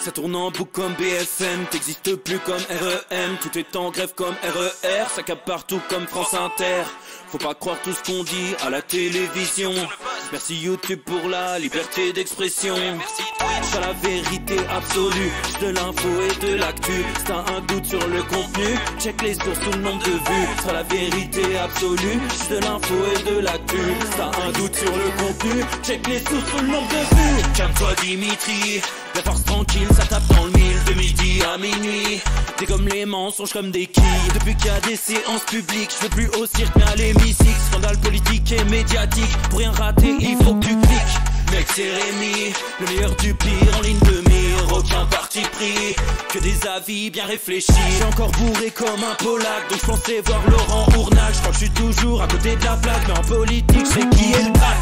Ça tourne en boucle comme BFM, t'existes plus comme REM. Tout est en grève comme RER, ça capte partout comme France Inter. Faut pas croire tout ce qu'on dit à la télévision. Merci YouTube pour la liberté d'expression. C'est la vérité absolue, de l'info et de l'actu. Si t'as un doute sur le contenu, check les sources, tout le nombre de vues. C'est la vérité absolue, de l'info et de l'actu. Si t'as un doute sur le contenu, check les sources, tout le nombre de vues. Calme-toi Dimitri, la force tranquille, ça tape dans le mille. De midi à minuit, t'es comme les mensonges comme des quilles. Depuis qu'il y a des séances publiques, je veux plus au cirque mais à l'hémicycle. Scandale politique et médiatique, pour rien rater il faut que tu cliques. Mec c'est Rémi, le meilleur du pire en ligne de mire. Aucun parti pris, que des avis bien réfléchis. J'ai encore bourré comme un Polac, donc je pensais voir Laurent Ournac. Je crois que je suis toujours à côté de la plaque, mais en politique c'est qui est le crack.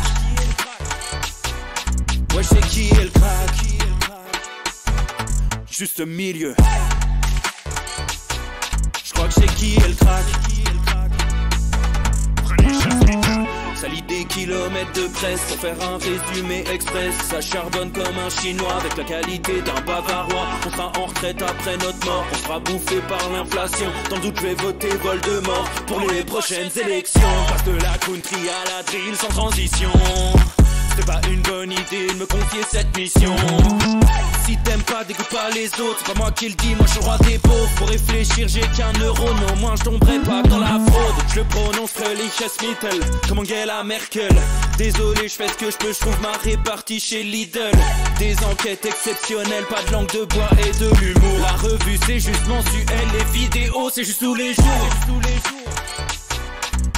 Ouais je sais qui est le crack. Juste milieu. Je crois que je sais qui est le crack. Ça lit des kilomètres de presse pour faire un résumé express. Ça charbonne comme un chinois avec la qualité d'un bavarois. On sera en retraite après notre mort, on sera bouffé par l'inflation. Dans le doute je vais voter Voldemort pour les prochaines élections. Passe de la country à la drill sans transition. C'est pas une bonne idée de me confier cette mission. Si t'aimes pas, dégoûte pas les autres. C'est pas moi qui le dis, moi je suis roi des pauvres. Pour réfléchir, j'ai qu'un euro, non, moins je tomberai pas dans la fraude. Je le prononce Mittel, comme Angela Merkel. Désolé, je fais ce que je peux, je trouve ma répartie chez Lidl. Des enquêtes exceptionnelles, pas de langue de bois et de l'humour. La revue c'est juste mensuel, les vidéos c'est juste tous les jours.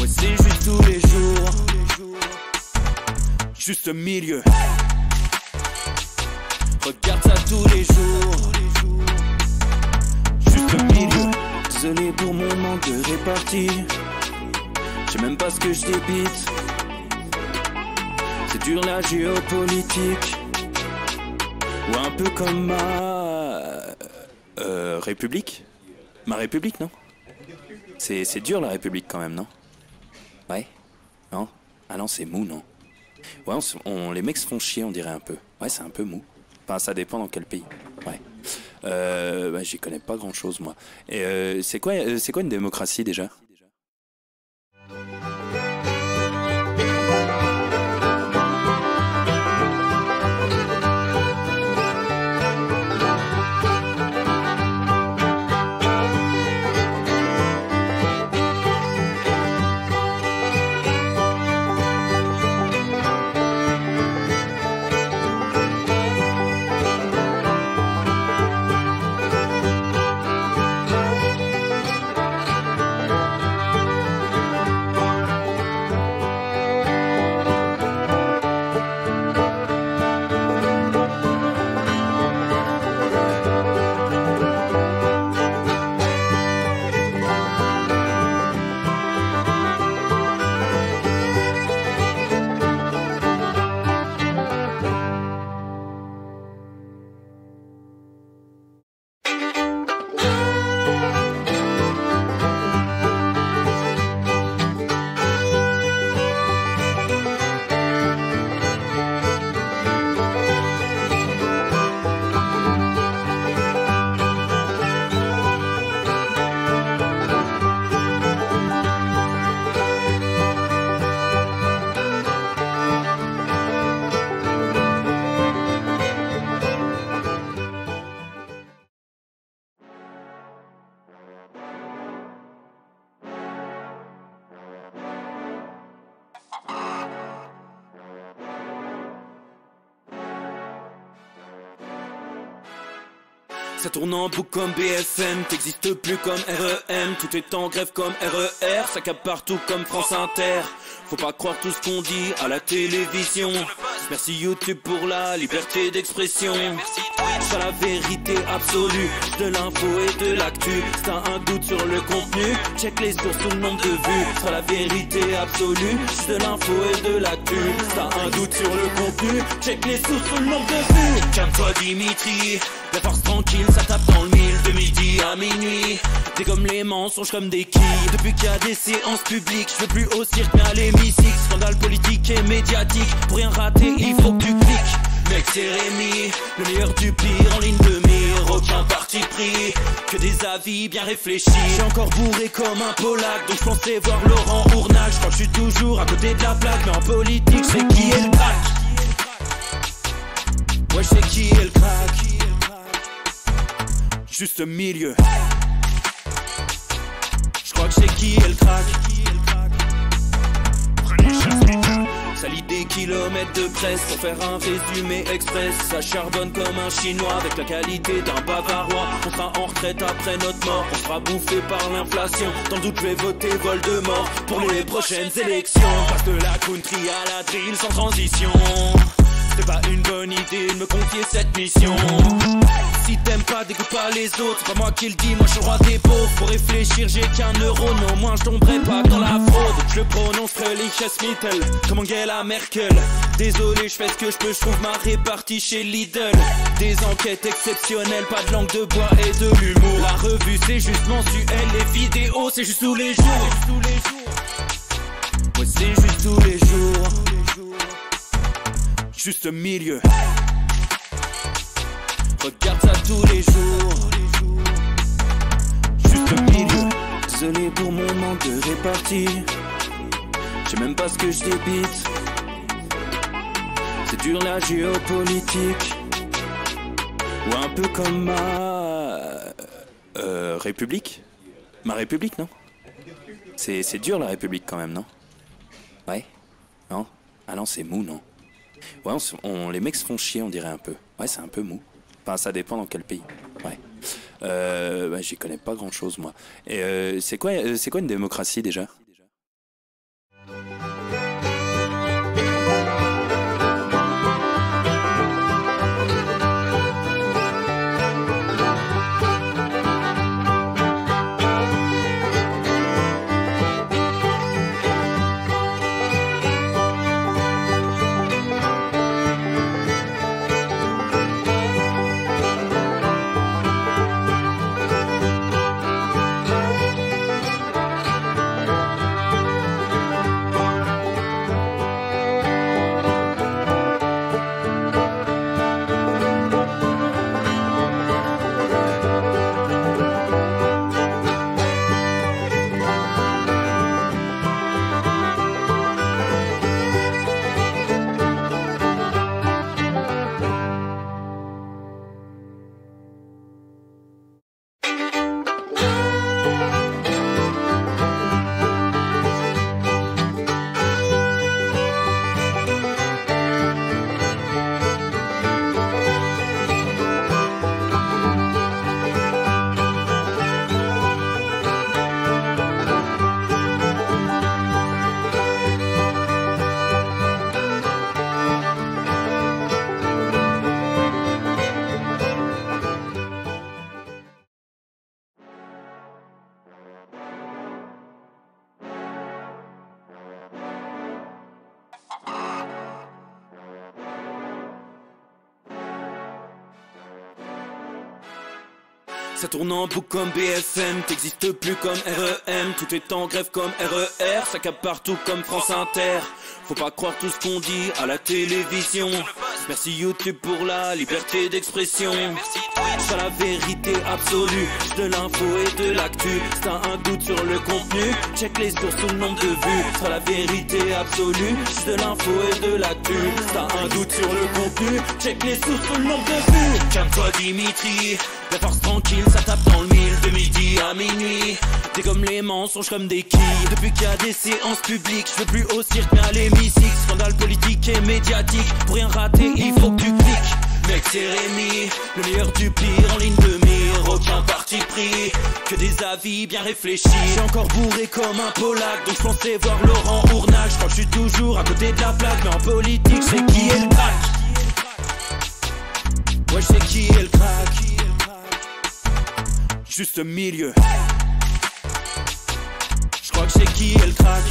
Ouais, c'est juste tous les jours. Juste milieu. Regarde ça tous les jours. Juste milieu. Désolé pour mon manque de répartie. Je sais même pas ce que je débite. C'est dur la géopolitique. Ou un peu comme ma... République. Ma République, non? C'est dur la République quand même, non? Ouais? Non? Ah non, c'est mou, non? Ouais, les mecs se font chier, on dirait un peu. Ouais, c'est un peu mou. Enfin, ça dépend dans quel pays. Ouais. Bah, j'y connais pas grand chose, moi. Et c'est quoi une démocratie déjà? Ça tourne en boucle comme BFM, t'existes plus comme REM. Tout est en grève comme RER, ça capte partout comme France Inter. Faut pas croire tout ce qu'on dit à la télévision. Merci YouTube pour la liberté d'expression. C'est la vérité absolue, de l'info et de l'actu. Si t'as un doute sur le contenu, check les sources, tout le nombre de vues. C'est la vérité absolue, de l'info et de l'actu. Si t'as un doute sur le contenu, check les sources, tout le nombre de vues. Calme-toi Dimitri, la force tranquille, ça tape dans le mille. De midi à minuit, t'es comme les mensonges comme des quilles. Depuis qu'il y a des séances publiques, je veux plus au cirque mais à l'hémicycle. Scandale politique et médiatique, pour rien rater il faut que tu cliques. Mec c'est Rémi, le meilleur du pire en ligne de mire. Aucun parti pris, que des avis bien réfléchis. J'suis encore bourré comme un Polac, donc j'pensais voir Laurent Ournac. J'crois que j'suis toujours à côté de la plaque, mais en politique c'est qui est le crack. Ouais c'est qui est le crack. Juste milieu. J'crois que c'est qui est le crack. Ça lit des kilomètres de presse pour faire un résumé express. Ça charbonne comme un chinois avec la qualité d'un bavarois. On sera en retraite après notre mort, on sera bouffé par l'inflation. Dans le doute je vais voter Voldemort pour les prochaines élections. Parce que la country à la drill sans transition. C'est pas une bonne idée de me confier cette mission. Si t'aimes pas, dégoûte pas les autres. C'est pas moi qui le dis, moi je suis le roi des pauvres. Pour réfléchir, j'ai qu'un euro, non, moins je tomberai pas dans la fraude. Je le prononcerai Lichesmittel, comme Angela Merkel. Désolé, je fais ce que je peux, je trouve ma répartie chez Lidl. Des enquêtes exceptionnelles, pas de langue de bois et de l'humour. La revue c'est juste mensuel, les vidéos c'est juste tous les jours. Ouais, c'est juste tous les jours. Juste milieu. Regarde ça tous les jours. Juste milieu. Désolé pour mon manque de répartie. Je sais même pas ce que je débite. C'est dur la géopolitique. Ou un peu comme ma... République. Ma République, non? C'est dur la République quand même, non? Ouais? Non? Ah non, c'est mou, non? Ouais, les mecs se font chier, on dirait un peu. Ouais, c'est un peu mou. Enfin, ça dépend dans quel pays. Ouais. Bah, j'y connais pas grand chose, moi. Et c'est quoi une démocratie déjà? Ça tourne en boucle comme BFM, t'existes plus comme REM. Tout est en grève comme RER, ça capte partout comme France Inter. Faut pas croire tout ce qu'on dit à la télévision. Merci YouTube pour la liberté d'expression. C'est la vérité absolue, de l'info et de l'actu. Si t'as un doute sur le contenu, check les sources ou le nombre de vues. C'est la vérité absolue, de l'info et de l'actu. Si t'as un doute sur le contenu, check les sources ou le nombre de vues. Calme-toi Dimitri, la force tranquille, ça tape dans le mille. De midi à minuit, dégomme les mensonges comme des quilles. Depuis qu'il y a des séances publiques, je veux plus au cirque mais à l'hémicycle. Scandale politique et médiatique, pour rien rater il faut que tu cliques. Mec c'est Rémi, le meilleur du pire en ligne de mire. Aucun parti pris, que des avis bien réfléchis. J'suis encore bourré comme un Polac, donc j'pensais voir Laurent Ournac. J'crois que j'suis toujours à côté de la plaque, mais en politique c'est qui est le crack. Ouais j'sais qui est le crack. Juste milieu. J'crois que c'est qui est le crack.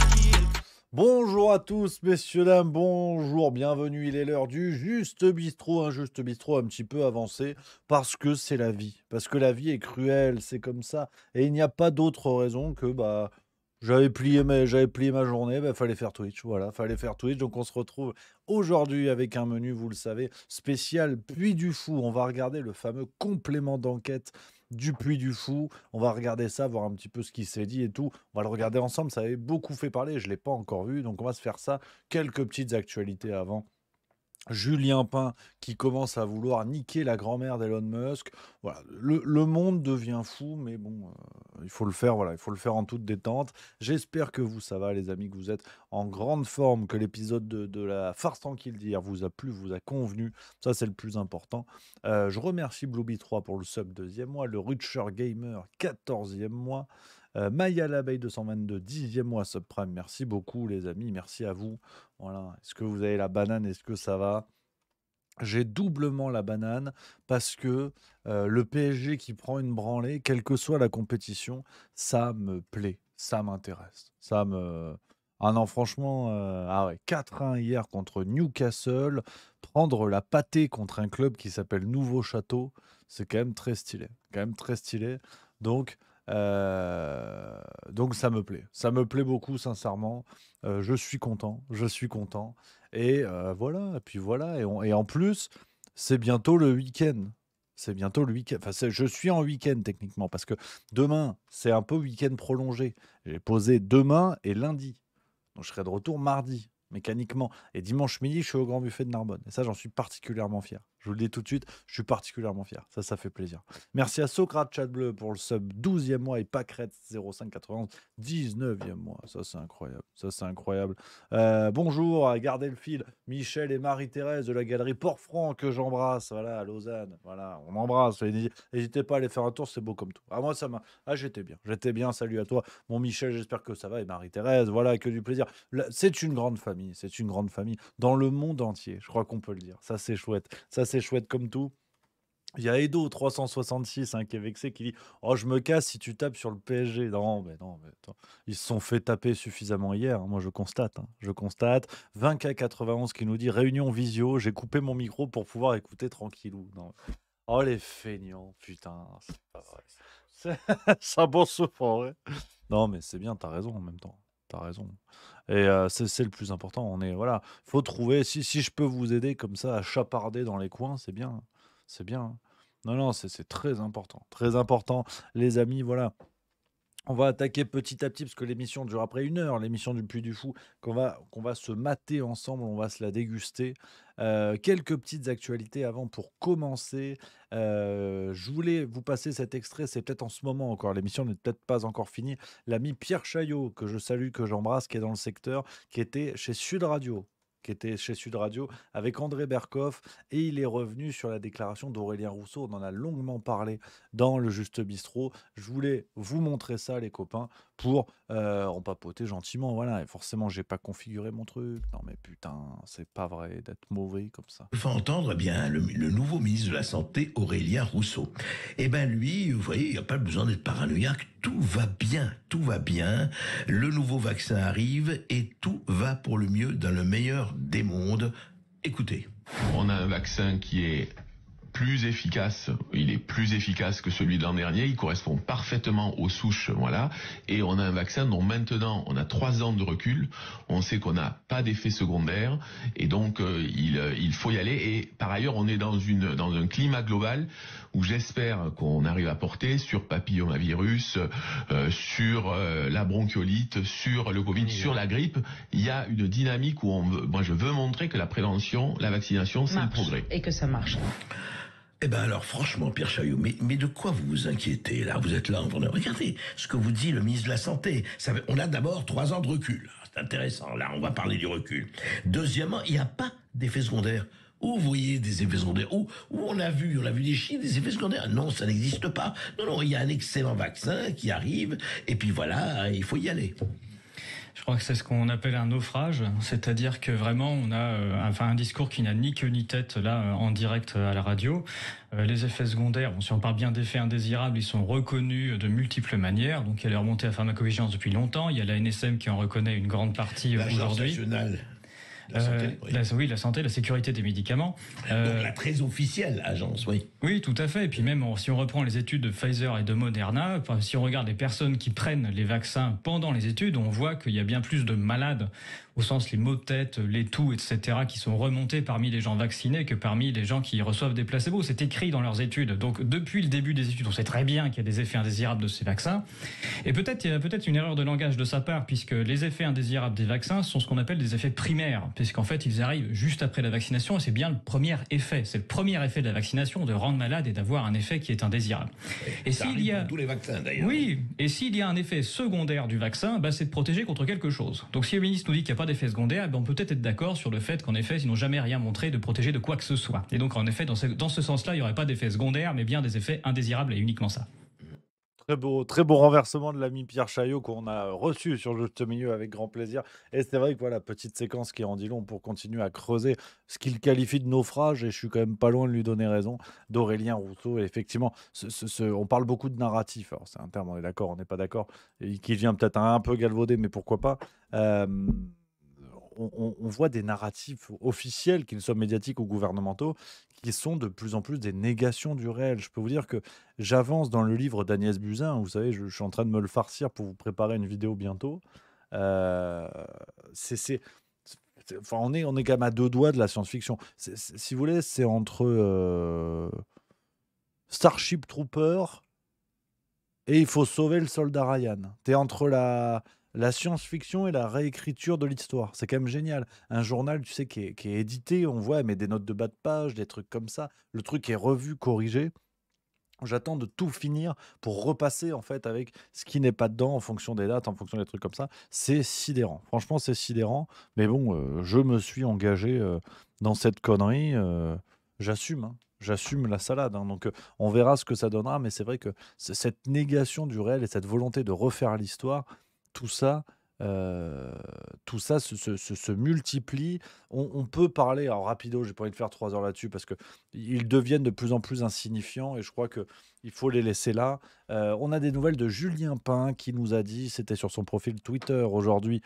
Bonjour à tous, messieurs, dames, bonjour, bienvenue, il est l'heure du Juste Bistrot, un Juste Bistrot un petit peu avancé, parce que c'est la vie, parce que la vie est cruelle, c'est comme ça, et il n'y a pas d'autre raison que, J'avais plié ma journée, bah, fallait faire Twitch, voilà, fallait faire Twitch. Donc on se retrouve aujourd'hui avec un menu, vous le savez, spécial Puy du Fou. On va regarder le fameux complément d'enquête du Puy du Fou. On va regarder ça, voir un petit peu ce qui s'est dit et tout. On va le regarder ensemble, ça avait beaucoup fait parler, je ne l'ai pas encore vu, donc on va se faire ça. Quelques petites actualités avant. Julien Pain qui commence à vouloir niquer la grand-mère d'Elon Musk. Voilà, le monde devient fou, mais bon, il faut le faire. Voilà, il faut le faire en toute détente. J'espère que vous, ça va, les amis, que vous êtes en grande forme, que l'épisode de la farce tranquille d'hier vous a plu, vous a convenu. Ça, c'est le plus important. Je remercie Blueby3 pour le sub 2e mois, le Rutscher Gamer 14e mois. Maya l'abeille 222, 10e mois subprime. Merci beaucoup, les amis. Merci à vous. Voilà. Est-ce que vous avez la banane? Est-ce que ça va? J'ai doublement la banane parce que le PSG qui prend une branlée, quelle que soit la compétition, ça me plaît, ça m'intéresse. Ça me. Ah non, franchement, ah ouais, 4-1 hier contre Newcastle. Prendre la pâtée contre un club qui s'appelle Nouveau Château, c'est quand même très stylé. Quand même très stylé. Donc, donc ça me plaît. Ça me plaît beaucoup, sincèrement. Je suis content. Je suis content. Et voilà. Et puis voilà. Et en plus, c'est bientôt le week-end. C'est bientôt le week-end. Enfin, je suis en week-end techniquement parce que demain, c'est un peu week-end prolongé. J'ai posé demain et lundi. Donc je serai de retour mardi, mécaniquement. Et dimanche midi, je suis au Grand Buffet de Narbonne. Et ça, j'en suis particulièrement fier. Je vous le dis tout de suite, je suis particulièrement fier. Ça fait plaisir. Merci à Socrate Chat Bleu pour le sub 12e mois et Pacrette 0591 19e mois. Ça, c'est incroyable. Ça, c'est incroyable. Bonjour, à garder le fil. Michel et Marie-Thérèse de la galerie Port-Franc que j'embrasse. Voilà, à Lausanne. Voilà, on embrasse. N'hésitez pas à aller faire un tour, c'est beau comme tout. Ah, moi, ça m'a. Ah, j'étais bien. J'étais bien. Salut à toi. Mon Michel, j'espère que ça va. Et Marie-Thérèse, voilà, que du plaisir. C'est une grande famille. C'est une grande famille. Dans le monde entier, je crois qu'on peut le dire. Ça, c'est chouette. Ça, c'est chouette comme tout. Il y a Edo 366 qui est vexé, qui dit oh, je me casse si tu tapes sur le PSG. Non, mais non, mais attends. Ils se sont fait taper suffisamment hier. Moi, je constate. Je constate. 20K91 qui nous dit réunion visio. J'ai coupé mon micro pour pouvoir écouter tranquillou. Non. Oh, les feignants, putain. C'est pas vrai. C'est un bon souffle, ouais. Non, mais c'est bien, t'as raison en même temps. T'as raison. Et c'est le plus important. On est, voilà, faut trouver. Si je peux vous aider comme ça à chaparder dans les coins, c'est bien. C'est bien. Non, non, c'est très important. Très important, les amis. Voilà. On va attaquer petit à petit parce que l'émission dure après 1 heure, l'émission du Puy du Fou, qu'on va se mater ensemble, on va se la déguster. Quelques petites actualités avant pour commencer. Je voulais vous passer cet extrait, c'est peut-être en ce moment encore, l'émission n'est peut-être pas encore finie. L'ami Pierre Chaillot, que je salue, que j'embrasse, qui est dans le secteur, qui était chez Sud Radio avec André Berkoff, et il est revenu sur la déclaration d'Aurélien Rousseau. On en a longuement parlé dans le Juste Bistrot. Je voulais vous montrer ça, les copains, pour en papoter gentiment. Voilà, et forcément, j'ai pas configuré mon truc. Non, mais putain, c'est pas vrai d'être mauvais comme ça. Il faut entendre bien le nouveau ministre de la Santé, Aurélien Rousseau. Eh bien, lui, vous voyez, il n'y a pas besoin d'être paranoïaque. Tout va bien, tout va bien. Le nouveau vaccin arrive et tout va pour le mieux dans le meilleur des mondes. Écoutez. On a un vaccin qui est plus efficace, il est plus efficace que celui de l'an dernier, il correspond parfaitement aux souches, voilà, et on a un vaccin dont maintenant on a 3 ans de recul, on sait qu'on n'a pas d'effet secondaire, et donc il faut y aller, et par ailleurs on est dans un climat global où j'espère qu'on arrive à porter sur papillomavirus, sur la bronchiolite, sur le Covid, sur la grippe, il y a une dynamique où moi je veux montrer que la prévention, la vaccination, c'est le progrès. Et que ça marche. Eh bien alors, franchement, Pierre Chaillot, mais de quoi vous vous inquiétez, là? Vous êtes là en train de... Regardez ce que vous dit le ministre de la Santé. On a d'abord 3 ans de recul. C'est intéressant, là, on va parler du recul. Deuxièmement, il n'y a pas d'effet secondaire. Où vous voyez des effets secondaires? Où on a vu des chiffres, des effets secondaires? Non, ça n'existe pas. Non, il y a un excellent vaccin qui arrive, et puis voilà, il faut y aller. Je crois que c'est ce qu'on appelle un naufrage, c'est-à-dire que vraiment on a un discours qui n'a ni queue ni tête là en direct à la radio. Les effets secondaires, si on parle bien d'effets indésirables, ils sont reconnus de multiples manières. Donc il y a les remontées à pharmacovigilance depuis longtemps, il y a la NSM qui en reconnaît une grande partie aujourd'hui. La santé, oui. Oui, la santé, la sécurité des médicaments. Donc la très officielle agence, oui. Oui, tout à fait. Et puis même, si on reprend les études de Pfizer et de Moderna, enfin, si on regarde les personnes qui prennent les vaccins pendant les études, on voit qu'il y a bien plus de malades, au sens les maux de tête, les toux, etc., qui sont remontés parmi les gens vaccinés que parmi les gens qui reçoivent des placebos. C'est écrit dans leurs études. Donc depuis le début des études, on sait très bien qu'il y a des effets indésirables de ces vaccins. Et peut-être il y a peut-être une erreur de langage de sa part, puisque les effets indésirables des vaccins sont ce qu'on appelle des effets primaires, puisqu'en fait ils arrivent juste après la vaccination, et c'est bien le premier effet. C'est le premier effet de la vaccination de rendre malade et d'avoir un effet qui est indésirable. Et ça arrive pour tous les vaccins d'ailleurs. Oui, et s'il y a un effet secondaire du vaccin, c'est de protéger contre quelque chose. Donc si le ministre nous dit qu'il n'y a pas d'effet secondaire, on peut peut-être être d'accord sur le fait qu'en effet, ils n'ont jamais rien montré de protéger de quoi que ce soit. Et donc en effet, dans ce sens-là, il n'y aurait pas d'effet secondaire, mais bien des effets indésirables et uniquement ça. Très beau renversement de l'ami Pierre Chaillot qu'on a reçu sur Juste Milieu avec grand plaisir. Et c'est vrai que voilà, petite séquence qui en dit long pour continuer à creuser ce qu'il qualifie de naufrage, et je suis quand même pas loin de lui donner raison, d'Aurélien Rousseau. Et effectivement, on parle beaucoup de narratif. Alors c'est un terme, on est d'accord, on n'est pas d'accord, et qui vient peut-être un peu galvaudé, mais pourquoi pas. Euh, on voit des narratifs officiels, qu'ils soient médiatiques ou gouvernementaux, qui sont de plus en plus des négations du réel. Je peux vous dire que j'avance dans le livre d'Agnès Buzyn. Vous savez, je suis en train de me le farcir pour vous préparer une vidéo bientôt. Euh, enfin, on est quand même à deux doigts de la science-fiction. Si vous voulez, c'est entre Starship Trooper et il faut sauver le soldat Ryan. T'es entre la science-fiction et la réécriture de l'histoire. C'est quand même génial. Un journal, tu sais, qui est édité, on voit, mais des notes de bas de page, des trucs comme ça. Le truc est revu, corrigé. J'attends de tout finir pour repasser en fait avec ce qui n'est pas dedans en fonction des dates, en fonction des trucs comme ça. C'est sidérant. Franchement, c'est sidérant. Mais bon, je me suis engagé dans cette connerie. J'assume, hein. J'assume la salade, hein. Donc, on verra ce que ça donnera. Mais c'est vrai que cette négation du réel et cette volonté de refaire l'histoire, tout ça, se multiplie. On peut parler, alors rapido, j'ai pas envie de faire 3 heures là-dessus parce que ils deviennent de plus en plus insignifiants et je crois que il faut les laisser là. On a des nouvelles de Julien Pain qui nous a dit, c'était sur son profil Twitter aujourd'hui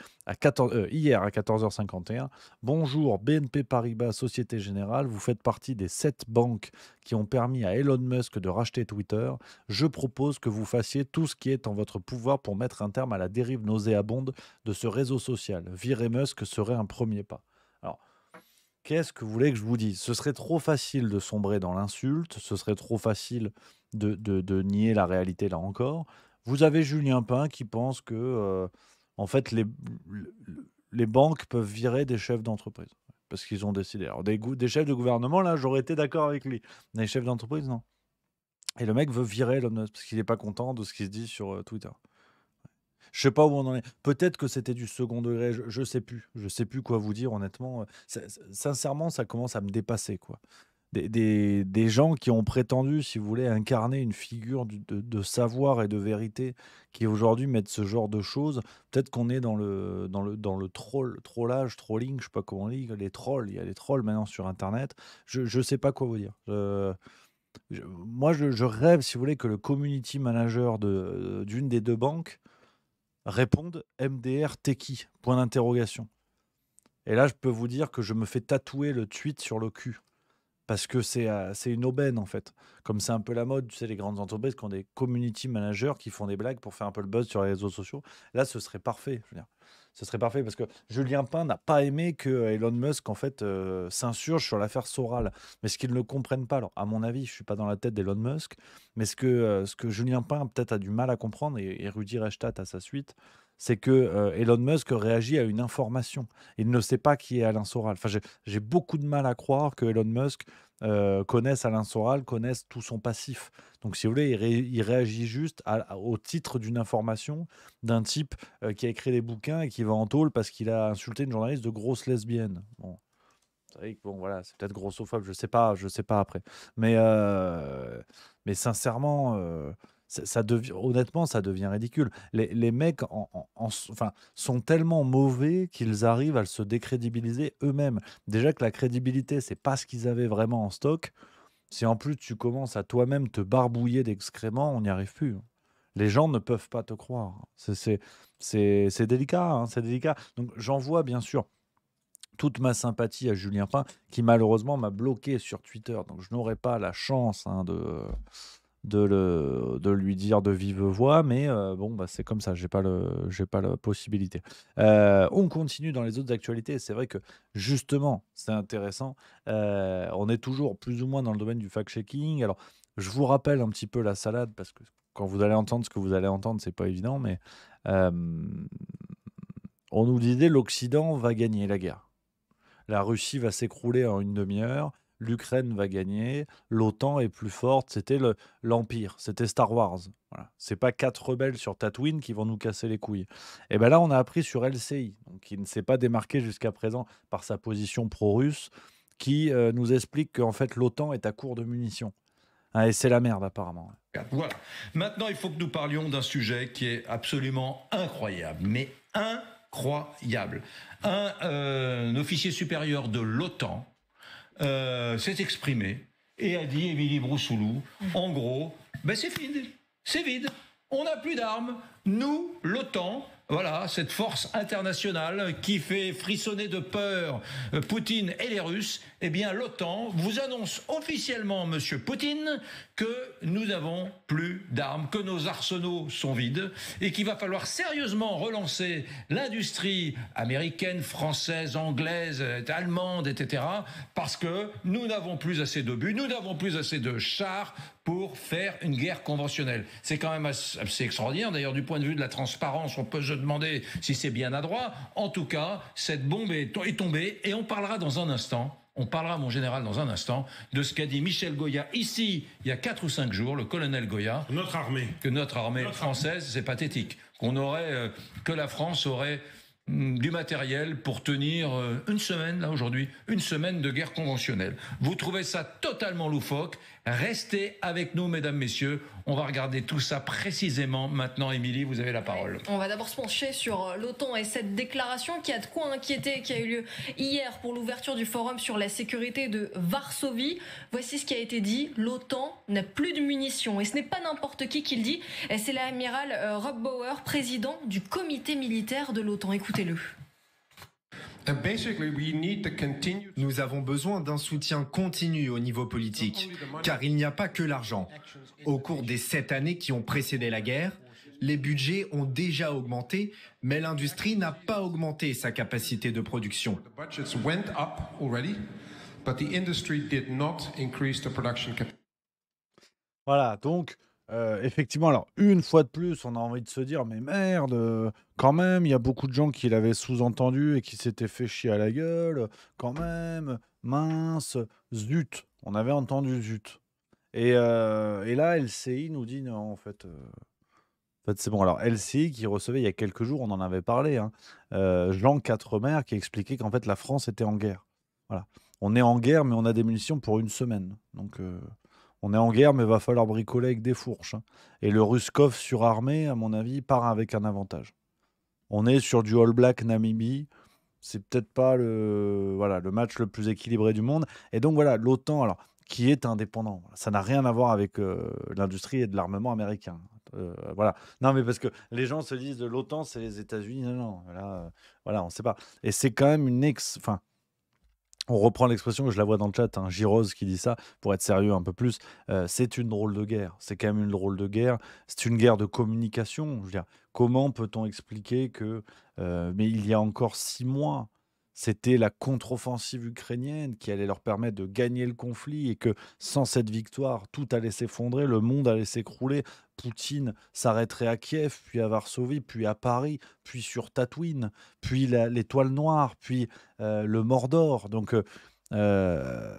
hier à 14h51. Bonjour BNP Paribas Société Générale, vous faites partie des 7 banques qui ont permis à Elon Musk de racheter Twitter. Je propose que vous fassiez tout ce qui est en votre pouvoir pour mettre un terme à la dérive nauséabonde de ce réseau social. Virer Musk serait un premier pas. Alors, qu'est-ce que vous voulez que je vous dise? Ce serait trop facile de sombrer dans l'insulte, ce serait trop facile de nier la réalité là encore. Vous avez Julien Pain qui pense que en fait les banques peuvent virer des chefs d'entreprise parce qu'ils ont décidé. Alors des chefs de gouvernement, là, j'aurais été d'accord avec lui. Mais les chefs d'entreprise, non. Et le mec veut virer Elon Musk parce qu'il n'est pas content de ce qui se dit sur Twitter. Je sais pas où on en est. Peut-être que c'était du second degré. Je sais plus. Je sais plus quoi vous dire, honnêtement. Sincèrement, ça commence à me dépasser, quoi. Des gens qui ont prétendu, si vous voulez, incarner une figure de savoir et de vérité, qui aujourd'hui mettent ce genre de choses. Peut-être qu'on est dans le trollage, trolling, je sais pas comment on dit, les trolls. Il y a les trolls maintenant sur Internet. Je sais pas quoi vous dire. Moi, je rêve, si vous voulez, que le community manager d'une des deux banques réponde MDR Techie, point d'interrogation. Et là, je peux vous dire que je me fais tatouer le tweet sur le cul. Parce que c'est une aubaine, en fait. Comme c'est un peu la mode, tu sais, les grandes entreprises qui ont des community managers qui font des blagues pour faire un peu le buzz sur les réseaux sociaux. Là, ce serait parfait. Je veux dire. Ce serait parfait parce que Julien Pain n'a pas aimé que Elon Musk, en fait, s'insurge sur l'affaire Soral. Mais ce qu'ils ne comprennent pas, alors, à mon avis, je ne suis pas dans la tête d'Elon Musk, mais ce que Julien Pain peut-être a du mal à comprendre, et Rudi Reichstadt à sa suite, c'est que Elon Musk réagit à une information. Il ne sait pas qui est Alain Soral. Enfin, j'ai beaucoup de mal à croire que Elon Musk connaisse Alain Soral, connaisse tout son passif. Donc, si vous voulez, il réagit juste au titre d'une information d'un type qui a écrit des bouquins et qui va en tôle parce qu'il a insulté une journaliste de grosse lesbienne. Bon. C'est vrai que bon, voilà, c'est peut-être grossophobe, je sais pas après. Mais sincèrement, honnêtement, ça devient ridicule. Les mecs enfin, sont tellement mauvais qu'ils arrivent à se décrédibiliser eux-mêmes. Déjà que la crédibilité, c'est pas ce qu'ils avaient vraiment en stock. Si en plus tu commences à toi-même te barbouiller d'excréments, on n'y arrive plus, hein. Les gens ne peuvent pas te croire. C'est délicat, hein, c'est délicat. Donc j'en vois bien sûr toute ma sympathie à Julien Pin, qui malheureusement m'a bloqué sur Twitter. Donc je n'aurai pas la chance de lui dire de vive voix, mais bon, bah, c'est comme ça, j'ai pas la possibilité. On continue dans les autres actualités, et c'est vrai que justement, c'est intéressant. On est toujours plus ou moins dans le domaine du fact-checking. Alors, je vous rappelle un petit peu la salade, parce que quand vous allez entendre ce que vous allez entendre, c'est pas évident, mais euh, on nous disait l'Occident va gagner la guerre. La Russie va s'écrouler en une demi-heure, l'Ukraine va gagner, l'OTAN est plus forte, c'était l'Empire, c'était Star Wars. Voilà. C'est pas 4 rebelles sur Tatooine qui vont nous casser les couilles. Et bien là, on a appris sur LCI, donc, qui ne s'est pas démarqué jusqu'à présent par sa position pro-russe, qui nous explique qu'en fait l'OTAN est à court de munitions. Hein, et c'est la merde apparemment. Voilà. Maintenant, il faut que nous parlions d'un sujet qui est absolument incroyable, mais incroyable. Un officier supérieur de l'OTAN s'est exprimé et a dit, Émilie Broussoulou, en gros, ben c'est vide, on n'a plus d'armes, nous, l'OTAN, voilà, cette force internationale qui fait frissonner de peur Poutine et les Russes, eh bien l'OTAN vous annonce officiellement, monsieur Poutine, que nous n'avons plus d'armes, que nos arsenaux sont vides et qu'il va falloir sérieusement relancer l'industrie américaine, française, anglaise, allemande, etc. parce que nous n'avons plus assez d'obus, nous n'avons plus assez de chars pour faire une guerre conventionnelle. C'est quand même assez extraordinaire. D'ailleurs, du point de vue de la transparence, on peut se demander si c'est bien adroit. En tout cas, cette bombe est tombée et on parlera dans un instant. On parlera, mon général, dans un instant, de ce qu'a dit Michel Goya ici, il y a 4 ou 5 jours, le colonel Goya. Notre armée. Que notre armée française, c'est pathétique. Que la France aurait du matériel pour tenir une semaine, là, aujourd'hui, une semaine de guerre conventionnelle. Vous trouvez ça totalement loufoque? Restez avec nous, mesdames, messieurs. On va regarder tout ça précisément maintenant. Émilie, vous avez la parole. On va d'abord se pencher sur l'OTAN et cette déclaration qui a de quoi inquiéter, qui a eu lieu hier pour l'ouverture du forum sur la sécurité de Varsovie. Voici ce qui a été dit. L'OTAN n'a plus de munitions. Et ce n'est pas n'importe qui le dit. C'est l'amiral Rob Bauer, président du comité militaire de l'OTAN. Écoutez-le. Nous avons besoin d'un soutien continu au niveau politique, car il n'y a pas que l'argent. Au cours des 7 années qui ont précédé la guerre, les budgets ont déjà augmenté, mais l'industrie n'a pas augmenté sa capacité de production. Voilà, donc effectivement, alors une fois de plus, on a envie de se dire, mais merde, quand même, il y a beaucoup de gens qui l'avaient sous-entendu et qui s'étaient fait chier à la gueule, quand même, mince, zut, on avait entendu zut. Et là, LCI nous dit, non, en fait, c'est bon. Alors, LCI qui recevait il y a quelques jours, on en avait parlé, hein, Jean Quatremer qui expliquait qu'en fait, la France était en guerre. Voilà. On est en guerre, mais on a des munitions pour une semaine. Donc, on est en guerre, mais il va falloir bricoler avec des fourches. Hein. Et le Ruskov surarmé, à mon avis, part avec un avantage. On est sur du All Black Namibie. C'est peut-être pas le match le plus équilibré du monde. Et donc, voilà, l'OTAN, alors, qui est indépendant. Ça n'a rien à voir avec l'industrie et de l'armement américain. Voilà. Non, mais parce que les gens se disent de l'OTAN, c'est les États-Unis. Non. Là, voilà, on ne sait pas. Et c'est quand même Enfin, on reprend l'expression, je la vois dans le chat, hein, Girose qui dit ça, pour être sérieux un peu plus, c'est une drôle de guerre. C'est quand même une drôle de guerre. C'est une guerre de communication. Je veux dire, comment peut-on expliquer que, mais il y a encore 6 mois, c'était la contre-offensive ukrainienne qui allait leur permettre de gagner le conflit et que sans cette victoire, tout allait s'effondrer, le monde allait s'écrouler. Poutine s'arrêterait à Kiev, puis à Varsovie, puis à Paris, puis sur Tatooine, puis l'étoile noire, puis le Mordor. Donc un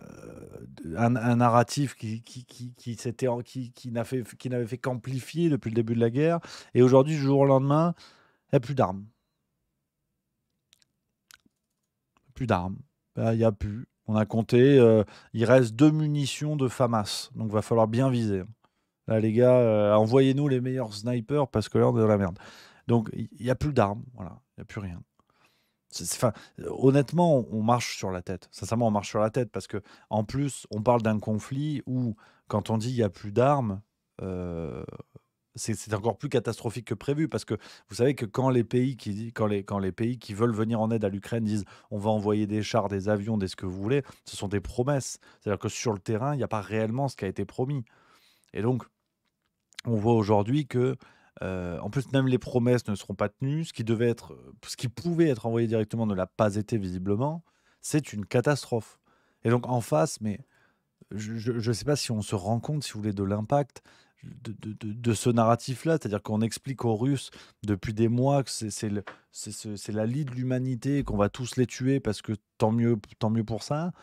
narratif qui n'avait fait qu'amplifier depuis le début de la guerre. Et aujourd'hui, du jour au lendemain, il n'y a plus d'armes. Plus d'armes. Il n'y a plus. On a compté. Il reste 2 munitions de FAMAS. Donc, il va falloir bien viser. Là, les gars, envoyez-nous les meilleurs snipers parce que là, on est dans la merde. Donc, il n'y a plus d'armes. Voilà. Il n'y a plus rien. Honnêtement, on marche sur la tête. Sincèrement, on marche sur la tête parce que, en plus, on parle d'un conflit où, quand on dit il n'y a plus d'armes, c'est encore plus catastrophique que prévu parce que vous savez que quand les pays qui veulent venir en aide à l'Ukraine disent on va envoyer des chars, des avions, ce que vous voulez, ce sont des promesses. C'est-à-dire que sur le terrain, il n'y a pas réellement ce qui a été promis. Et donc, on voit aujourd'hui que, en plus, même les promesses ne seront pas tenues. Ce qui pouvait être envoyé directement ne l'a pas été visiblement. C'est une catastrophe. Et donc en face, mais je ne sais pas si on se rend compte, si vous voulez, de l'impact de ce narratif-là. C'est-à-dire qu'on explique aux Russes depuis des mois que c'est la lie de l'humanité, qu'on va tous les tuer parce que tant mieux pour ça.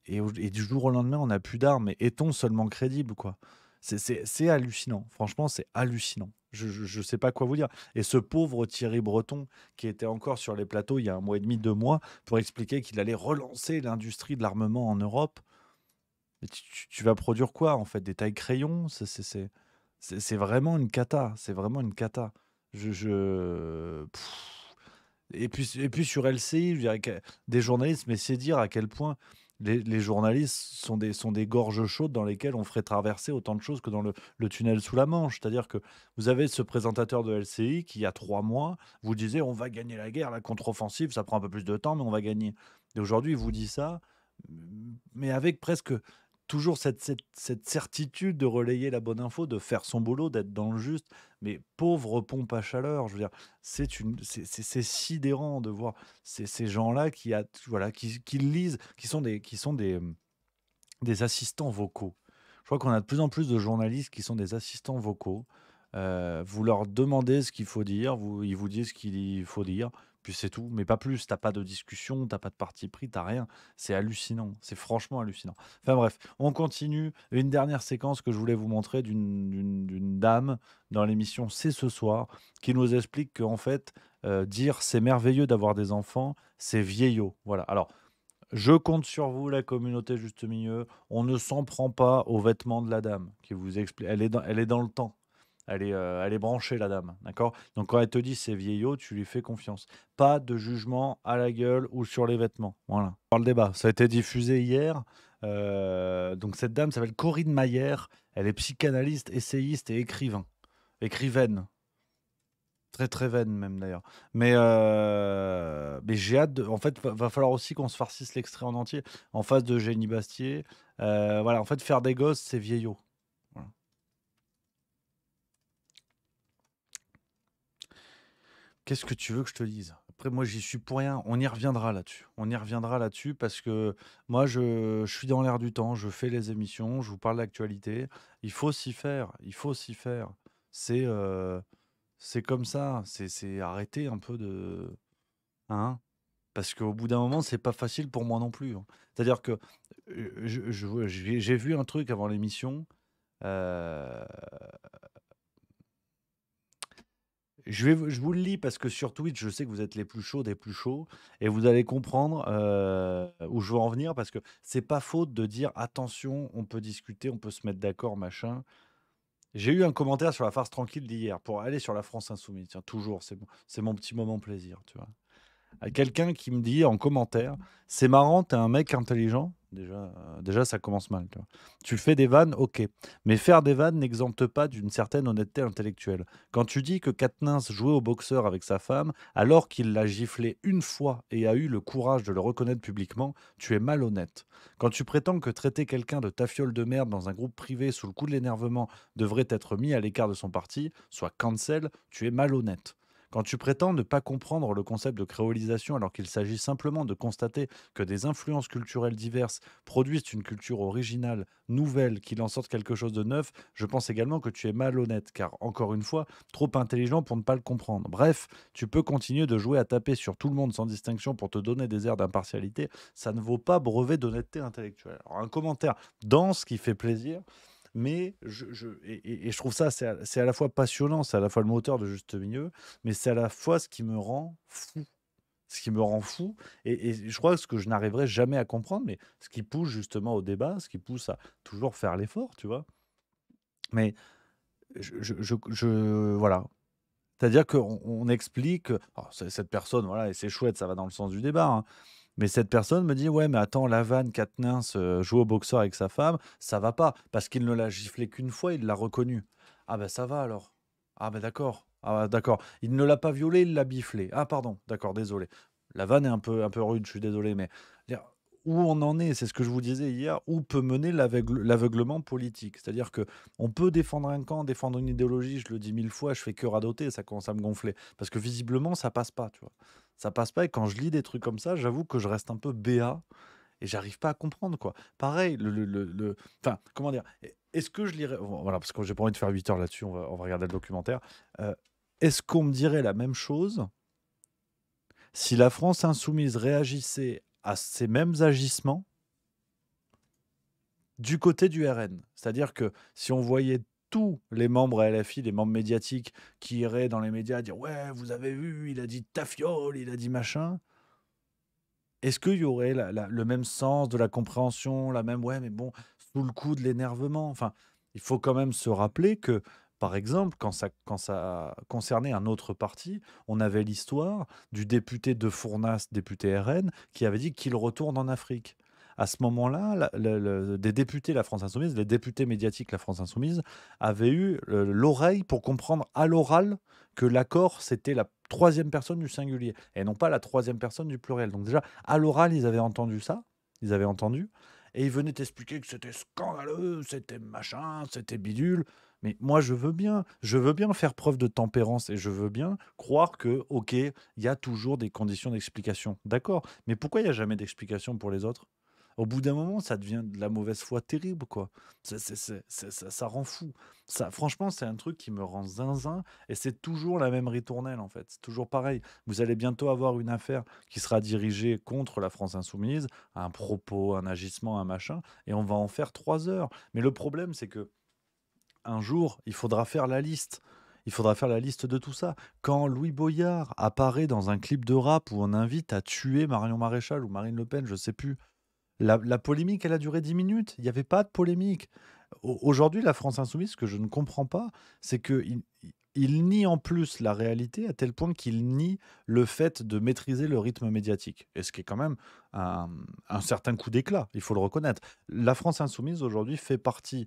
Et du jour au lendemain, on n'a plus d'armes. Mais est-on seulement crédible, quoi? C'est hallucinant. Franchement, c'est hallucinant. Je sais pas quoi vous dire. Et ce pauvre Thierry Breton, qui était encore sur les plateaux il y a 1 mois et demi, 2 mois, pour expliquer qu'il allait relancer l'industrie de l'armement en Europe. Mais tu vas produire quoi, en fait? Des tailles-crayons? C'est vraiment une cata. C'est vraiment une cata. Pff. Et puis sur LCI, je dirais que des journalistes, mais c'est dire à quel point les journalistes sont des gorges chaudes dans lesquelles on ferait traverser autant de choses que dans le tunnel sous la Manche. C'est-à-dire que vous avez ce présentateur de LCI qui, il y a 3 mois, vous disait on va gagner la guerre, la contre-offensive, ça prend un peu plus de temps, mais on va gagner. Et aujourd'hui, il vous dit ça, mais avec presque toujours cette certitude de relayer la bonne info, de faire son boulot, d'être dans le juste. Mais pauvre pompe à chaleur, je veux dire, c'est sidérant de voir ces gens-là qui lisent, qui sont des assistants vocaux. Je crois qu'on a de plus en plus de journalistes qui sont des assistants vocaux. Vous leur demandez ce qu'il faut dire, ils vous disent ce qu'il faut dire, puis c'est tout, mais pas plus. T'as pas de discussion, t'as pas de parti pris, t'as rien. C'est hallucinant, c'est franchement hallucinant. Enfin bref, on continue. Une dernière séquence que je voulais vous montrer d'une dame dans l'émission C'est ce soir, qui nous explique qu'en fait, dire c'est merveilleux d'avoir des enfants, c'est vieillot. Voilà. Alors, je compte sur vous, la communauté Juste Milieu. On ne s'en prend pas aux vêtements de la dame qui vous explique. Elle est dans le temps. Elle est branchée, la dame. D'accord? Donc, quand elle te dit c'est vieillot, tu lui fais confiance. Pas de jugement à la gueule ou sur les vêtements. Voilà. Par le débat. Ça a été diffusé hier. Donc, cette dame s'appelle Corinne Mayer. Elle est psychanalyste, essayiste et écrivaine. Très, très vaine même d'ailleurs. Mais j'ai hâte en fait, va falloir aussi qu'on se farcisse l'extrait en entier en face de Génie Bastier. Voilà, en fait, faire des gosses, c'est vieillot. Voilà. Qu'est-ce que tu veux que je te dise? Après, moi, j'y suis pour rien. On y reviendra là-dessus. On y reviendra là-dessus parce que moi, je suis dans l'air du temps. Je fais les émissions, je vous parle d'actualité. Il faut s'y faire. Il faut s'y faire. C'est c'est comme ça. C'est arrêter un peu de. Hein? Parce qu'au bout d'un moment, c'est pas facile pour moi non plus, hein. C'est-à-dire que j'ai vu un truc avant l'émission. euh, je vous le lis parce que sur Twitch, je sais que vous êtes les plus chauds des plus chauds et vous allez comprendre où je veux en venir parce que c'est pas faute de dire attention, on peut discuter, on peut se mettre d'accord, machin. J'ai eu un commentaire sur la farce tranquille d'hier pour aller sur la France Insoumise. Tiens, toujours, c'est mon petit moment plaisir, tu vois. À quelqu'un qui me dit en commentaire, c'est marrant, t'es un mec intelligent. Déjà, ça commence mal. Tu vois. Tu fais des vannes, ok. Mais faire des vannes n'exempte pas d'une certaine honnêteté intellectuelle. Quand tu dis que Katniss jouait au boxeur avec sa femme, alors qu'il l'a giflé une fois et a eu le courage de le reconnaître publiquement, tu es malhonnête. Quand tu prétends que traiter quelqu'un de tafiole de merde dans un groupe privé sous le coup de l'énervement devrait être mis à l'écart de son parti, soit cancel, tu es malhonnête. Quand tu prétends ne pas comprendre le concept de créolisation alors qu'il s'agit simplement de constater que des influences culturelles diverses produisent une culture originale, nouvelle, qu'il en sorte quelque chose de neuf, je pense également que tu es malhonnête, car encore une fois, trop intelligent pour ne pas le comprendre. Bref, tu peux continuer de jouer à taper sur tout le monde sans distinction pour te donner des airs d'impartialité, ça ne vaut pas brevet d'honnêteté intellectuelle. Alors un commentaire dense qui fait plaisir. Mais je trouve ça, c'est à la fois passionnant, c'est à la fois le moteur de Juste Milieu, mais c'est à la fois ce qui me rend fou. Ce qui me rend fou, et je crois que ce que je n'arriverai jamais à comprendre, mais ce qui pousse justement au débat, ce qui pousse à toujours faire l'effort, tu vois. Mais voilà. C'est-à-dire qu'on explique, alors, cette personne, voilà, et c'est chouette, ça va dans le sens du débat, hein, mais cette personne me dit ouais, mais attends, la vanne Katniss joue au boxeur avec sa femme, ça va pas, parce qu'il ne l'a giflé qu'une fois, il l'a reconnu. Ah ben ça va alors. Ah bah d'accord. Ah d'accord. Il ne l'a pas violée, il l'a biflée. Ah pardon, d'accord, désolé. La vanne est un peu rude, je suis désolé, mais dire où on en est, c'est ce que je vous disais hier, où peut mener l'aveuglement politique. C'est-à-dire que on peut défendre un camp, défendre une idéologie, je le dis 1000 fois, je fais que radoter, ça commence à me gonfler. Parce que visiblement, ça passe pas, tu vois. Ça passe pas et quand je lis des trucs comme ça, j'avoue que je reste un peu béat et j'arrive pas à comprendre, quoi. Pareil, enfin, comment dire? Est-ce que je lirais voilà, parce que j'ai pas envie de faire 8 heures là-dessus, on va regarder le documentaire. Heu, est-ce qu'on me dirait la même chose si la France insoumise réagissait à ces mêmes agissements du côté du RN? C'est-à-dire que si on voyait tous les membres LFI, les membres médiatiques qui iraient dans les médias dire: «Ouais, vous avez vu, il a dit ta fiole, il a dit machin». Est-ce qu'il y aurait le même sens de la compréhension, la même ouais, mais bon, sous le coup de l'énervement? Enfin, il faut quand même se rappeler que, par exemple, quand ça concernait un autre parti, on avait l'histoire du député de Fournas, député RN, qui avait dit qu'il retourne en Afrique. À ce moment-là, des députés La France Insoumise, les députés médiatiques La France Insoumise, avaient eu l'oreille pour comprendre à l'oral que l'accord, c'était la troisième personne du singulier et non pas la troisième personne du pluriel. Donc déjà, à l'oral, ils avaient entendu ça, ils avaient entendu, et ils venaient t'expliquer que c'était scandaleux, c'était machin, c'était bidule. Mais moi, je veux bien faire preuve de tempérance et je veux bien croire que, ok, il y a toujours des conditions d'explication. D'accord, mais pourquoi il n'y a jamais d'explication pour les autres? Au bout d'un moment, ça devient de la mauvaise foi terrible, quoi. Ça rend fou. Ça, franchement, c'est un truc qui me rend zinzin et c'est toujours la même ritournelle, en fait. C'est toujours pareil. Vous allez bientôt avoir une affaire qui sera dirigée contre la France insoumise, un propos, un agissement, un machin, et on va en faire 3 heures. Mais le problème, c'est que un jour, il faudra faire la liste. Il faudra faire la liste de tout ça. Quand Louis Boyard apparaît dans un clip de rap où on invite à tuer Marion Maréchal ou Marine Le Pen, je sais plus, la polémique, elle a duré 10 minutes. Il y avait pas de polémique. Aujourd'hui, la France insoumise, ce que je ne comprends pas, c'est qu'il nie en plus la réalité à tel point qu'il nie le fait de maîtriser le rythme médiatique. Et ce qui est quand même un certain coup d'éclat, il faut le reconnaître. La France insoumise, aujourd'hui, fait partie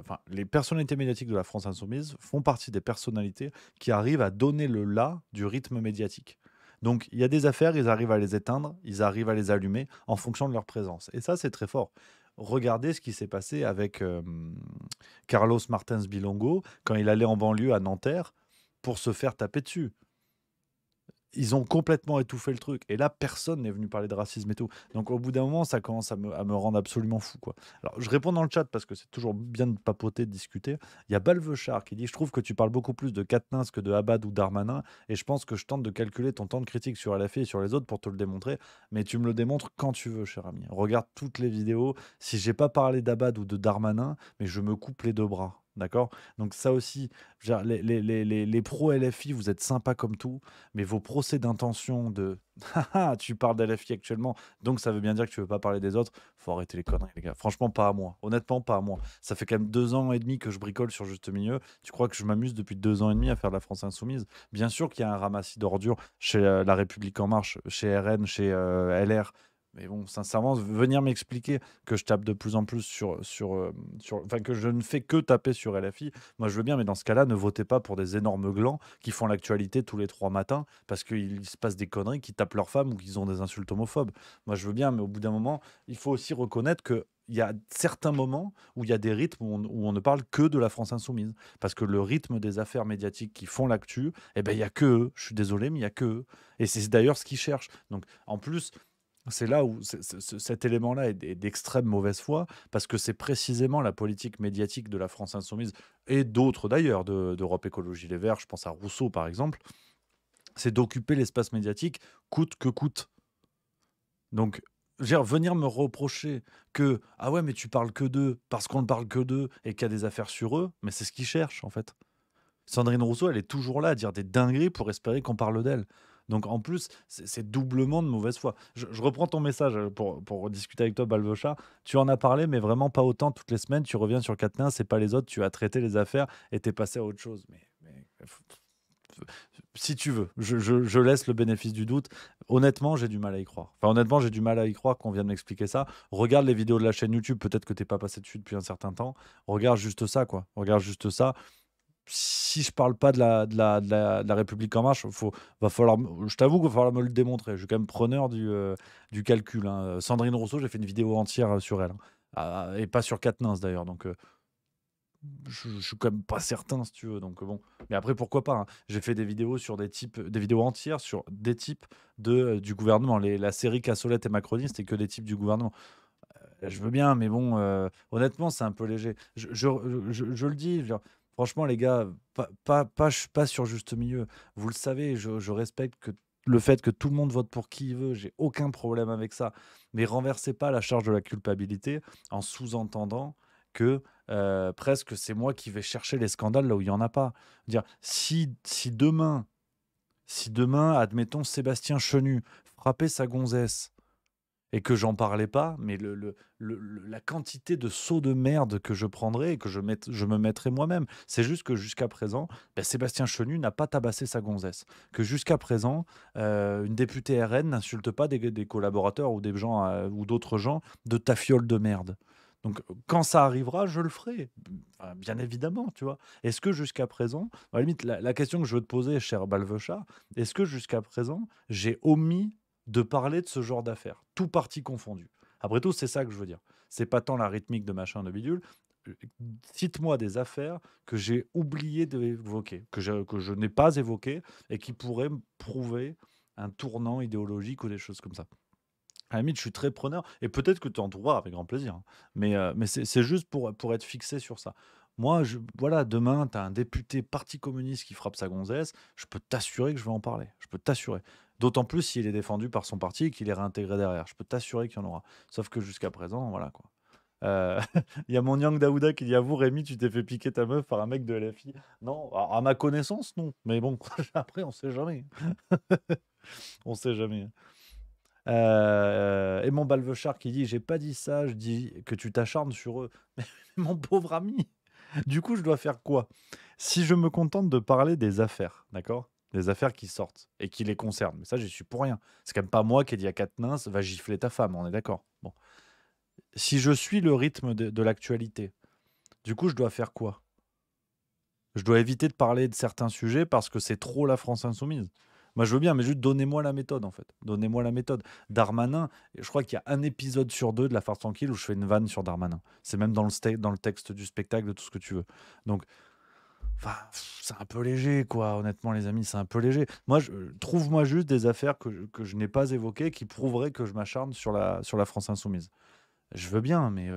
enfin, les personnalités médiatiques de la France insoumise font partie des personnalités qui arrivent à donner le là du rythme médiatique. Donc, il y a des affaires, ils arrivent à les éteindre, ils arrivent à les allumer en fonction de leur présence. Et ça, c'est très fort. Regardez ce qui s'est passé avec Carlos Martins Bilongo quand il allait en banlieue à Nanterre pour se faire taper dessus. Ils ont complètement étouffé le truc. Et là, personne n'est venu parler de racisme et tout. Donc, au bout d'un moment, ça commence à me rendre absolument fou, quoi. Alors, je réponds dans le chat parce que c'est toujours bien de papoter, de discuter. Il y a Balvechard qui dit: je trouve que tu parles beaucoup plus de Quatennens que de Abad ou Darmanin. Et je pense que je tente de calculer ton temps de critique sur LFI et sur les autres pour te le démontrer. Mais tu me le démontres quand tu veux, cher ami. Regarde toutes les vidéos. Si j'ai pas parlé d'Abad ou de Darmanin, mais je me coupe les deux bras. D'accord? Donc, ça aussi, je veux dire, les pros LFI, vous êtes sympas comme tout. Mais vos procès d'intention de «Ah, tu parles d'LFI actuellement, donc ça veut bien dire que tu veux pas parler des autres», faut arrêter les conneries, les gars. Franchement, pas à moi. Honnêtement, pas à moi. Ça fait quand même 2 ans et demi que je bricole sur Juste Milieu. Tu crois que je m'amuse depuis 2 ans et demi à faire de la France insoumise? Bien sûr qu'il y a un ramassis d'ordures chez La République En Marche, chez RN, chez LR. Mais bon, sincèrement, venir m'expliquer que je tape de plus en plus enfin, que je ne fais que taper sur LFI, moi je veux bien, mais dans ce cas-là, ne votez pas pour des énormes glands qui font l'actualité tous les 3 matins parce qu'il se passe des conneries, qui tapent leurs femmes ou qu'ils ont des insultes homophobes. Moi je veux bien, mais au bout d'un moment, il faut aussi reconnaître que il y a certains moments où il y a des rythmes où on ne parle que de la France insoumise. Parce que le rythme des affaires médiatiques qui font l'actu, eh ben, il n'y a que eux. Je suis désolé, mais il n'y a que eux. Et c'est d'ailleurs ce qu'ils cherchent. Donc, en plus, c'est là où cet élément-là est d'extrême mauvaise foi, parce que c'est précisément la politique médiatique de la France insoumise et d'autres d'ailleurs, d'Europe Écologie Les Verts, je pense à Rousseau par exemple, c'est d'occuper l'espace médiatique coûte que coûte. Donc, je veux dire, venir me reprocher que ah ouais, mais tu parles que d'eux parce qu'on ne parle que d'eux et qu'il y a des affaires sur eux, mais c'est ce qu'ils cherchent en fait. Sandrine Rousseau, elle est toujours là à dire des dingueries pour espérer qu'on parle d'elle. Donc en plus, c'est doublement de mauvaise foi. Je reprends ton message pour discuter avec toi, Balvechard. Tu en as parlé, mais vraiment pas autant toutes les semaines. Tu reviens sur Quatennens, c'est pas les autres. Tu as traité les affaires et t'es passé à autre chose. Mais si tu veux, je laisse le bénéfice du doute. Honnêtement, j'ai du mal à y croire. Enfin, honnêtement, j'ai du mal à y croire qu'on vienne m'expliquer ça. Regarde les vidéos de la chaîne YouTube. Peut-être que t'es pas passé dessus depuis un certain temps. Regarde juste ça, quoi. Regarde juste ça. si je parle pas de la République en marche, je t'avoue qu'il va falloir me le démontrer. Je suis quand même preneur du calcul, hein. Sandrine Rousseau, j'ai fait une vidéo entière sur elle, hein. Et pas sur Quatennens d'ailleurs. Donc je suis quand même pas certain, si tu veux. Donc bon, mais après pourquoi pas, hein. J'ai fait des vidéos sur des vidéos entières sur des types du gouvernement. La série Cassolette et Macronie, c'était que des types du gouvernement. Je veux bien, mais bon, honnêtement, c'est un peu léger. Je le dis, franchement, les gars, pas sur juste milieu. Vous le savez, je respecte le fait que tout le monde vote pour qui il veut. J'ai aucun problème avec ça. Mais renversez pas la charge de la culpabilité en sous-entendant que presque c'est moi qui vais chercher les scandales là où il n'y en a pas. Dire, si demain, admettons, Sébastien Chenu frappait sa gonzesse et que j'en parlais pas, mais la quantité de seaux de merde que je prendrais et que je me mettrais moi-même. C'est juste que jusqu'à présent, Sébastien Chenu n'a pas tabassé sa gonzesse. Que jusqu'à présent, une députée RN n'insulte pas des collaborateurs ou des gens ou d'autres gens de ta fiole de merde. Donc, quand ça arrivera, je le ferai. Enfin, bien évidemment, tu vois. Est-ce que jusqu'à présent, à la limite, la question que je veux te poser, cher Balvechard, est-ce que jusqu'à présent, j'ai omis de parler de ce genre d'affaires, tout parti confondu? Après tout, c'est ça que je veux dire. C'est pas tant la rythmique de machin, de bidule. Cite-moi des affaires que j'ai oublié d'évoquer, que je n'ai pas évoquées et qui pourraient me prouver un tournant idéologique ou des choses comme ça. À la limite, je suis très preneur et peut-être que tu en trouveras avec grand plaisir, hein. Mais c'est juste pour être fixé sur ça. Moi, voilà, demain, tu as un député parti communiste qui frappe sa gonzesse, je peux t'assurer que je vais en parler. Je peux t'assurer. D'autant plus s'il est défendu par son parti et qu'il est réintégré derrière. Je peux t'assurer qu'il y en aura. Sauf que jusqu'à présent, voilà quoi. Il y a mon Yang Daouda qui dit: Avoue, Rémi, tu t'es fait piquer ta meuf par un mec de LFI. Non, à ma connaissance, non. Mais bon, après, on sait jamais. On sait jamais. Et mon Balvechard qui dit: J'ai pas dit ça, je dis que tu t'acharnes sur eux. Mais mon pauvre ami, du coup, je dois faire quoi? Si je me contente de parler des affaires, d'accord? Des affaires qui sortent et qui les concernent, mais ça, j'y suis pour rien. C'est quand même pas moi qui ai dit à Quatennens: Va gifler ta femme, on est d'accord? Bon. Si je suis le rythme de l'actualité, du coup, je dois faire quoi? Je dois éviter de parler de certains sujets parce que c'est trop la France insoumise. Moi, je veux bien, mais juste donnez-moi la méthode, en fait. Donnez-moi la méthode. Darmanin, je crois qu'il y a un épisode sur 2 de La Farce Tranquille où je fais une vanne sur Darmanin. C'est même dans le texte du spectacle, de tout ce que tu veux. Donc, enfin, c'est un peu léger, quoi. Honnêtement, les amis, c'est un peu léger. Moi, trouve-moi juste des affaires que je n'ai pas évoquées qui prouveraient que je m'acharne sur la France insoumise. Je veux bien, mais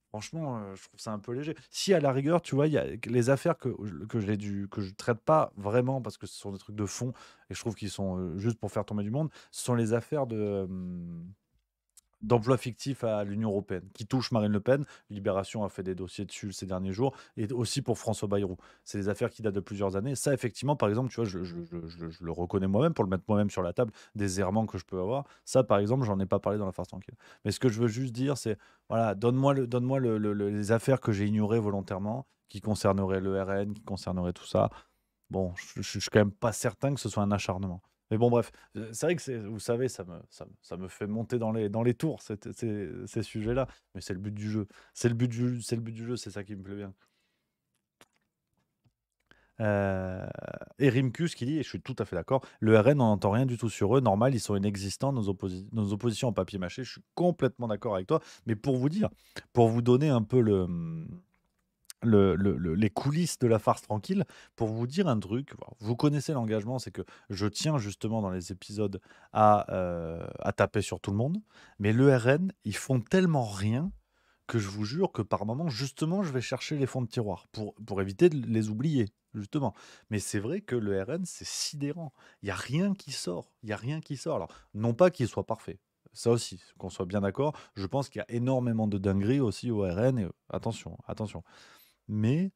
franchement, je trouve ça un peu léger. Si à la rigueur, tu vois, il y a les affaires que je traite pas vraiment parce que ce sont des trucs de fond et je trouve qu'ils sont juste pour faire tomber du monde, ce sont les affaires d'emploi fictif à l'Union européenne, qui touchent Marine Le Pen. Libération a fait des dossiers dessus ces derniers jours, et aussi pour François Bayrou. C'est des affaires qui datent de plusieurs années. Ça, effectivement, par exemple, tu vois, je le reconnais moi-même, pour le mettre moi-même sur la table, des errements que je peux avoir. Ça, par exemple, j'en ai pas parlé dans La Farce Tranquille. Mais ce que je veux juste dire, c'est, voilà, donne-moi les affaires que j'ai ignorées volontairement, qui concerneraient le RN, qui concerneraient tout ça. Bon, je suis quand même pas certain que ce soit un acharnement. Mais bon, bref, c'est vrai que vous savez, ça me fait monter dans les tours, ces sujets-là. Mais c'est le but du jeu. C'est le but du jeu, c'est ça qui me plaît bien. Et Rimkus qui dit, et je suis tout à fait d'accord, le RN, on n'entend rien du tout sur eux. Normal, ils sont inexistants, nos oppositions en papier mâché. Je suis complètement d'accord avec toi. Mais pour vous dire, pour vous donner un peu les coulisses de La Farce Tranquille, pour vous dire un truc, vous connaissez l'engagement, c'est que je tiens justement dans les épisodes à taper sur tout le monde, mais le RN, ils font tellement rien que je vous jure que par moment, justement, je vais chercher les fonds de tiroir pour éviter de les oublier, justement. Mais c'est vrai que le RN, c'est sidérant. Il n'y a rien qui sort. Il n'y a rien qui sort. Alors, non pas qu'il soit parfait. Ça aussi, qu'on soit bien d'accord. Je pense qu'il y a énormément de dingueries aussi au RN. Et, attention, attention. Mais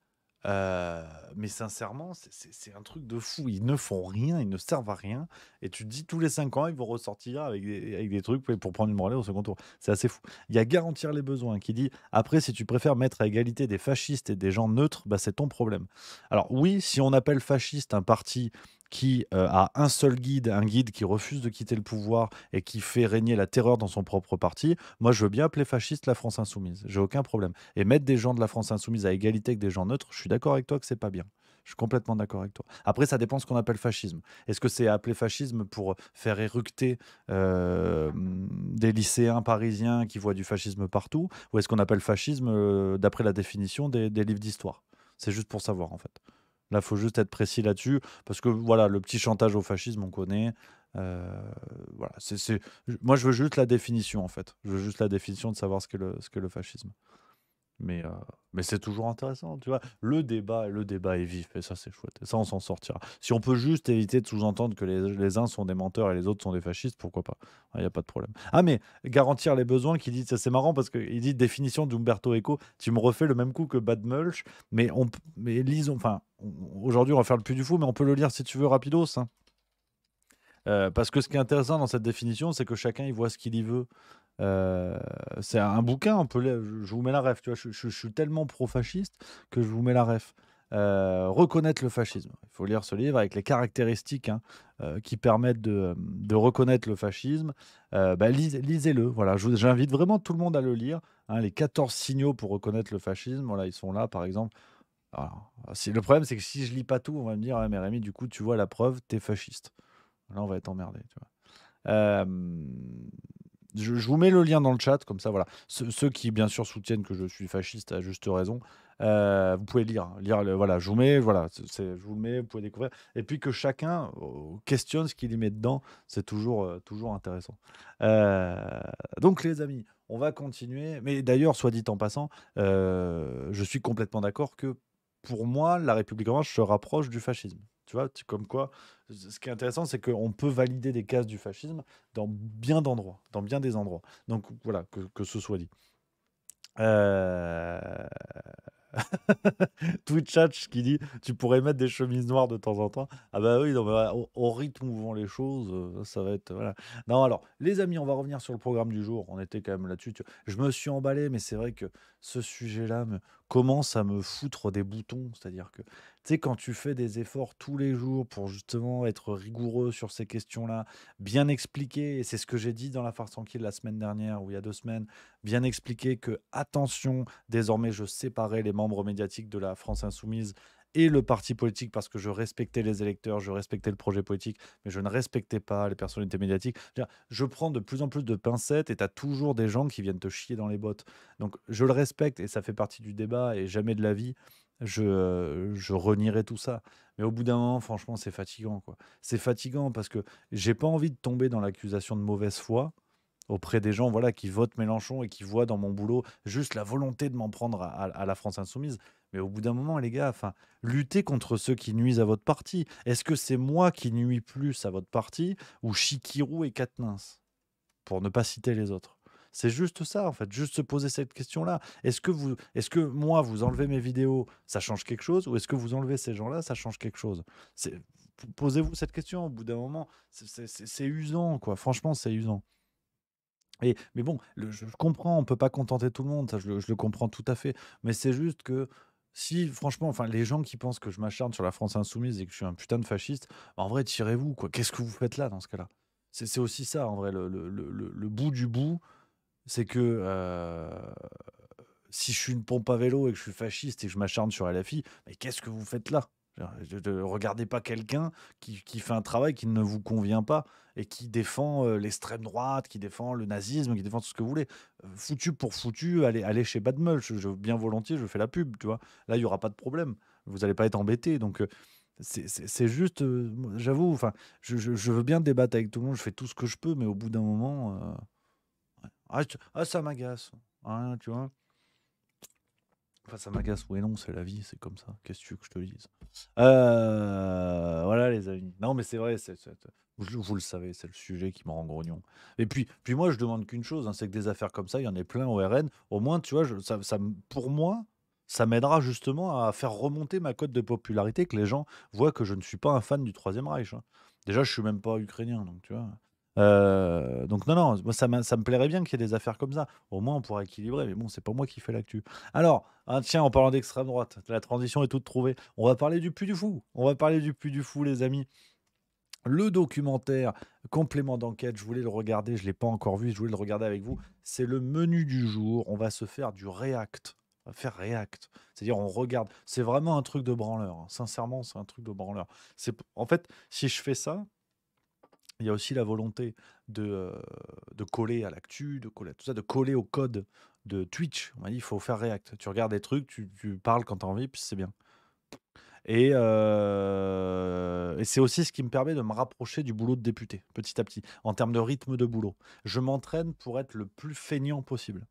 sincèrement, c'est un truc de fou. Ils ne font rien, ils ne servent à rien. Et tu te dis, tous les 5 ans, ils vont ressortir avec des trucs pour prendre une branlée au second tour. C'est assez fou. Il y a Garantir les besoins qui dit, après, si tu préfères mettre à égalité des fascistes et des gens neutres, bah, c'est ton problème. Alors oui, si on appelle fasciste un parti qui a un seul guide, un guide qui refuse de quitter le pouvoir et qui fait régner la terreur dans son propre parti, moi je veux bien appeler fasciste la France insoumise, j'ai aucun problème. Et mettre des gens de la France insoumise à égalité avec des gens neutres, je suis d'accord avec toi que c'est pas bien. Je suis complètement d'accord avec toi. Après, ça dépend ce qu'on appelle fascisme. Est-ce que c'est appelé fascisme pour faire éructer des lycéens parisiens qui voient du fascisme partout, ou est-ce qu'on appelle fascisme d'après la définition des livres d'histoire? C'est juste pour savoir, en fait. Là, il faut juste être précis là-dessus, parce que voilà, le petit chantage au fascisme, on connaît. Voilà, moi, je veux juste la définition, en fait. Je veux juste la définition de savoir ce qu'est le fascisme. Mais c'est toujours intéressant, tu vois. Le débat est vif, et ça, c'est chouette. Et ça, on s'en sortira. Si on peut juste éviter de sous-entendre que les uns sont des menteurs et les autres sont des fascistes, pourquoi pas? Il n'y a pas de problème. Ah, mais garantir les besoins, qui dit, ça, c'est marrant parce qu'il dit définition d'Umberto Eco. Tu me refais le même coup que Bad Mulch, mais lisons. Enfin, aujourd'hui, on va faire le Puy du Fou, mais on peut le lire si tu veux rapidos, hein. Parce que ce qui est intéressant dans cette définition, c'est que chacun y voit ce qu'il y veut. C'est un bouquin, je vous mets la ref, tu vois, je suis tellement pro-fasciste que je vous mets la ref. Reconnaître le fascisme. Il faut lire ce livre avec les caractéristiques qui permettent de reconnaître le fascisme. Lisez-le. Voilà, j'invite vraiment tout le monde à le lire, hein, les 14 signaux pour reconnaître le fascisme. Voilà, ils sont là, par exemple. Alors, le problème, c'est que si je lis pas tout, on va me dire, ouais, mais Rémi, du coup, tu vois la preuve, t'es fasciste. Là, on va être emmerdé, tu vois. Je vous mets le lien dans le chat, comme ça, voilà. Ceux qui, bien sûr, soutiennent que je suis fasciste à juste raison, vous pouvez lire. Voilà, je vous mets, voilà, je vous le mets, vous pouvez découvrir. Et puis que chacun questionne ce qu'il y met dedans, c'est toujours intéressant. Donc, les amis, on va continuer. Mais d'ailleurs, soit dit en passant, je suis complètement d'accord que pour moi, la République en marche se rapproche du fascisme. Tu vois, comme quoi, ce qui est intéressant, c'est qu'on peut valider des cases du fascisme dans bien d'endroits, dans bien des endroits. Donc voilà, que ce soit dit. Twitch qui dit tu pourrais mettre des chemises noires de temps en temps. Ah bah oui, non, mais au rythme où vont les choses, ça va être voilà. Non, alors les amis, on va revenir sur le programme du jour. On était quand même là-dessus. Je me suis emballé, mais c'est vrai que ce sujet-là commence à me foutre des boutons. C'est-à-dire que tu sais, quand tu fais des efforts tous les jours pour justement être rigoureux sur ces questions-là, bien expliquer, et c'est ce que j'ai dit dans la farce tranquille la semaine dernière ou il y a 2 semaines, bien expliquer que attention, désormais je séparais les membres médiatiques de la France insoumise et le parti politique parce que je respectais les électeurs, je respectais le projet politique, mais je ne respectais pas les personnalités médiatiques. Je prends de plus en plus de pincettes et tu as toujours des gens qui viennent te chier dans les bottes. Donc je le respecte et ça fait partie du débat et jamais de la vie je renierai tout ça. Mais au bout d'un moment, franchement, c'est fatigant, quoi. C'est fatigant parce que j'ai pas envie de tomber dans l'accusation de mauvaise foi auprès des gens voilà, qui votent Mélenchon et qui voient dans mon boulot juste la volonté de m'en prendre à la France insoumise. Mais au bout d'un moment, les gars, lutter contre ceux qui nuisent à votre parti. Est-ce que c'est moi qui nuis plus à votre parti ou Chikirou et Quatennens, pour ne pas citer les autres? C'est juste ça, en fait, juste se poser cette question-là. Est-ce que moi, vous enlevez mes vidéos, ça change quelque chose, ou est-ce que vous enlevez ces gens-là, ça change quelque chose? Posez-vous cette question. Au bout d'un moment, c'est usant, quoi. Franchement, c'est usant. Mais bon, je comprends, on peut pas contenter tout le monde, ça je le comprends tout à fait. Mais c'est juste que si, franchement, les gens qui pensent que je m'acharne sur la France insoumise et que je suis un putain de fasciste, en vrai, tirez-vous, quoi. Qu'est-ce que vous faites là, dans ce cas-là? C'est aussi ça, en vrai, le bout du bout, c'est que si je suis une pompe à vélo et que je suis fasciste et que je m'acharne sur LFI, mais qu'est-ce que vous faites là? Ne regardez pas quelqu'un qui fait un travail qui ne vous convient pas et qui défend l'extrême droite, qui défend le nazisme, qui défend tout ce que vous voulez. Foutu pour foutu, allez chez Bad Mulch, bien volontiers, je fais la pub, tu vois. Là, il n'y aura pas de problème. Vous n'allez pas être embêté. Donc, c'est juste, j'avoue, je veux bien débattre avec tout le monde, je fais tout ce que je peux, mais au bout d'un moment, ça m'agace. Hein, tu vois. Ça m'agace, oui, non, c'est la vie, c'est comme ça. Qu'est-ce que tu veux que je te dise? Voilà, les amis. Non, mais c'est vrai, vous le savez, c'est le sujet qui me rend grognon. Et puis moi, je demande qu'une chose, hein, c'est que des affaires comme ça, il y en ait plein au RN. Au moins, tu vois, pour moi, ça m'aidera justement à faire remonter ma cote de popularité, que les gens voient que je ne suis pas un fan du Troisième Reich, hein. Déjà, je suis même pas ukrainien, donc tu vois. Donc non, moi ça me plairait bien qu'il y ait des affaires comme ça. Au moins, on pourra équilibrer, mais bon, c'est pas moi qui fais l'actu. Alors, tiens, en parlant d'extrême droite, la transition est toute trouvée. On va parler du Puy du Fou. On va parler du Puy du Fou, les amis. Le documentaire complément d'enquête, je voulais le regarder, je ne l'ai pas encore vu, je voulais le regarder avec vous. C'est le menu du jour. On va se faire du react. On va faire react. C'est-à-dire, on regarde. C'est vraiment un truc de branleur, hein. Sincèrement, c'est un truc de branleur. En fait, si je fais ça, il y a aussi la volonté de coller à l'actu, de coller à tout ça, de coller au code de Twitch. On m'a dit, il faut faire react. Tu regardes des trucs, tu parles quand tu as envie, puis c'est bien. Et c'est aussi ce qui me permet de me rapprocher du boulot de député, petit à petit, en termes de rythme de boulot. Je m'entraîne pour être le plus feignant possible.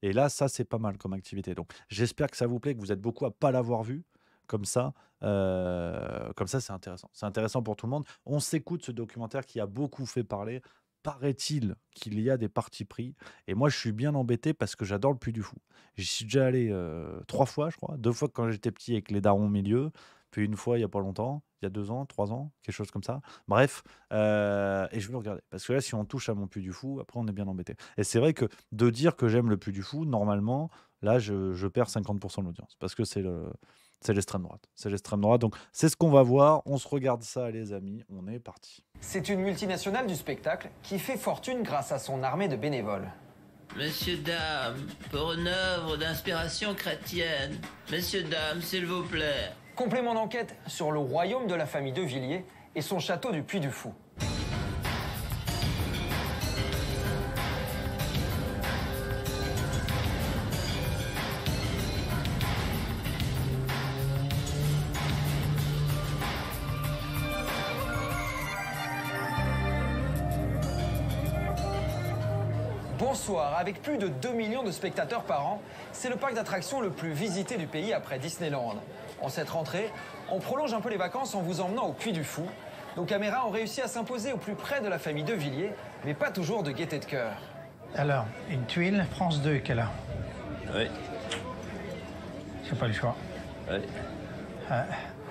Et là, ça, c'est pas mal comme activité. Donc, j'espère que ça vous plaît, que vous êtes beaucoup à pas l'avoir vu. Comme ça, c'est intéressant. C'est intéressant pour tout le monde. On s'écoute ce documentaire qui a beaucoup fait parler. Paraît-il qu'il y a des partis pris. Et moi, je suis bien embêté parce que j'adore le Puy du Fou. J'y suis déjà allé 3 fois, je crois. 2 fois quand j'étais petit avec les darons au milieu. Puis une fois il n'y a pas longtemps, il y a 2 ans, 3 ans, quelque chose comme ça. Bref, et je vais le regarder. Parce que là, si on touche à mon Puy du Fou, après, on est bien embêté. Et c'est vrai que de dire que j'aime le Puy du Fou, normalement, là, je perds 50% de l'audience. Parce que c'est l'extrême droite. C'est l'extrême droite. Donc, c'est ce qu'on va voir. On se regarde ça, les amis. On est parti. C'est une multinationale du spectacle qui fait fortune grâce à son armée de bénévoles. Messieurs, dames, pour une œuvre d'inspiration chrétienne. Messieurs, dames, s'il vous plaît. Complément d'enquête sur le royaume de la famille de Villiers et son château du Puy du Fou. Bonsoir, avec plus de 2 millions de spectateurs par an, c'est le parc d'attractions le plus visité du pays après Disneyland. En cette rentrée, on prolonge un peu les vacances en vous emmenant au Puy du Fou. Nos caméras ont réussi à s'imposer au plus près de la famille de Villiers, mais pas toujours de gaieté de cœur. Alors, une tuile, France 2 qu'elle a. Oui. C'est pas le choix. Oui.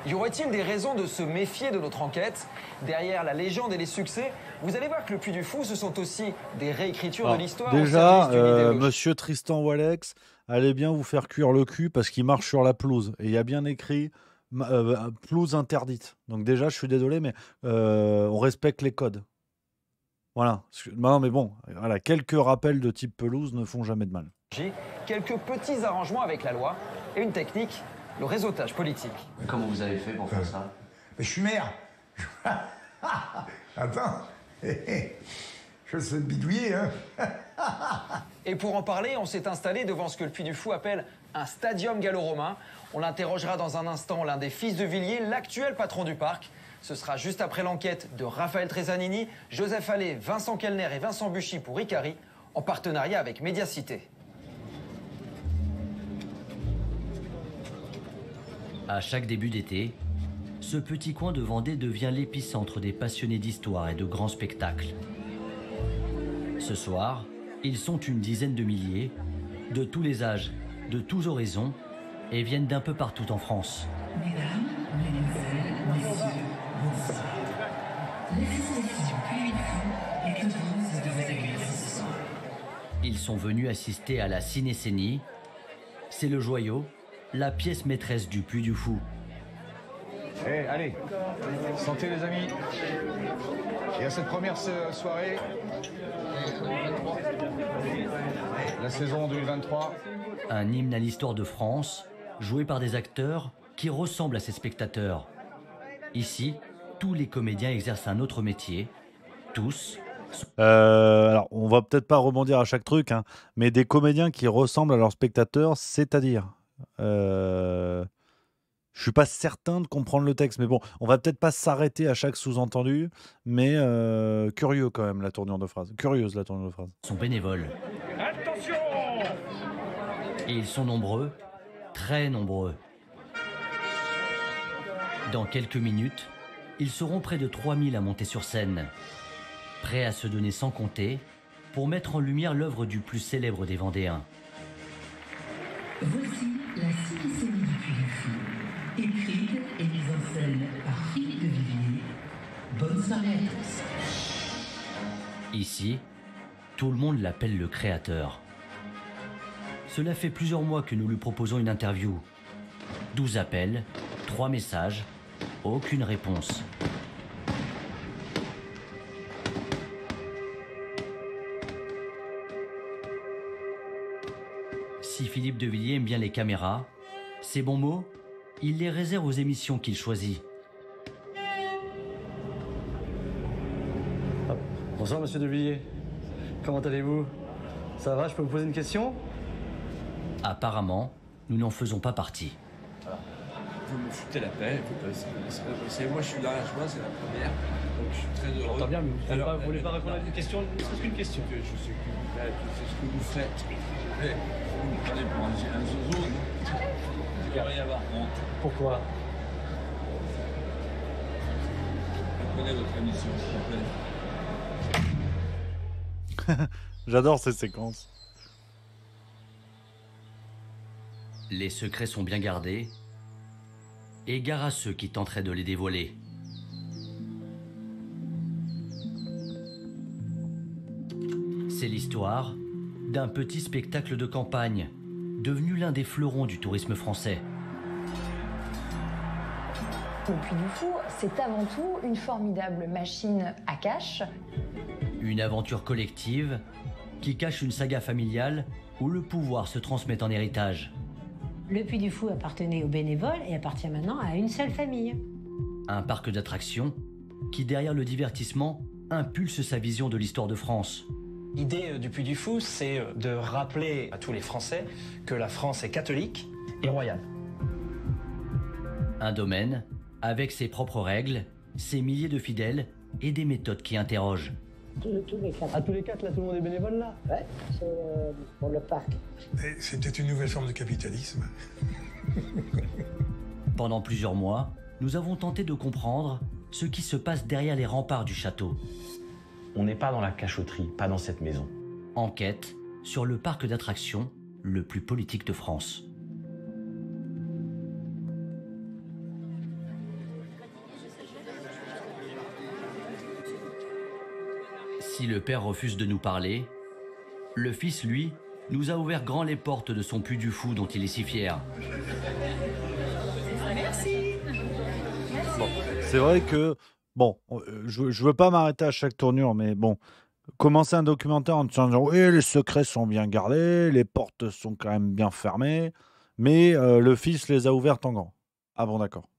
Y aurait-il des raisons de se méfier de notre enquête? Derrière la légende et les succès, vous allez voir que le Puy du Fou, ce sont aussi des réécritures de l'histoire. Déjà, monsieur Tristan Walex, allez bien vous faire cuire le cul parce qu'il marche sur la pelouse. Et il y a bien écrit pelouse interdite. Donc déjà, je suis désolé, mais on respecte les codes. Voilà. Non, mais bon, voilà, quelques rappels de type pelouse ne font jamais de mal. Quelques petits arrangements avec la loi et une technique, le réseautage politique. Comment vous avez fait pour faire ça? Mais je suis maire. Attends. Je sais bidouiller, hein. Et pour en parler, on s'est installé devant ce que le Puy du Fou appelle un stadium gallo-romain. On l'interrogera dans un instant l'un des fils de Villiers, l'actuel patron du parc. Ce sera juste après l'enquête de Raphaël Tresanini, Joseph Allais, Vincent Kellner et Vincent Buchy pour Icari, en partenariat avec Mediacité. À chaque début d'été, ce petit coin de Vendée devient l'épicentre des passionnés d'histoire et de grands spectacles. Ce soir, ils sont une dizaine de milliers, de tous les âges, de tous horizons, et viennent d'un peu partout en France. Mesdames, mesdemoiselles, messieurs, bonsoir. L'association Puy du Fou est heureuse de vous accueillir ce soir. Ils sont venus assister à la cinécénie. C'est le joyau, la pièce maîtresse du Puy du Fou. Allez, santé les amis. Et à cette première soirée, la saison 2023. Un hymne à l'histoire de France, joué par des acteurs qui ressemblent à ses spectateurs. Ici, tous les comédiens exercent un autre métier. Tous. Alors, on va peut-être pas rebondir à chaque truc, hein, mais des comédiens qui ressemblent à leurs spectateurs, c'est-à-dire... Je suis pas certain de comprendre le texte, mais bon, on va peut-être pas s'arrêter à chaque sous-entendu, mais curieux quand même la tournure de phrase. Curieuse la tournure de phrase. Sont bénévoles. Attention! Et ils sont nombreux, très nombreux. Dans quelques minutes, ils seront près de 3000 à monter sur scène, prêts à se donner sans compter pour mettre en lumière l'œuvre du plus célèbre des Vendéens. Voici la cinécénie du Puy du Fou, écrite et mise en scène par Philippe de Villiers. Bonne soirée à tous. Ici, tout le monde l'appelle le créateur. Cela fait plusieurs mois que nous lui proposons une interview. 12 appels, 3 messages, aucune réponse. Philippe de Villiers aime bien les caméras. Ses bons mots, il les réserve aux émissions qu'il choisit. Bonsoir Monsieur de Villiers. Comment allez-vous? Ça va, je peux vous poser une question? Apparemment, nous n'en faisons pas partie. Vous me foutez la paix, moi je suis là, c'est la première, donc je suis très heureux. J'entends bien, mais vous voulez pas répondre à une question, ne serait-ce qu'une question. Je sais ce que vous faites, mais vous me prenez pour un zozo, il ne va rien avoir honte. Pourquoi? Je connais votre émission, s'il vous plaît. J'adore ces séquences. Les secrets sont bien gardés, et gare à ceux qui tenteraient de les dévoiler. C'est l'histoire d'un petit spectacle de campagne, devenu l'un des fleurons du tourisme français. Le Puy du Fou, c'est avant tout une formidable machine à cash. Une aventure collective qui cache une saga familiale où le pouvoir se transmet en héritage. Le Puy du Fou appartenait aux bénévoles et appartient maintenant à une seule famille. Un parc d'attractions qui, derrière le divertissement, impulse sa vision de l'histoire de France. L'idée du Puy du Fou, c'est de rappeler à tous les Français que la France est catholique et royale. Un domaine avec ses propres règles, ses milliers de fidèles et des méthodes qui interrogent. À tous les quatre, là, tout le monde est bénévole, là? Ouais, c'est pour le parc. C'est peut-être une nouvelle forme de capitalisme. Pendant plusieurs mois, nous avons tenté de comprendre ce qui se passe derrière les remparts du château. On n'est pas dans la cachotterie, pas dans cette maison. Enquête sur le parc d'attractions le plus politique de France. Si le père refuse de nous parler, le fils, lui, nous a ouvert grand les portes de son Puy du Fou dont il est si fier. Merci. Bon, c'est vrai que, bon, je veux pas m'arrêter à chaque tournure, mais bon, commencer un documentaire en disant oui, les secrets sont bien gardés, les portes sont quand même bien fermées, mais le fils les a ouvertes en grand. Ah bon, d'accord.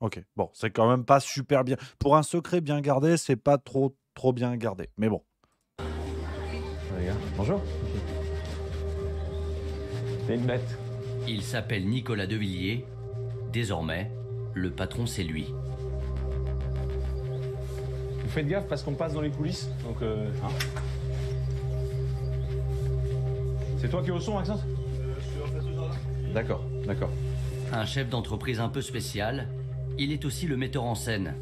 Ok, bon, c'est quand même pas super bien. Pour un secret bien gardé, c'est pas trop bien gardé, mais bon. Bonjour. T'es une bête. Il s'appelle Nicolas de Villiers. Désormais, le patron, c'est lui. Vous faites gaffe parce qu'on passe dans les coulisses, donc hein. C'est toi qui es au son, Maxence? D'accord, d'accord. Un chef d'entreprise un peu spécial, il est aussi le metteur en scène.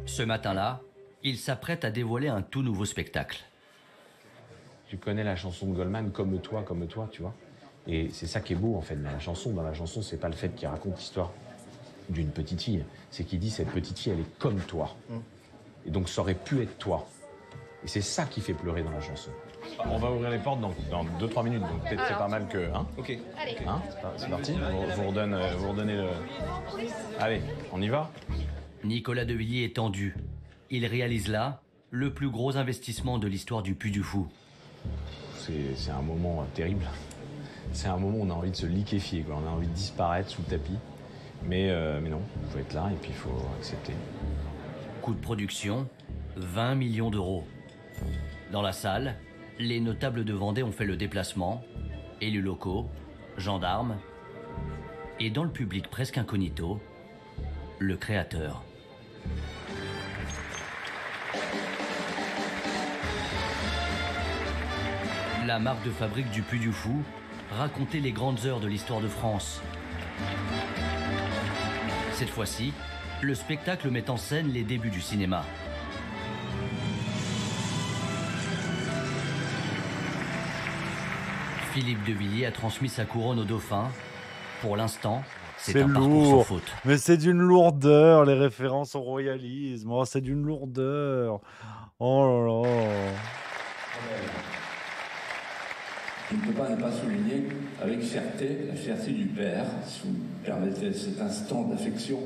Ce matin-là, il s'apprête à dévoiler un tout nouveau spectacle. Tu connais la chanson de Goldman, comme toi, tu vois. Et c'est ça qui est beau, en fait, dans la chanson. Dans la chanson, c'est pas le fait qu'il raconte l'histoire d'une petite fille. C'est qu'il dit, cette petite fille, elle est comme toi. Et donc, ça aurait pu être toi. Et c'est ça qui fait pleurer dans la chanson. On va ouvrir les portes dans 2-3 minutes, donc peut-être c'est pas mal que... Hein, ok. Allez. Hein, c'est parti, vous redonnez le... Allez, on y va? Nicolas de Villiers est tendu. Il réalise là le plus gros investissement de l'histoire du Puy du Fou. C'est un moment terrible. C'est un moment où on a envie de se liquéfier, quoi. On a envie de disparaître sous le tapis. Mais non, il faut être là et puis il faut accepter. Coût de production, 20 millions d'euros. Dans la salle, les notables de Vendée ont fait le déplacement, élus locaux, gendarmes, et dans le public presque incognito, le créateur. La marque de fabrique du Puy du Fou racontait les grandes heures de l'histoire de France. Cette fois-ci, le spectacle met en scène les débuts du cinéma. Philippe de Villiers a transmis sa couronne au dauphin. Pour l'instant, c'est un parcours sans lourd. faute. Mais c'est d'une lourdeur, les références au royalisme. Oh, c'est d'une lourdeur. Oh là là. Je ne peux pas ne pas souligner avec fierté la fierté du père, si vous me permettez cet instant d'affection,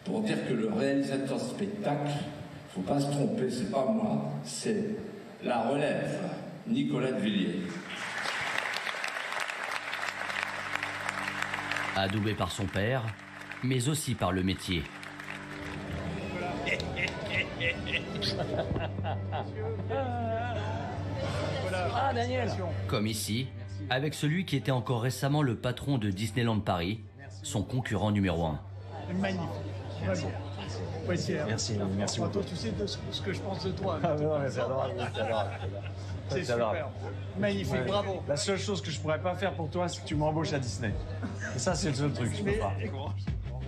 pour dire que le réalisateur de spectacle, il ne faut pas se tromper, c'est pas moi, c'est la relève, Nicolas de Villiers. Adoubé par son père, mais aussi par le métier. Ah, Daniel. Comme ici, avec celui qui était encore récemment le patron de Disneyland Paris, son concurrent numéro 1. Magnifique. Vraiment. Ouais, Pierre. Merci Toi, tu sais de ce que je pense de toi. Ah, non, mais c'est adorable, c'est adorable. C'est super. Magnifique, Ouais. bravo. La seule chose que je pourrais pas faire pour toi, c'est que tu m'embauches à Disney. Et ça, c'est le seul truc, je peux pas.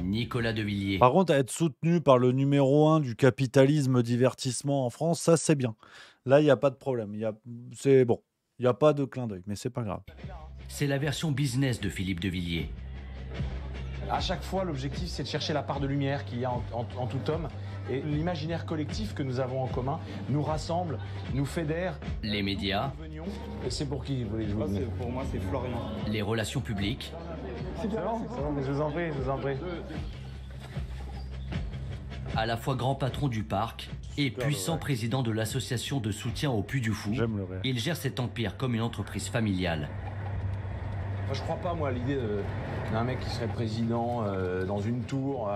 Nicolas de Villiers. Par contre, être soutenu par le numéro 1 du capitalisme divertissement en France, ça c'est bien. Là, il n'y a pas de problème. C'est bon. Il n'y a pas de clin d'œil, mais c'est pas grave. C'est la version business de Philippe de Villiers. À chaque fois, l'objectif, c'est de chercher la part de lumière qu'il y a en tout homme. Et l'imaginaire collectif que nous avons en commun nous rassemble, nous fédère. Les médias. Et c'est pour qui vous voulez jouer? Pour moi, c'est Florian. Les relations publiques. C'est bon, mais je vous en prie. À la fois grand patron du parc et puissant président de l'association de soutien au Puy du Fou, il gère cet empire comme une entreprise familiale. Moi, je crois pas, moi, à l'idée d'un mec qui serait président dans une tour,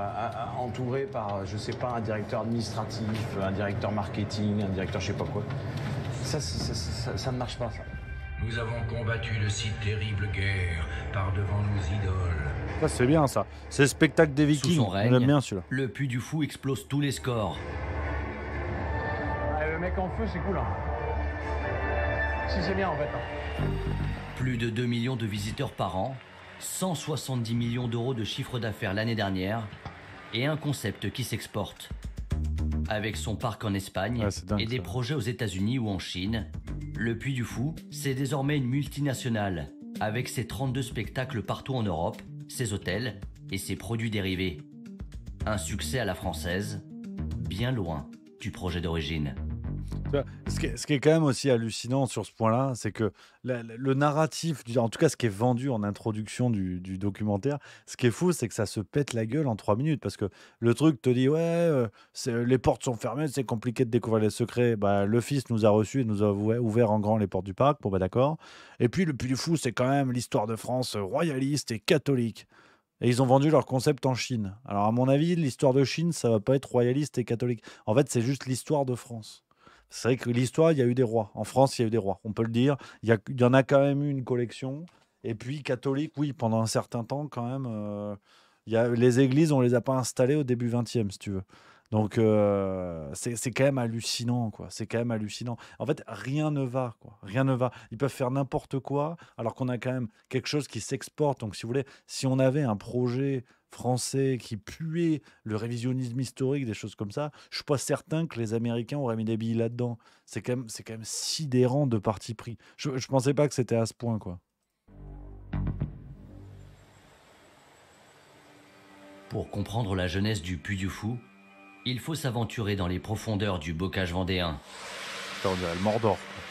entouré par, je sais pas, un directeur administratif, un directeur marketing, un directeur je sais pas quoi. Ça ne marche pas, ça. Nous avons combattu de si terribles guerres par devant nos idoles. Ça, c'est bien, ça. C'est le spectacle des Sous Vikings. son règne, J'aime bien celui-là. le Puy du Fou explose tous les scores. Le mec en feu, c'est cool. Hein. Si, c'est bien, en fait. Plus de 2 millions de visiteurs par an, 170 millions d'euros de chiffre d'affaires l'année dernière, et un concept qui s'exporte. Avec son parc en Espagne et des projets aux États-Unis ou en Chine, le Puy du Fou, c'est désormais une multinationale, avec ses 32 spectacles partout en Europe, ses hôtels et ses produits dérivés. Un succès à la française, bien loin du projet d'origine. Ce qui est quand même aussi hallucinant sur ce point-là, c'est que le narratif, en tout cas ce qui est vendu en introduction du documentaire, ce qui est fou, c'est que ça se pète la gueule en 3 minutes. Parce que le truc te dit, les portes sont fermées, c'est compliqué de découvrir les secrets. Bah, le fils nous a reçus et nous a ouvert en grand les portes du parc. Bon, bah d'accord. Et puis le plus fou, c'est quand même l'histoire de France royaliste et catholique. Et ils ont vendu leur concept en Chine. Alors à mon avis, l'histoire de Chine, ça va pas être royaliste et catholique. En fait, c'est juste l'histoire de France. C'est vrai que l'histoire, il y a eu des rois. En France, il y a eu des rois. On peut le dire. Il y en a quand même eu une collection. Et puis, catholique, oui, pendant un certain temps, quand même. Les églises, on ne les a pas installées au début 20e, si tu veux. Donc, c'est quand même hallucinant, quoi. C'est quand même hallucinant. En fait, rien ne va, quoi. Rien ne va. Ils peuvent faire n'importe quoi, alors qu'on a quand même quelque chose qui s'exporte. Donc, si vous voulez, si on avait un projet français qui puait le révisionnisme historique, des choses comme ça, je suis pas certain que les Américains auraient mis des billes là-dedans. C'est quand même sidérant de parti pris. Je pensais pas que c'était à ce point, quoi. Pour comprendre la jeunesse du Puy du Fou, il faut s'aventurer dans les profondeurs du bocage vendéen. Ça, on dirait le Mordor, quoi.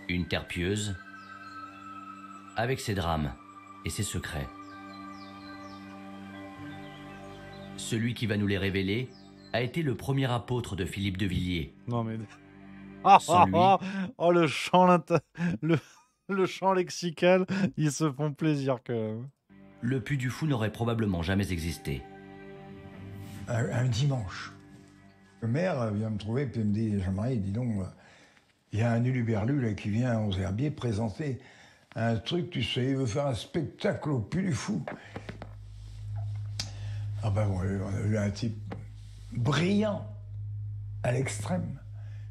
Une terre pieuse, avec ses drames et ses secrets. Celui qui va nous les révéler a été le premier apôtre de Philippe de Villiers. Non mais... Sans lui, le champ lexical, ils se font plaisir quand même. le Puy du Fou n'aurait probablement jamais existé. Un dimanche, le maire vient me trouver et me dit, Jean-Marie, dis donc, il y a un huluberlu là, qui vient aux Herbiers présenter un truc, tu sais, il veut faire un spectacle au Puy du Fou. Ah ben bon, on a eu un type brillant à l'extrême.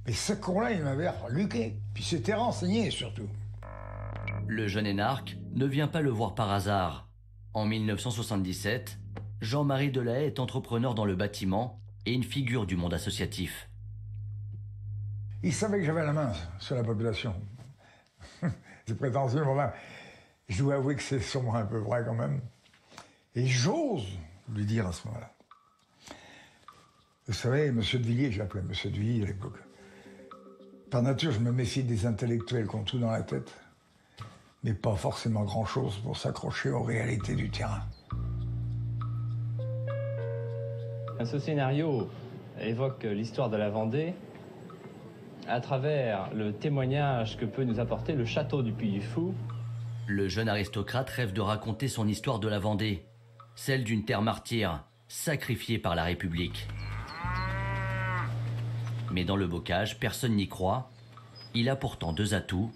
Mais ce con-là, il m'avait reluqué. Puis s'était renseigné surtout. Le jeune énarque ne vient pas le voir par hasard. En 1977, Jean-Marie Delahaye est entrepreneur dans le bâtiment et une figure du monde associatif. Il savait que j'avais la main sur la population. C'est prétentieux, mais enfin, je dois avouer que c'est sûrement un peu vrai quand même. Et j'ose lui dire à ce moment-là. Vous savez, M. de Villiers, je l'appelais M. de Villiers à l'époque. Par nature, je me méfie des intellectuels qui ont tout dans la tête, mais pas forcément grand-chose pour s'accrocher aux réalités du terrain. Ce scénario évoque l'histoire de la Vendée à travers le témoignage que peut nous apporter le château du Puy du Fou. Le jeune aristocrate rêve de raconter son histoire de la Vendée, celle d'une terre martyre, sacrifiée par la République. Mais dans le bocage, personne n'y croit. Il a pourtant 2 atouts,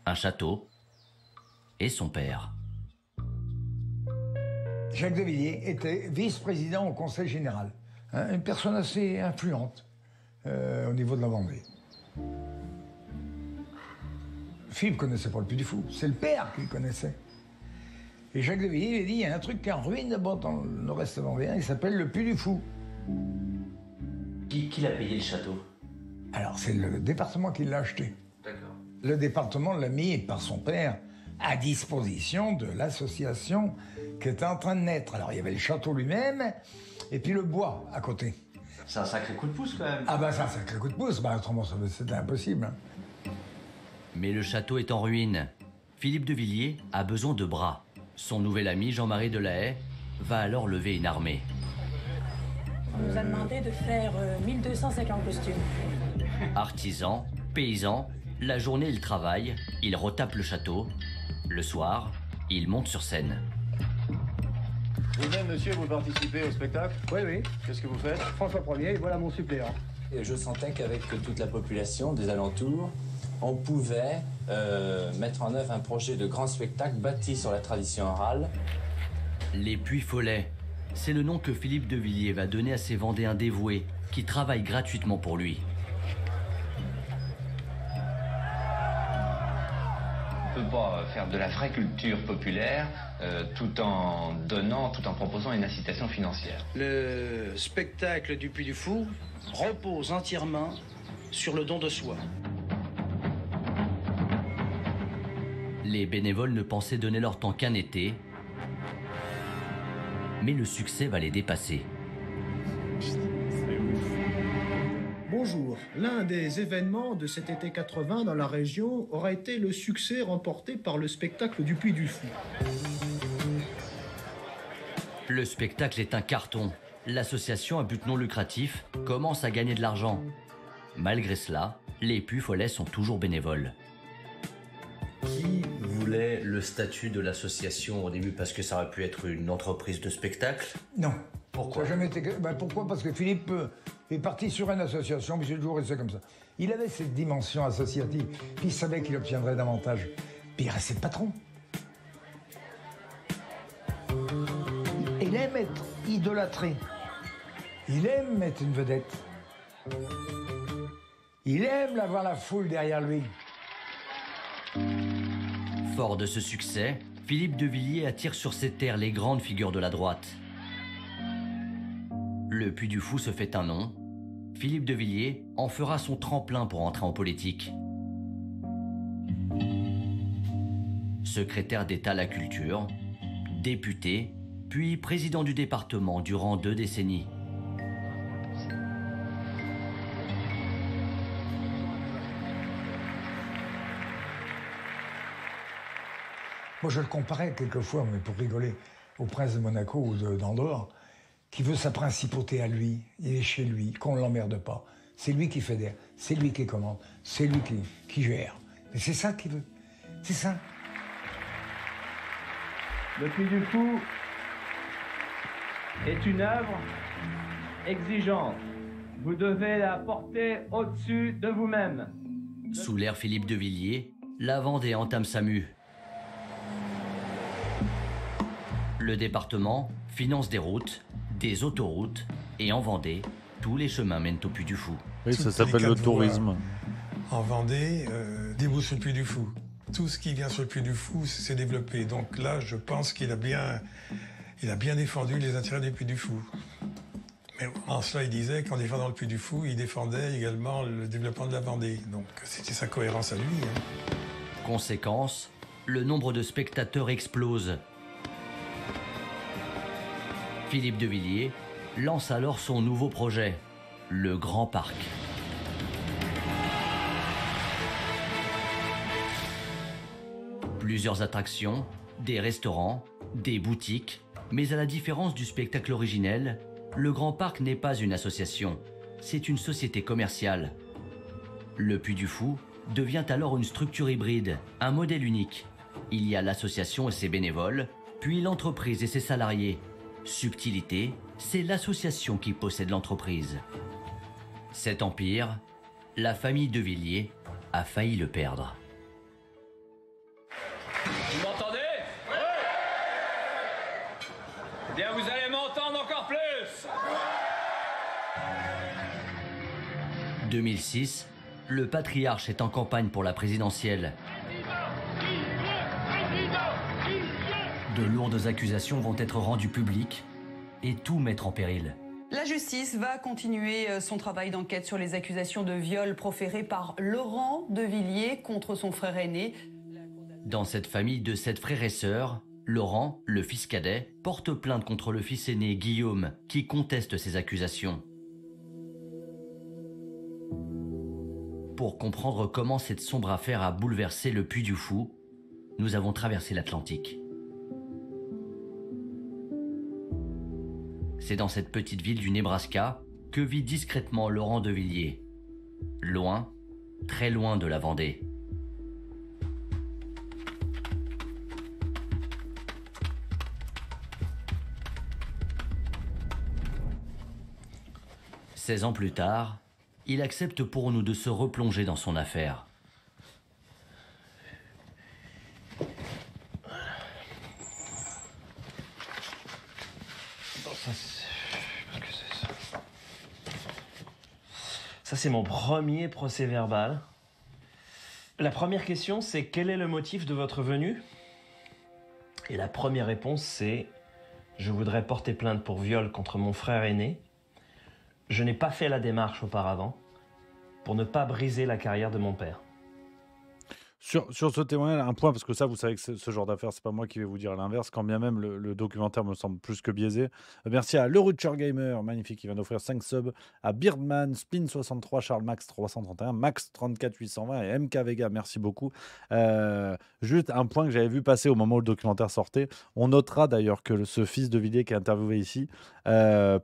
un château et son père. Jacques de Villiers était vice-président au Conseil général, hein, une personne assez influente au niveau de la Vendée. Philippe connaissait pas le Puy du Fou, c'est le père qui le connaissait. Et Jacques de Villiers lui a dit, il y a un truc qui est en ruine d'abord dans le nord-est vendéen, il s'appelle le Puy du Fou. Qui l'a payé le château? Alors c'est le département qui l'a acheté. D'accord. Le département l'a mis par son père à disposition de l'association qui était en train de naître. Alors il y avait le château lui-même et puis le bois à côté. C'est un sacré coup de pouce quand même. Ah bah c'est un sacré coup de pouce, bah, autrement c'était impossible. Hein. Mais le château est en ruine. Philippe de Villiers a besoin de bras. Son nouvel ami Jean-Marie Delahaye va alors lever une armée. On nous a demandé de faire 1250 costumes. Artisans, paysans, la journée il travaille, il retape le château. Le soir, il monte sur scène. Vous-même, monsieur, vous participez au spectacle? Oui, oui. Qu'est-ce que vous faites? François Ier, voilà mon suppléant. Et je sentais qu'avec toute la population des alentours, on pouvait mettre en œuvre un projet de grand spectacle bâti sur la tradition orale. Les Puy-Follets, c'est le nom que Philippe de Villiers va donner à ses Vendéens dévoués qui travaillent gratuitement pour lui. On ne peut pas faire de la vraie culture populaire tout en proposant une incitation financière. Le spectacle du Puy du Fou repose entièrement sur le don de soi. Les bénévoles ne pensaient donner leur temps qu'un été, mais le succès va les dépasser. Bonjour. L'un des événements de cet été 80 dans la région aura été le succès remporté par le spectacle du Puy du Fou. Le spectacle est un carton. L'association à but non lucratif commence à gagner de l'argent. Malgré cela, les Puy-Follets sont toujours bénévoles. Qui voulait le statut de l'association au début parce que ça aurait pu être une entreprise de spectacle? Non. Pourquoi? Ça n'a jamais été... pourquoi? Parce que Philippe est parti sur une association, puis c'est toujours resté comme ça. Il avait cette dimension associative, puis il savait qu'il obtiendrait davantage. Puis il restait le patron. Il aime être idolâtré. Il aime être une vedette. Il aime avoir la foule derrière lui. Fort de ce succès, Philippe de Villiers attire sur ses terres les grandes figures de la droite. Le Puy du Fou se fait un nom. Philippe de Villiers en fera son tremplin pour entrer en politique. Secrétaire d'État à la culture, député, puis président du département durant 2 décennies. Moi, je le comparais quelquefois, mais pour rigoler, au prince de Monaco ou d'Andorre, qui veut sa principauté à lui. Il est chez lui, qu'on ne l'emmerde pas. C'est lui qui fédère, c'est lui qui commande, c'est lui qui gère. Et c'est ça qu'il veut. C'est ça. Le Puy du Fou est une œuvre exigeante. Vous devez la porter au-dessus de vous-même. Sous l'ère Philippe de Villiers, la Vendée entame sa mue. Le département finance des routes, des autoroutes, et en Vendée, tous les chemins mènent au Puy du Fou. Oui, ça s'appelle le tourisme. En Vendée, débouche sur le Puy du Fou. Tout ce qui vient sur le Puy du Fou s'est développé. Donc là, je pense qu'il a bien défendu les intérêts du Puy du Fou. Mais en cela, il disait qu'en défendant le Puy du Fou, il défendait également le développement de la Vendée. Donc c'était sa cohérence à lui. Hein. Conséquence, le nombre de spectateurs explose. Philippe de Villiers lance alors son nouveau projet, le Grand Parc. Plusieurs attractions, des restaurants, des boutiques, mais à la différence du spectacle originel, le Grand Parc n'est pas une association, c'est une société commerciale. Le Puy du Fou devient alors une structure hybride, un modèle unique. Il y a l'association et ses bénévoles, puis l'entreprise et ses salariés. Subtilité, c'est l'association qui possède l'entreprise. Cet empire, la famille de Villiers a failli le perdre. Vous m'entendez? Oui. Eh bien, vous allez m'entendre encore plus. 2006, le patriarche est en campagne pour la présidentielle. De lourdes accusations vont être rendues publiques et tout mettre en péril. La justice va continuer son travail d'enquête sur les accusations de viol proférées par Laurent de Villiers contre son frère aîné. Dans cette famille de 7 frères et sœurs, Laurent, le fils cadet, porte plainte contre le fils aîné Guillaume, qui conteste ces accusations. Pour comprendre comment cette sombre affaire a bouleversé le Puy du Fou, nous avons traversé l'Atlantique. C'est dans cette petite ville du Nebraska que vit discrètement Laurent de Villiers. Loin, très loin de la Vendée. « 16 ans plus tard, il accepte pour nous de se replonger dans son affaire. Ça, c'est mon premier procès verbal. La première question, c'est quel est le motif de votre venue? Et la première réponse, c'est je voudrais porter plainte pour viol contre mon frère aîné. Je n'ai pas fait la démarche auparavant pour ne pas briser la carrière de mon père. Sur ce témoignage, un point, parce que ça, vous savez que ce genre d'affaires, c'est pas moi qui vais vous dire l'inverse, quand bien même le documentaire me semble plus que biaisé. Merci à Le Rutcher Gamer, magnifique, qui vient d'offrir 5 subs, à Beardman, Spin63, Charles Max 331, Max 34820 et MK Vega, merci beaucoup. Juste un point que j'avais vu passer au moment où le documentaire sortait. On notera d'ailleurs que ce fils de Villiers qui est interviewé ici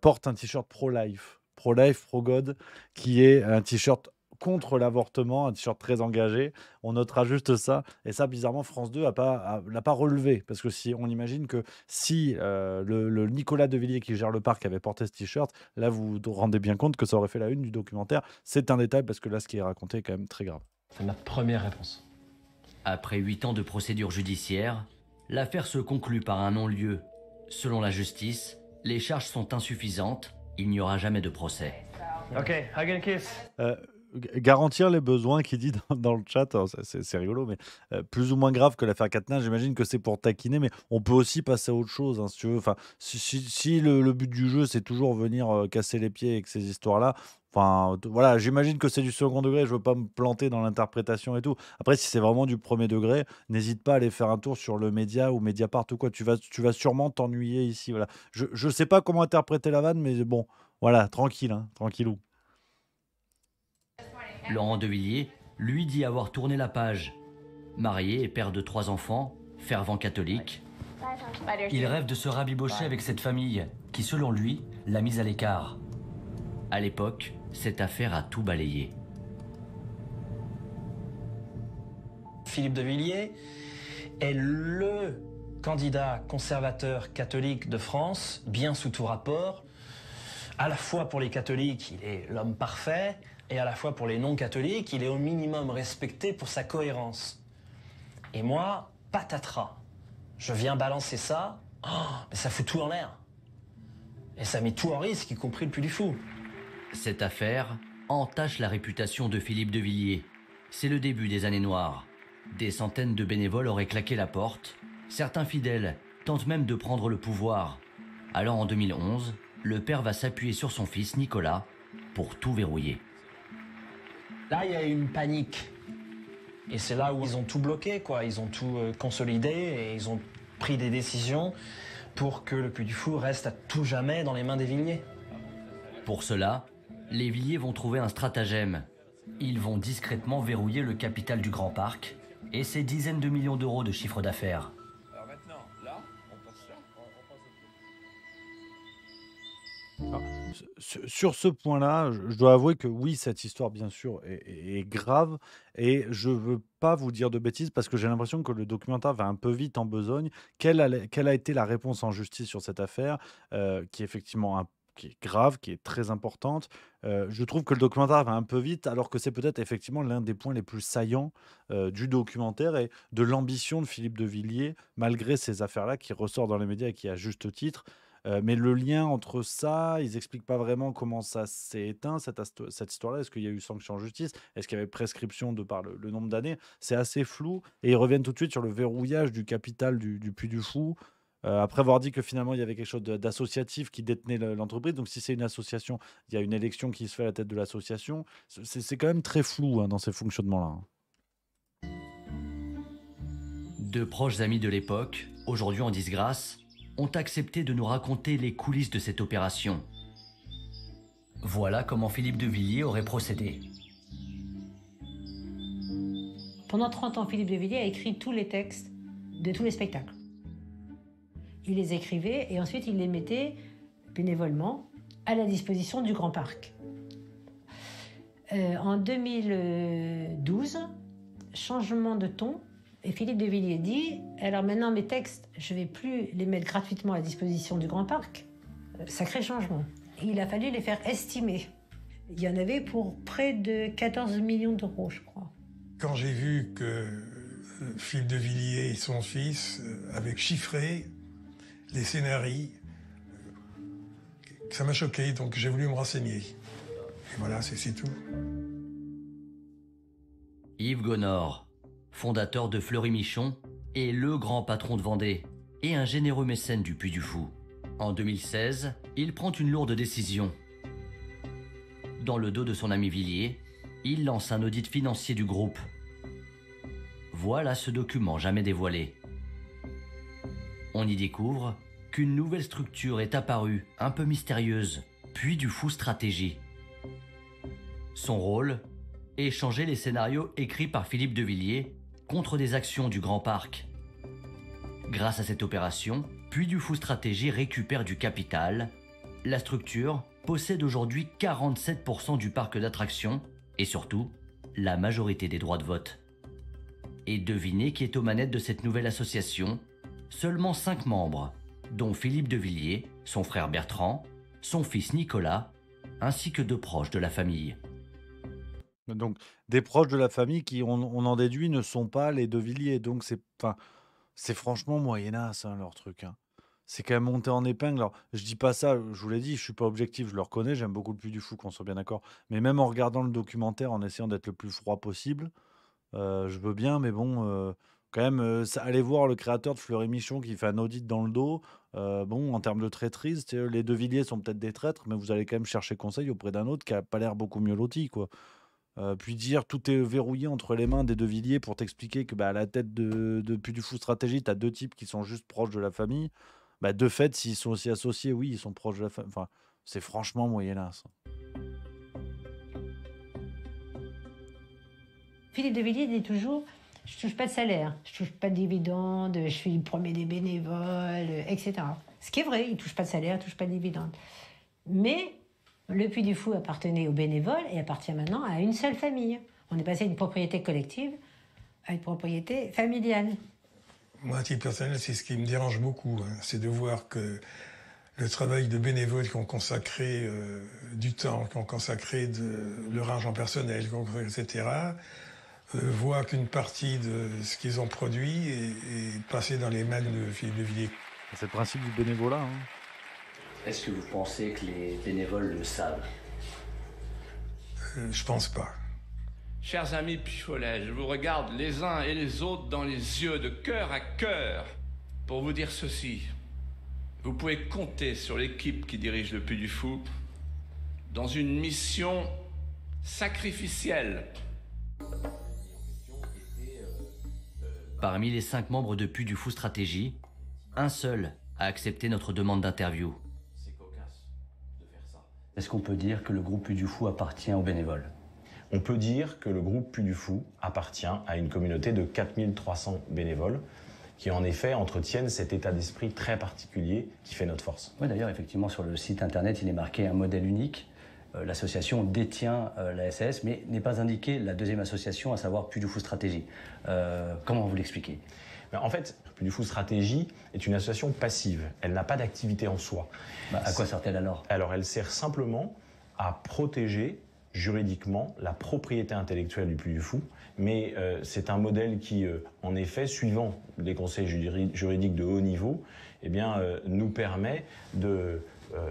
porte un t-shirt pro-life, pro-God, qui est un t-shirt contre l'avortement, un t-shirt très engagé. On notera juste ça. Et ça, bizarrement, France 2 n'a pas relevé. Parce que si on imagine que si le Nicolas de Villiers qui gère le parc avait porté ce t-shirt, là, vous vous rendez bien compte que ça aurait fait la une du documentaire. C'est un détail parce que là, ce qui est raconté est quand même très grave. C'est ma première réponse. Après 8 ans de procédure judiciaire, l'affaire se conclut par un non-lieu. Selon la justice, les charges sont insuffisantes. Il n'y aura jamais de procès. Ok, hug and kiss. Garantir les besoins qu'il dit dans le chat, c'est rigolo, mais plus ou moins grave que l'affaire Quatennens, j'imagine que c'est pour taquiner, mais on peut aussi passer à autre chose, hein, si tu veux. Enfin, si le but du jeu, c'est toujours venir casser les pieds avec ces histoires-là, enfin, voilà, j'imagine que c'est du second degré, je veux pas me planter dans l'interprétation et tout. Après, si c'est vraiment du premier degré, n'hésite pas à aller faire un tour sur le Média ou Mediapart ou quoi, tu vas sûrement t'ennuyer ici, voilà. Je sais pas comment interpréter la vanne, mais bon, voilà, tranquille, hein, tranquillou. Laurent de Villiers, lui, dit avoir tourné la page. Marié et père de 3 enfants, fervent catholique, il rêve de se rabibocher avec cette famille qui, selon lui, l'a mise à l'écart. À l'époque, cette affaire a tout balayé. Philippe de Villiers est le candidat conservateur catholique de France, bien sous tout rapport. À la fois pour les catholiques, il est l'homme parfait, et à la fois pour les non-catholiques, il est au minimum respecté pour sa cohérence. Et moi, patatras. Je viens balancer ça, mais ça fout tout en l'air. Et ça met tout en risque, y compris le Puy du Fou. Cette affaire entache la réputation de Philippe de Villiers. C'est le début des années noires. Des centaines de bénévoles auraient claqué la porte. Certains fidèles tentent même de prendre le pouvoir. Alors en 2011, le père va s'appuyer sur son fils Nicolas pour tout verrouiller. Là, il y a eu une panique. Et c'est là où ils ont tout bloqué, quoi. Ils ont tout consolidé et ils ont pris des décisions pour que le Puy du Fou reste à tout jamais dans les mains des Villiers. Pour cela, les Villiers vont trouver un stratagème. Ils vont discrètement verrouiller le capital du Grand Parc et ses dizaines de millions d'euros de chiffre d'affaires. Alors maintenant, là, on passe là. Ah. Sur ce point-là, je dois avouer que oui, cette histoire, bien sûr, est grave et je veux pas vous dire de bêtises parce que j'ai l'impression que le documentaire va un peu vite en besogne. Quelle a été la réponse en justice sur cette affaire, qui est effectivement qui est grave, qui est très importante. Je trouve que le documentaire va un peu vite, alors que c'est peut-être effectivement l'un des points les plus saillants du documentaire et de l'ambition de Philippe de Villiers, malgré ces affaires-là qui ressortent dans les médias et qui, à juste titre, mais le lien entre ça, ils expliquent pas vraiment comment ça s'est éteint, cette histoire-là. Est-ce qu'il y a eu sanction en justice? Est-ce qu'il y avait prescription de par le nombre d'années? C'est assez flou. Et ils reviennent tout de suite sur le verrouillage du capital du Puy du Fou. Après avoir dit que finalement il y avait quelque chose d'associatif qui détenait l'entreprise. Donc si c'est une association, il y a une élection qui se fait à la tête de l'association. C'est quand même très flou dans ces fonctionnements-là. De proches amis de l'époque, aujourd'hui en disgrâce, ont accepté de nous raconter les coulisses de cette opération. Voilà comment Philippe de Villiers aurait procédé. Pendant 30 ans, Philippe de Villiers a écrit tous les textes de tous les spectacles. Il les écrivait et ensuite il les mettait bénévolement à la disposition du Grand Parc. En 2012, changement de ton, et Philippe de Villiers dit « Alors maintenant, mes textes, je ne vais plus les mettre gratuitement à disposition du Grand Parc. » Sacré changement. Il a fallu les faire estimer. Il y en avait pour près de 14 millions d'euros, je crois. Quand j'ai vu que Philippe de Villiers et son fils avaient chiffré les scénarios, ça m'a choqué, donc j'ai voulu me renseigner. Et voilà, c'est tout. Yves Gonor, fondateur de Fleury-Michon, est le grand patron de Vendée et un généreux mécène du Puy du Fou. En 2016, il prend une lourde décision. Dans le dos de son ami Villiers, il lance un audit financier du groupe. Voilà ce document jamais dévoilé. On y découvre qu'une nouvelle structure est apparue, un peu mystérieuse, Puy du Fou Stratégie. Son rôle, échanger les scénarios écrits par Philippe de Villiers contre des actions du Grand Parc. Grâce à cette opération, Puy du Fou Stratégie récupère du capital. La structure possède aujourd'hui 47% du parc d'attractions et surtout, la majorité des droits de vote. Et devinez qui est aux manettes de cette nouvelle association? Seulement 5 membres, dont Philippe de Villiers, son frère Bertrand, son fils Nicolas, ainsi que 2 proches de la famille. Donc, des proches de la famille qui, on en déduit, ne sont pas les de Villiers. Donc, c'est franchement moyenasse, leur truc. C'est quand même monté en épingle. Alors, je dis pas ça, je vous l'ai dit, je suis pas objectif, je le reconnais, j'aime beaucoup le Puy du Fou, qu'on soit bien d'accord. Mais même en regardant le documentaire, en essayant d'être le plus froid possible, je veux bien, mais bon, quand même, aller voir le créateur de Fleury-Michon qui fait un audit dans le dos. Bon, en termes de traîtrise, les de Villiers sont peut-être des traîtres, mais vous allez quand même chercher conseil auprès d'un autre qui a pas l'air beaucoup mieux loti, quoi. Puis dire tout est verrouillé entre les mains des de Villiers pour t'expliquer que à la tête de Puy du Fou Stratégie, tu as 2 types qui sont juste proches de la famille. De fait, s'ils sont aussi associés, oui, ils sont proches de la famille. Enfin, c'est franchement moyenasse. Philippe de Villiers dit toujours « Je touche pas de salaire, je touche pas de dividendes, je suis le premier des bénévoles, etc. » Ce qui est vrai, il touche pas de salaire, il touche pas de dividendes. Mais le Puy du Fou appartenait aux bénévoles et appartient maintenant à une seule famille. On est passé d'une propriété collective à une propriété familiale. Moi, à titre personnel, c'est ce qui me dérange beaucoup. C'est de voir que le travail de bénévoles qui ont consacré du temps, qui ont consacré de leur argent personnel, etc., voient qu'une partie de ce qu'ils ont produit est passée dans les mains de Philippe de Villiers. C'est le principe du bénévolat. Est-ce que vous pensez que les bénévoles le savent? Je pense pas. Chers amis Picholet, je vous regarde les uns et les autres dans les yeux de cœur à cœur pour vous dire ceci. Vous pouvez compter sur l'équipe qui dirige le Puy du Fou dans une mission sacrificielle. Parmi les 5 membres de Puy du Fou Stratégie, un seul a accepté notre demande d'interview. Est-ce qu'on peut dire que le groupe Puy du Fou appartient aux bénévoles? On peut dire que le groupe Puy du Fou appartient à une communauté de 4300 bénévoles qui en effet entretiennent cet état d'esprit très particulier qui fait notre force. Oui, d'ailleurs, effectivement, sur le site internet, il est marqué un modèle unique. L'association détient la SAS, mais n'est pas indiquée la deuxième association, à savoir Puy du Fou Stratégie. Comment vous l'expliquez? En fait, Puy du Fou Stratégie est une association passive. Elle n'a pas d'activité en soi. À quoi sert-elle alors? Alors, elle sert simplement à protéger juridiquement la propriété intellectuelle du Puy du Fou, mais c'est un modèle qui, en effet, suivant les conseils juridiques de haut niveau, eh bien, nous permet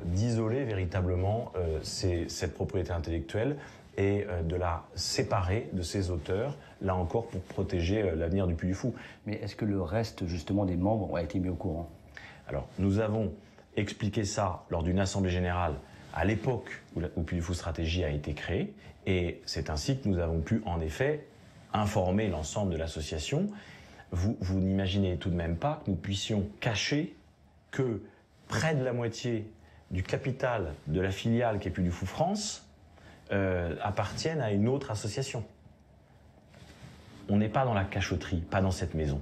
d'isoler véritablement cette propriété intellectuelle et de la séparer de ses auteurs, là encore pour protéger l'avenir du Puy du Fou. Mais est-ce que le reste justement des membres a été mis au courant? Alors, nous avons expliqué ça lors d'une assemblée générale à l'époque où Puy du Fou Stratégie a été créé, et c'est ainsi que nous avons pu en effet informer l'ensemble de l'association. Vous n'imaginez tout de même pas que nous puissions cacher que près de la moitié du capital de la filiale qui est Puy du Fou France appartiennent à une autre association. On n'est pas dans la cachotterie, pas dans cette maison.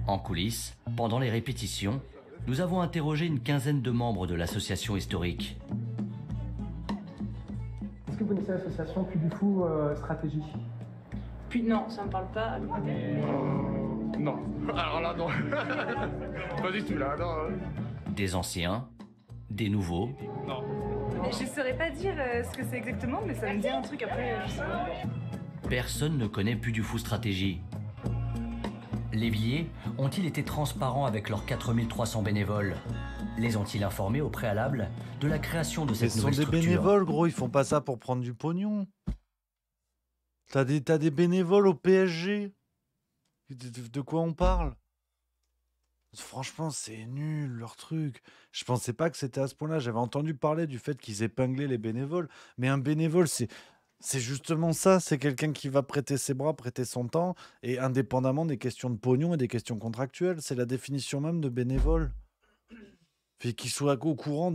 En coulisses, pendant les répétitions, nous avons interrogé une quinzaine de membres de l'association historique. Est-ce que vous connaissez l'association Puy du Fou Stratégie? Puis non, ça me parle pas. Non. Alors là, non. Pas du tout, là, non. Des anciens, des nouveaux. Non. Je saurais pas dire ce que c'est exactement, mais ça me dit un truc après, je sais pas. Personne ne connaît Puy du Fou Stratégie. Les Villiers ont-ils été transparents avec leurs 4300 bénévoles? Les ont-ils informés au préalable de la création de cette nouvelle structure? Ce sont des bénévoles, gros, ils font pas ça pour prendre du pognon. T'as des bénévoles au PSG. De quoi on parle? Franchement, c'est nul leur truc. Je pensais pas que c'était à ce point-là. J'avais entendu parler du fait qu'ils épinglaient les bénévoles. Mais un bénévole, c'est justement ça. C'est quelqu'un qui va prêter ses bras, prêter son temps, et indépendamment des questions de pognon et des questions contractuelles. C'est la définition même de bénévole. Puis qu'il soit au courant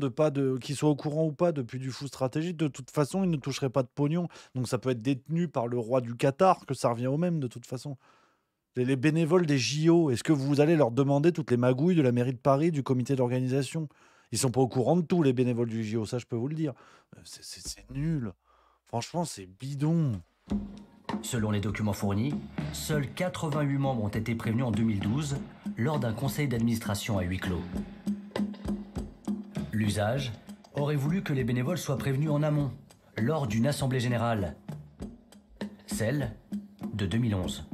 qu'il soit au courant ou pas depuis du Fou Stratégie, de toute façon, il ne toucherait pas de pognon. Donc ça peut être détenu par le roi du Qatar, que ça revient au même de toute façon. Les bénévoles des JO, est-ce que vous allez leur demander toutes les magouilles de la mairie de Paris, du comité d'organisation? Ils sont pas au courant de tout, les bénévoles du JO, ça je peux vous le dire. C'est nul. Franchement, c'est bidon. Selon les documents fournis, seuls 88 membres ont été prévenus en 2012 lors d'un conseil d'administration à huis clos. L'usage aurait voulu que les bénévoles soient prévenus en amont, lors d'une assemblée générale. Celle de 2011.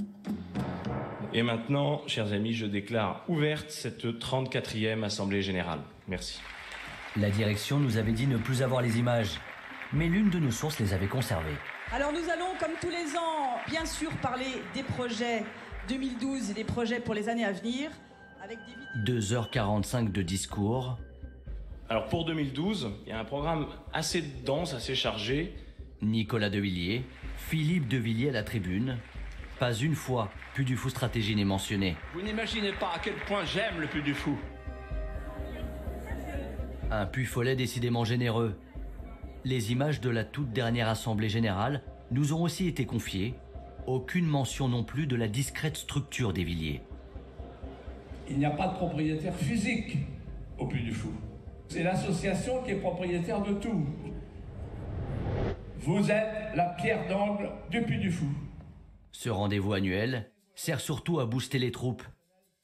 Et maintenant, chers amis, je déclare ouverte cette 34e Assemblée Générale. Merci. La direction nous avait dit ne plus avoir les images, mais l'une de nos sources les avait conservées. Alors nous allons, comme tous les ans, bien sûr parler des projets 2012 et des projets pour les années à venir. Avec des 2h45 de discours. Alors pour 2012, il y a un programme assez dense, assez chargé. Nicolas de Villiers, Philippe de Villiers à la tribune. Pas une fois, Puy du Fou Stratégie n'est mentionné. Vous n'imaginez pas à quel point j'aime le Puy du Fou. Un Puy Follet décidément généreux. Les images de la toute dernière Assemblée Générale nous ont aussi été confiées. Aucune mention non plus de la discrète structure des Villiers. Il n'y a pas de propriétaire physique au Puy du Fou. C'est l'association qui est propriétaire de tout. Vous êtes la pierre d'angle du Puy du Fou. Ce rendez-vous annuel sert surtout à booster les troupes.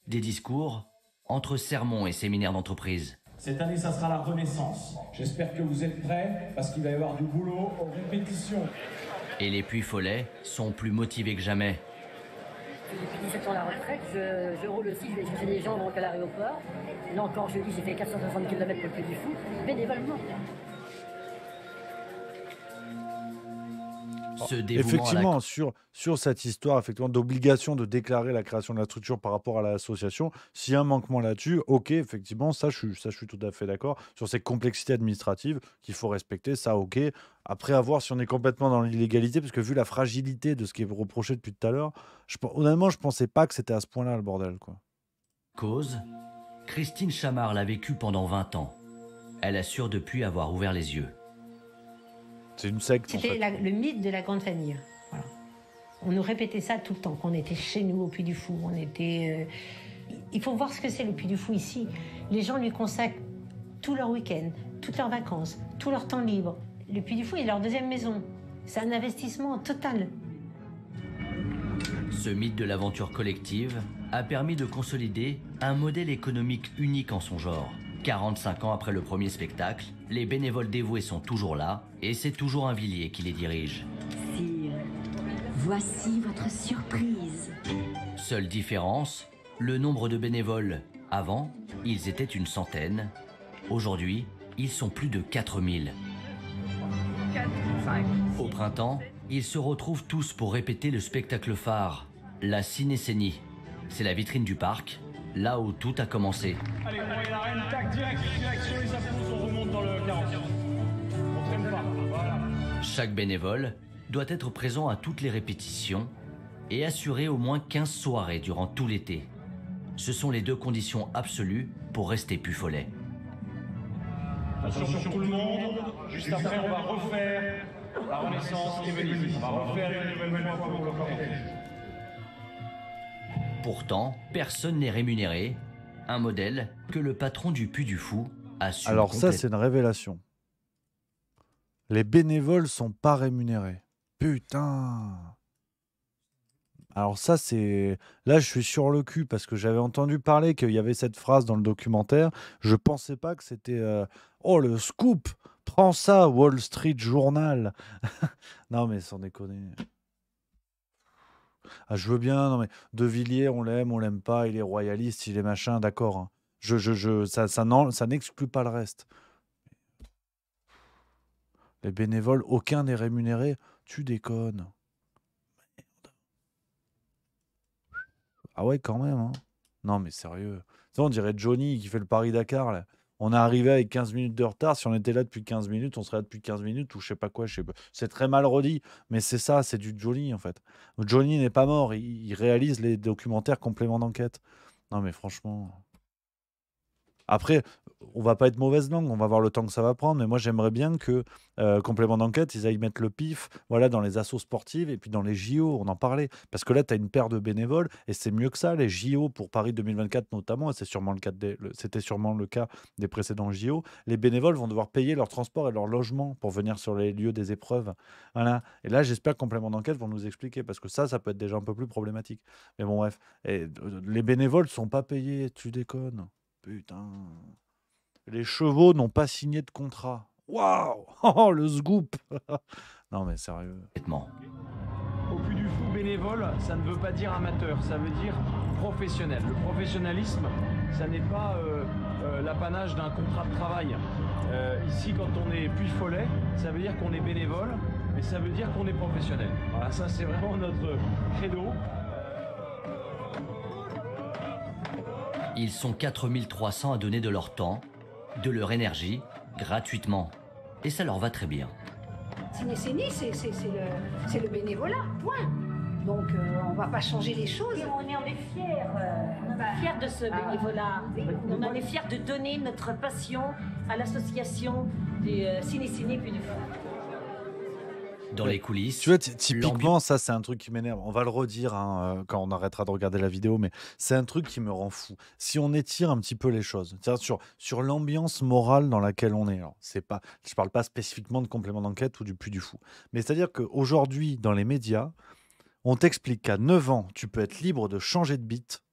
Des discours entre sermons et séminaires d'entreprise. Cette année, ça sera la renaissance. J'espère que vous êtes prêts parce qu'il va y avoir du boulot aux répétitions. Et les Puy Follets sont plus motivés que jamais. Depuis 17 ans la retraite, je roule aussi, je vais chercher des gens donc à l'aéroport. Là encore, je dis, j'ai fait 460 km pour le Puy du Fou, bénévolement. Effectivement, sur cette histoire effectivement d'obligation de déclarer la création de la structure par rapport à l'association, s'il y a un manquement là-dessus, ok, effectivement, ça je suis tout à fait d'accord. Sur ces complexités administratives qu'il faut respecter, ça ok. Après, à voir si on est complètement dans l'illégalité, parce que vu la fragilité de ce qui est reproché depuis tout à l'heure, honnêtement, je pensais pas que c'était à ce point-là le bordel, quoi. Cause, Christine Chamard l'a vécu pendant 20 ans. Elle assure depuis avoir ouvert les yeux. C'est une secte. C'était le mythe de la grande famille. Voilà. On nous répétait ça tout le temps, qu'on était chez nous au Puy du Fou. Il faut voir ce que c'est le Puy du Fou ici. Les gens lui consacrent tout leur week-end, toutes leurs vacances, tout leur temps libre. Le Puy du Fou est leur deuxième maison. C'est un investissement total. Ce mythe de l'aventure collective a permis de consolider un modèle économique unique en son genre. 45 ans après le premier spectacle, les bénévoles dévoués sont toujours là et c'est toujours un Villiers qui les dirige. Sire, voici votre surprise. Seule différence, le nombre de bénévoles. Avant, ils étaient une centaine. Aujourd'hui, ils sont plus de 4000. 4, 5. Au printemps, ils se retrouvent tous pour répéter le spectacle phare, la Cinécénie. C'est la vitrine du parc, là où tout a commencé. Allez, on est la reine, tac, direction les appuis, on remonte dans le 40. On traîne pas, voilà. Chaque bénévole doit être présent à toutes les répétitions et assurer au moins 15 soirées durant tout l'été. Ce sont les deux conditions absolues pour rester Puy-Follet. Attention sur tout le monde, juste après on va refaire la Renaissance et Venise. On va refaire une nouvelle fois pour le commenter. Pourtant, personne n'est rémunéré. Un modèle que le patron du Puy du Fou assume. Alors ça, c'est une révélation. Les bénévoles sont pas rémunérés. Putain. Alors ça, c'est... Là, je suis sur le cul parce que j'avais entendu parler qu'il y avait cette phrase dans le documentaire. Je pensais pas que c'était... Oh, le scoop! Prends ça, Wall Street Journal. Non, mais sans déconner. Ah, je veux bien, non mais De Villiers, on l'aime pas, il est royaliste, il est machin, d'accord. Hein. Ça n'exclut pas le reste. Les bénévoles, aucun n'est rémunéré. Tu déconnes. Ah ouais, quand même. Hein. Non, mais sérieux. Ça, on dirait Johnny qui fait le Paris-Dakar. Là. On est arrivé avec 15 minutes de retard. Si on était là depuis 15 minutes, on serait là depuis 15 minutes ou je sais pas quoi. Je sais pas. C'est très mal redit, mais c'est ça, c'est du Johnny en fait. Johnny n'est pas mort. Il réalise les documentaires compléments d'enquête. Non, mais franchement... Après, on va pas être mauvaise langue, on va voir le temps que ça va prendre, mais moi j'aimerais bien que complément d'enquête, ils aillent mettre le pif voilà, dans les assos sportives et puis dans les JO, on en parlait. Parce que là, tu as une paire de bénévoles et c'est mieux que ça, les JO pour Paris 2024 notamment, et c'était sûrement le cas des précédents JO. Les bénévoles vont devoir payer leur transport et leur logement pour venir sur les lieux des épreuves. Voilà. Et là, j'espère que complément d'enquête vont nous expliquer, parce que ça peut être déjà un peu plus problématique. Mais bon, bref. Et, les bénévoles sont pas payés, tu déconnes. Putain. Les chevaux n'ont pas signé de contrat. Waouh. Oh, le scoop. Non, mais sérieux. Au Puy du Fou, bénévole, ça ne veut pas dire amateur, ça veut dire professionnel. Le professionnalisme, ça n'est pas l'apanage d'un contrat de travail. Ici, quand on est Puy-Follet, ça veut dire qu'on est bénévole, mais ça veut dire qu'on est professionnel. Voilà, ça c'est vraiment notre credo. Ils sont 4300 à donner de leur temps, de leur énergie, gratuitement. Et ça leur va très bien. Cinécénie, c'est le bénévolat, point. Donc on va pas changer les choses. Et on est fiers. On est fiers de ce bénévolat. On en est fiers de donner notre passion à l'association des Cinécénie Puy du Fou. Dans les coulisses. Tu vois, typiquement, ça, c'est un truc qui m'énerve. On va le redire hein, quand on arrêtera de regarder la vidéo, mais c'est un truc qui me rend fou. Si on étire un petit peu les choses, c'est-à-dire sur l'ambiance morale dans laquelle on est. Alors, je ne parle pas spécifiquement de complément d'enquête ou du Puy du Fou, mais c'est-à-dire qu'aujourd'hui, dans les médias, on t'explique qu'à 9 ans, tu peux être libre de changer de beat.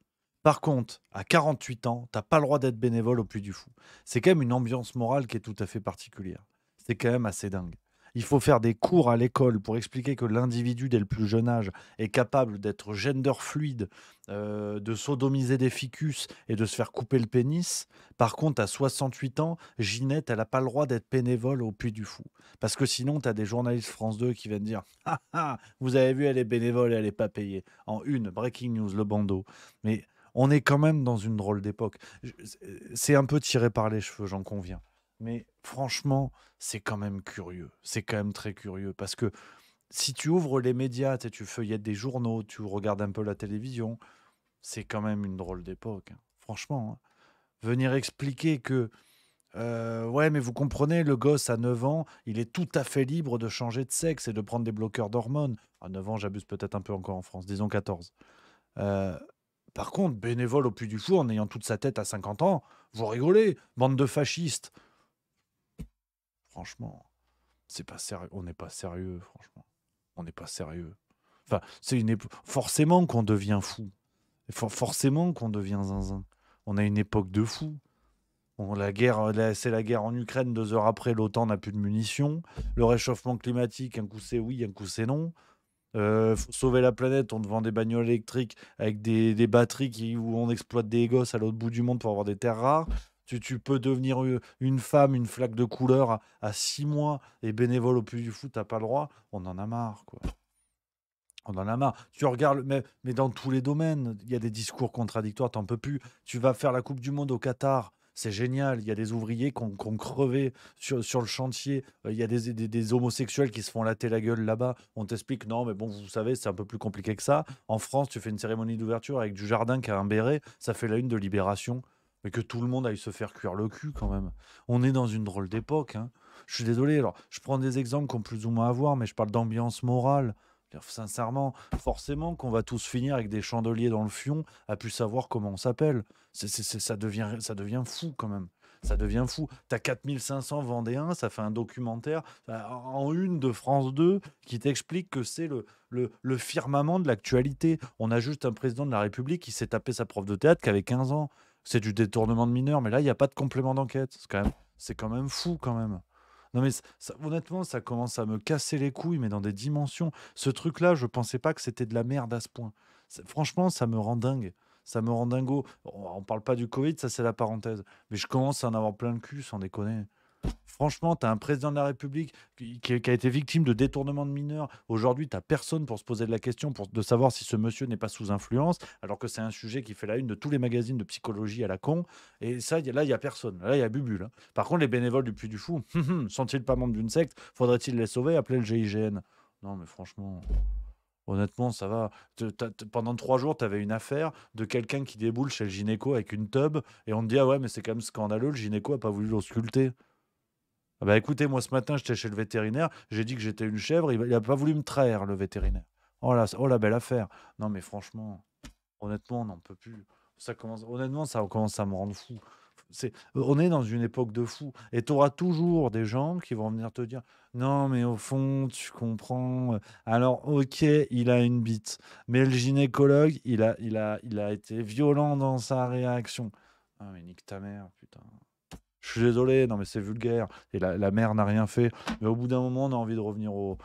Par contre, à 48 ans, tu n'as pas le droit d'être bénévole au Puy du Fou. C'est quand même une ambiance morale qui est tout à fait particulière. C'est quand même assez dingue. Il faut faire des cours à l'école pour expliquer que l'individu dès le plus jeune âge est capable d'être gender fluide, de sodomiser des ficus et de se faire couper le pénis. Par contre, à 68 ans, Ginette, elle n'a pas le droit d'être bénévole au Puy du Fou. Parce que sinon, tu as des journalistes France 2 qui viennent dire « Ah ah, vous avez vu, elle est bénévole et elle n'est pas payée. » En une, breaking news, le bandeau. Mais on est quand même dans une drôle d'époque. C'est un peu tiré par les cheveux, j'en conviens. Mais franchement, c'est quand même curieux. C'est quand même très curieux. Parce que si tu ouvres les médias, tu feuillettes des journaux, tu regardes un peu la télévision, c'est quand même une drôle d'époque. Hein. Franchement, hein. Venir expliquer que Ouais, mais vous comprenez, le gosse à 9 ans, il est tout à fait libre de changer de sexe et de prendre des bloqueurs d'hormones. À 9 ans, j'abuse peut-être un peu encore en France, disons 14. Euh, Par contre, bénévole au Puy du Fou en ayant toute sa tête à 50 ans, vous rigolez, bande de fascistes. Franchement, c'est pas sérieux. On n'est pas sérieux, franchement. On n'est pas sérieux. Enfin, forcément qu'on devient fou. Forcément qu'on devient zinzin. On a une époque de fou. C'est la guerre en Ukraine, 2 heures après, l'OTAN n'a plus de munitions. Le réchauffement climatique, un coup c'est oui, un coup c'est non. Faut sauver la planète, on te vend des bagnoles électriques avec des batteries où on exploite des gosses à l'autre bout du monde pour avoir des terres rares. Tu peux devenir une femme, une flaque de couleur à 6 mois et bénévole au Puy du Fou, t'as pas le droit. On en a marre, quoi. On en a marre. Tu regardes, mais dans tous les domaines, il y a des discours contradictoires, t'en peux plus. Tu vas faire la Coupe du Monde au Qatar, c'est génial. Il y a des ouvriers qui ont crevé sur le chantier. Il y a des homosexuels qui se font latter la gueule là-bas. On t'explique, non, mais bon, vous savez, c'est un peu plus compliqué que ça. En France, tu fais une cérémonie d'ouverture avec du jardin qui a un béret, ça fait la une de Libération. Mais que tout le monde aille se faire cuire le cul quand même. On est dans une drôle d'époque, hein. Je suis désolé, alors je prends des exemples qui ont plus ou moins à voir, mais je parle d'ambiance morale. Sincèrement, forcément qu'on va tous finir avec des chandeliers dans le fion à plus savoir comment on s'appelle. Ça devient fou quand même. Ça devient fou. T'as 4500 Vendéens, ça fait un documentaire en une de France 2 qui t'explique que c'est le firmament de l'actualité. On a juste un président de la République qui s'est tapé sa prof de théâtre qui avait 15 ans. C'est du détournement de mineurs, mais là, il n'y a pas de complément d'enquête. C'est quand même fou quand même. Non mais honnêtement, ça commence à me casser les couilles, mais dans des dimensions. Ce truc-là, je pensais pas que c'était de la merde à ce point. Franchement, ça me rend dingue. Ça me rend dingo. On parle pas du Covid, ça c'est la parenthèse. Mais je commence à en avoir plein le cul, sans déconner. Franchement, tu as un président de la République qui a été victime de détournement de mineurs. Aujourd'hui, tu n'as personne pour se poser de la question de savoir si ce monsieur n'est pas sous influence, alors que c'est un sujet qui fait la une de tous les magazines de psychologie à la con. Et ça, là, il n'y a personne. Là, il y a Bubule, hein. Par contre, les bénévoles du Puy du Fou, sont-ils pas membres d'une secte? Faudrait-il les sauver? Appeler le GIGN. Non, mais franchement... Honnêtement, ça va. Pendant 3 jours, tu avais une affaire de quelqu'un qui déboule chez le gynéco avec une tub et on te dit ah ouais, mais c'est quand même scandaleux, le gynéco a pas voulu l'ausculter. Ah bah écoutez, moi ce matin, j'étais chez le vétérinaire, j'ai dit que j'étais une chèvre, il a pas voulu me traire, le vétérinaire. Oh la belle affaire. Non mais franchement, honnêtement, on n'en peut plus. Honnêtement, ça commence à me rendre fou. On est dans une époque de fou. Et tu auras toujours des gens qui vont venir te dire non, mais au fond, tu comprends. Alors, ok, il a une bite. Mais le gynécologue, il a été violent dans sa réaction. Ah, mais nique ta mère, putain. Je suis désolé, non, mais c'est vulgaire. Et la mère n'a rien fait. Mais au bout d'un moment, on a envie de revenir au.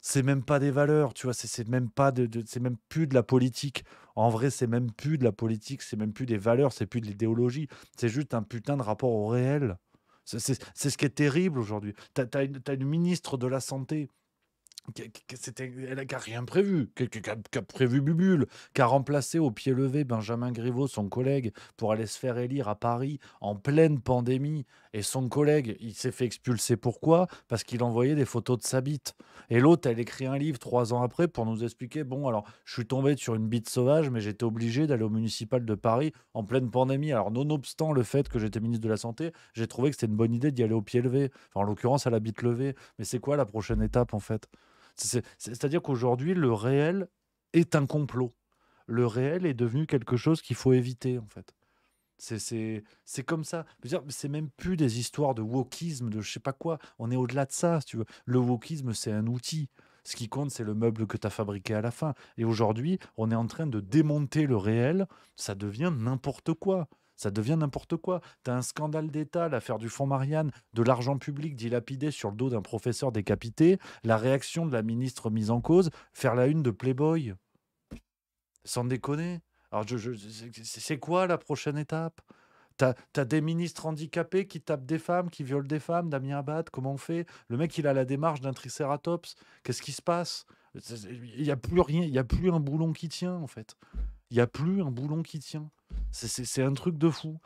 C'est même pas des valeurs, tu vois, c'est même pas c'est même plus de la politique. En vrai, c'est même plus de la politique, c'est même plus des valeurs, c'est plus de l'idéologie. C'est juste un putain de rapport au réel. C'est ce qui est terrible aujourd'hui. T'as une ministre de la Santé elle n'a rien prévu, qui a prévu Bubule, qui a remplacé au pied levé Benjamin Griveaux, son collègue, pour aller se faire élire à Paris en pleine pandémie. Et son collègue, il s'est fait expulser. Pourquoi? Parce qu'il envoyait des photos de sa bite. Et l'autre, elle écrit un livre 3 ans après pour nous expliquer, bon, alors, je suis tombé sur une bite sauvage, mais j'étais obligé d'aller au municipal de Paris en pleine pandémie. Alors, nonobstant le fait que j'étais ministre de la Santé, j'ai trouvé que c'était une bonne idée d'y aller au pied levé. Enfin, en l'occurrence, à la bite levée. Mais c'est quoi la prochaine étape, en fait? C'est-à-dire qu'aujourd'hui, le réel est un complot. Le réel est devenu quelque chose qu'il faut éviter, en fait. C'est comme ça. Je veux dire, c'est même plus des histoires de wokisme, de je sais pas quoi. On est au-delà de ça, si tu veux. Le wokisme, c'est un outil. Ce qui compte, c'est le meuble que tu as fabriqué à la fin. Et aujourd'hui, on est en train de démonter le réel. Ça devient n'importe quoi. Ça devient n'importe quoi. Tu as un scandale d'État, l'affaire du fonds Marianne, de l'argent public dilapidé sur le dos d'un professeur décapité, la réaction de la ministre mise en cause, faire la une de Playboy. Sans déconner. Alors, c'est quoi la prochaine étape? T'as des ministres handicapés qui tapent des femmes, qui violent des femmes, Damien Abad, comment on fait? Le mec, il a la démarche d'un tricératops. Qu'est-ce qui se passe? Il n'y a plus rien, il n'y a plus un boulon qui tient, en fait. Il n'y a plus un boulon qui tient. C'est un truc de fou.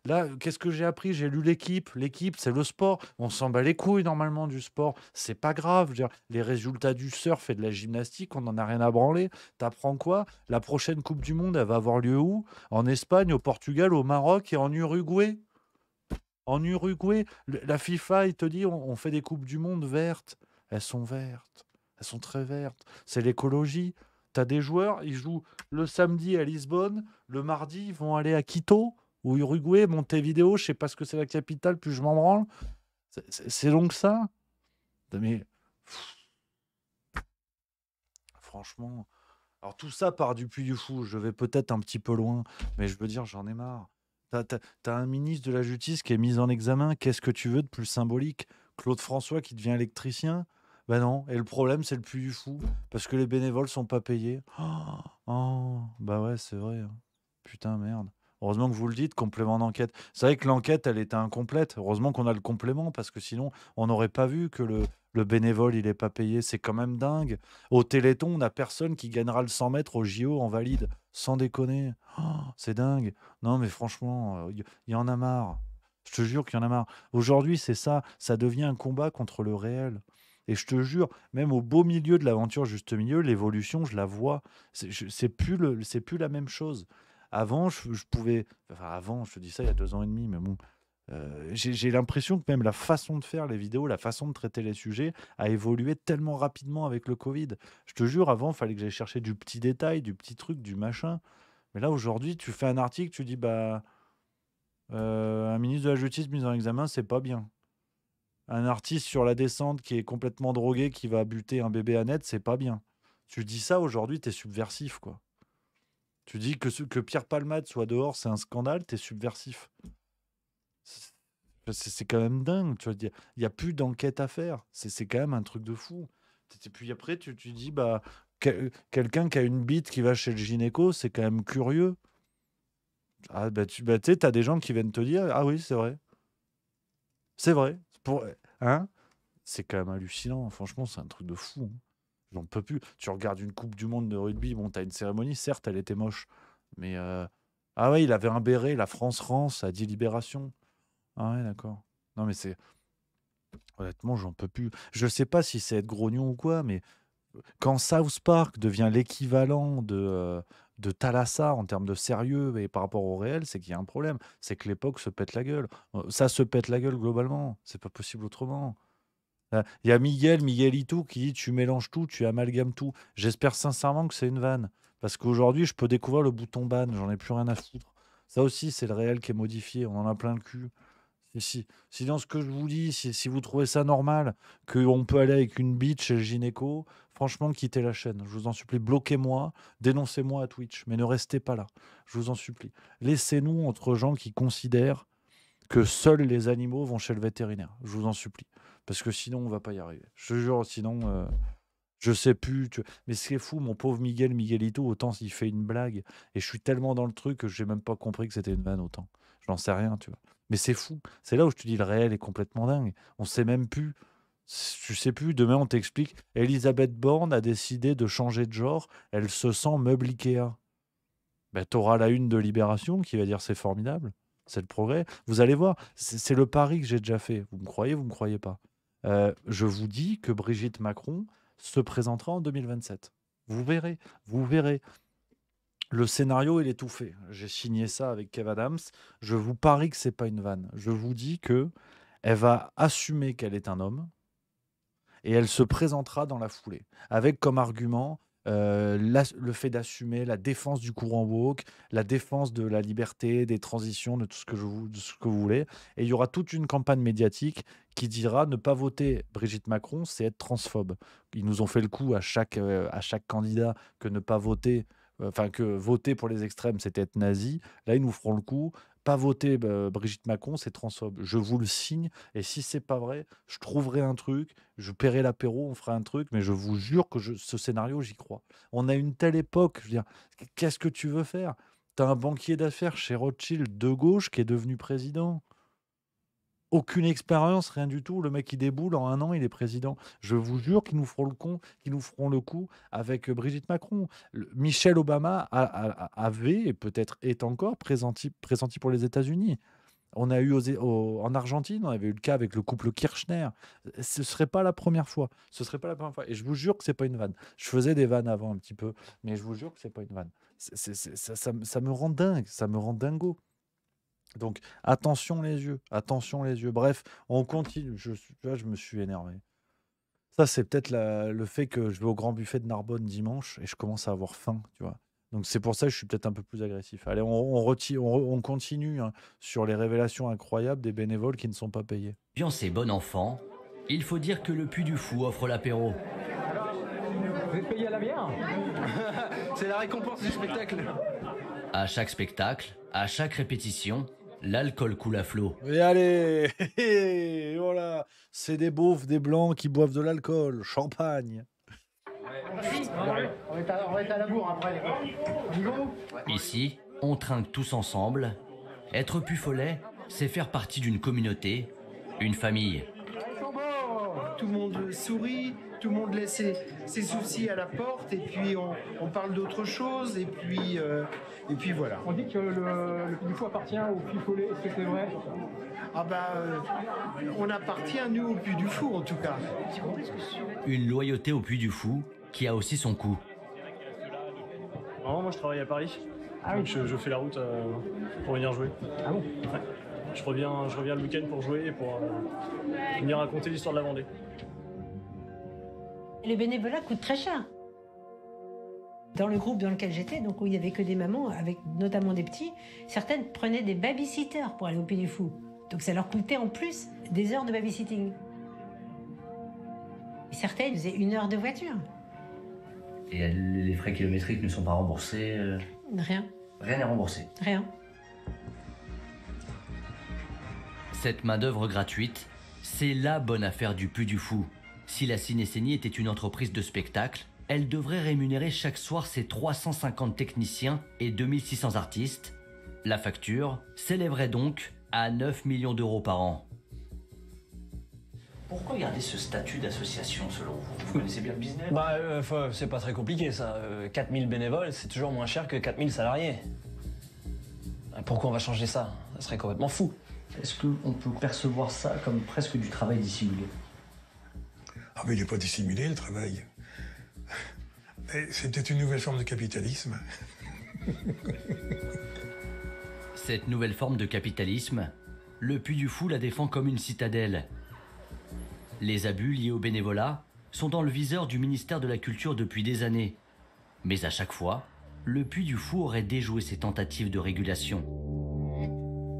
Là, qu'est-ce que j'ai appris? J'ai lu l'équipe. L'équipe, c'est le sport. On s'en bat les couilles normalement du sport. C'est pas grave. Je veux dire, les résultats du surf et de la gymnastique, on n'en a rien à branler. T'apprends quoi? La prochaine Coupe du Monde, elle va avoir lieu où? En Espagne, au Portugal, au Maroc et en Uruguay. En Uruguay, la FIFA, il te dit, on fait des Coupes du Monde vertes. Elles sont vertes. Elles sont très vertes. C'est l'écologie. Tu as des joueurs, ils jouent le samedi à Lisbonne, le mardi, ils vont aller à Quito ou Uruguay, Montevideo, je sais pas ce que c'est la capitale, puis je m'en branle. C'est donc ça. Mais franchement, alors tout ça part du Puy du Fou. Je vais peut-être un petit peu loin, mais je veux dire, j'en ai marre. T'as un ministre de la Justice qui est mis en examen. Qu'est-ce que tu veux de plus symbolique? Claude François qui devient électricien? Ben non. Et le problème, c'est le Puy du Fou. Parce que les bénévoles sont pas payés. Oh, bah ouais, c'est vrai. Hein. Putain, merde. Heureusement que vous le dites, complément d'enquête. C'est vrai que l'enquête, elle était incomplète. Heureusement qu'on a le complément, parce que sinon, on n'aurait pas vu que le bénévole, il n'est pas payé. C'est quand même dingue. Au Téléthon, on n'a personne qui gagnera le 100 mètres au JO en valide. Sans déconner. Oh, c'est dingue. Non, mais franchement, il y en a marre. Je te jure qu'il y en a marre. Aujourd'hui, c'est ça. Ça devient un combat contre le réel. Et je te jure, même au beau milieu de l'aventure, juste milieu, l'évolution, je la vois. C'est plus la même chose. Avant, je pouvais. Enfin, avant, je te dis ça il y a 2 ans et demi, mais bon. J'ai l'impression que même la façon de faire les vidéos, la façon de traiter les sujets a évolué tellement rapidement avec le Covid. Je te jure, avant, il fallait que j'aille chercher du petit détail, du petit truc, du machin. Mais là, aujourd'hui, tu fais un article, tu dis, bah, un ministre de la Justice mis en examen, c'est pas bien. Un artiste sur la descente qui est complètement drogué, qui va buter un bébé à net, c'est pas bien. Tu dis ça aujourd'hui, t'es subversif, quoi. Tu dis que Pierre Palmade soit dehors, c'est un scandale, t'es subversif. C'est quand même dingue, tu vois. Il n'y a plus d'enquête à faire. C'est quand même un truc de fou. Et puis après, tu dis, bah, quelqu'un qui a une bite qui va chez le gynéco, c'est quand même curieux. Ah, bah, tu sais, t'as des gens qui viennent te dire, ah oui, c'est vrai. C'est vrai. Hein? C'est quand même hallucinant. Franchement, c'est un truc de fou. Hein. J'en peux plus. Tu regardes une Coupe du Monde de rugby, bon, t'as une cérémonie, certes, elle était moche. Mais, ah ouais, il avait un béret, la France a dit Libération. Ah ouais, d'accord. Non, mais c'est... Honnêtement, j'en peux plus. Je sais pas si c'est être grognon ou quoi, mais quand South Park devient l'équivalent de Thalassa en termes de sérieux et par rapport au réel, c'est qu'il y a un problème. C'est que l'époque se pète la gueule. Ça se pète la gueule globalement. C'est pas possible autrement. Il y a Miguelito qui dit tu mélanges tout, tu amalgames tout. J'espère sincèrement que c'est une vanne. Parce qu'aujourd'hui, je peux découvrir le bouton ban, j'en ai plus rien à foutre. Ça aussi, c'est le réel qui est modifié, on en a plein le cul. Si dans ce que je vous dis, si vous trouvez ça normal, qu'on peut aller avec une bite chez le gynéco, franchement, quittez la chaîne. Je vous en supplie, bloquez-moi, dénoncez-moi à Twitch, mais ne restez pas là. Je vous en supplie. Laissez-nous entre gens qui considèrent que seuls les animaux vont chez le vétérinaire. Je vous en supplie. Parce que sinon, on va pas y arriver. Je te jure, sinon, je sais plus. Mais ce qui est fou, mon pauvre Miguelito, autant s'il fait une blague, et je suis tellement dans le truc que j'ai même pas compris que c'était une vanne autant. Je n'en sais rien, tu vois. Mais c'est fou. C'est là où je te dis, le réel est complètement dingue. On sait même plus. Tu sais plus. Demain, on t'explique. Elisabeth Borne a décidé de changer de genre. Elle se sent meuble Ikea. Ben, t'auras la une de Libération qui va dire c'est formidable. C'est le progrès. Vous allez voir. C'est le pari que j'ai déjà fait. Vous me croyez, vous me croyez pas. Je vous dis que Brigitte Macron se présentera en 2027. Vous verrez. Vous verrez. Le scénario, il est tout fait. J'ai signé ça avec Kev Adams. Je vous parie que c'est pas une vanne. Je vous dis que elle va assumer qu'elle est un homme et elle se présentera dans la foulée avec comme argument le fait d'assumer la défense du courant woke, la défense de la liberté, des transitions, de tout ce que vous voulez. Et il y aura toute une campagne médiatique qui dira ne pas voter Brigitte Macron, c'est être transphobe. Ils nous ont fait le coup à chaque candidat que ne pas voter. Enfin, que voter pour les extrêmes, c'était être nazi. Là, ils nous feront le coup. Pas voter Brigitte Macron, c'est transphobe. Je vous le signe. Et si c'est pas vrai, je trouverai un truc. Je paierai l'apéro, on fera un truc. Mais je vous jure que ce scénario, j'y crois. On a une telle époque. Je veux dire, qu'est-ce que tu veux faire? Tu as un banquier d'affaires chez Rothschild de gauche qui est devenu président. Aucune expérience, rien du tout. Le mec, il déboule, en 1 an, il est président. Je vous jure qu'ils nous feront le coup avec Brigitte Macron. Michelle Obama avait, et peut-être est encore, pressenti pour les États-Unis. On a eu en Argentine, on avait eu le cas avec le couple Kirchner. Ce ne serait pas la première fois. Ce serait pas la première fois. Et je vous jure que c'est pas une vanne. Je faisais des vannes avant un petit peu, mais je vous jure que c'est pas une vanne. Ça me rend dingue. Ça me rend dingo. Donc attention les yeux, attention les yeux. Bref, on continue. Là, je me suis énervé. Ça, c'est peut-être le fait que je vais au Grand Buffet de Narbonne dimanche et je commence à avoir faim, tu vois. Donc c'est pour ça que je suis peut-être un peu plus agressif. Allez, on continue hein, sur les révélations incroyables des bénévoles qui ne sont pas payés. Ambiance et bon enfant, il faut dire que le Puy du Fou offre l'apéro. Vous êtes payé à la bière? C'est la récompense du spectacle. À chaque spectacle, à chaque répétition, l'alcool coule à flot. Et allez, voilà, c'est des beaufs, des blancs qui boivent de l'alcool, champagne. On est à la bourre après. Ici, on trinque tous ensemble. Être Puy-Follet, c'est faire partie d'une communauté, une famille. Tout le monde sourit, tout le monde laisse ses soucis à la porte et puis on parle d'autre chose et puis voilà. On dit que le Puy du Fou appartient au Puy-Follet, est-ce que c'est vrai? Ah bah, on appartient nous au Puy du Fou en tout cas. Une loyauté au Puy du Fou qui a aussi son coût. Non, moi je travaille à Paris. Ah donc je fais la route pour venir jouer. Ah bon? Ouais. Je reviens le week-end pour jouer et pour venir raconter l'histoire de la Vendée. Le bénévolat coûte très cher. Dans le groupe dans lequel j'étais, donc où il n'y avait que des mamans, avec notamment des petits, certaines prenaient des babysitters pour aller au Puy du Fou. Donc ça leur coûtait en plus des heures de babysitting. Et certaines faisaient 1 heure de voiture. Et les frais kilométriques ne sont pas remboursés? Rien. Rien n'est remboursé? Rien. Cette main-d'œuvre gratuite, c'est la bonne affaire du Puy du Fou. Si la Cinécénie était une entreprise de spectacle, elle devrait rémunérer chaque soir ses 350 techniciens et 2600 artistes. La facture s'élèverait donc à 9 millions d'euros par an. Pourquoi garder ce statut d'association selon vous? Vous connaissez bien le business? C'est pas très compliqué ça. 4000 bénévoles, c'est toujours moins cher que 4000 salariés. Pourquoi on va changer ça? Ça serait complètement fou. Est-ce qu'on peut percevoir ça comme presque du travail dissimulé? Ah mais il n'est pas dissimulé le travail. C'est peut-être une nouvelle forme de capitalisme. Cette nouvelle forme de capitalisme, le Puy du Fou la défend comme une citadelle. Les abus liés au bénévolat sont dans le viseur du ministère de la Culture depuis des années. Mais à chaque fois, le Puy du Fou aurait déjoué ses tentatives de régulation.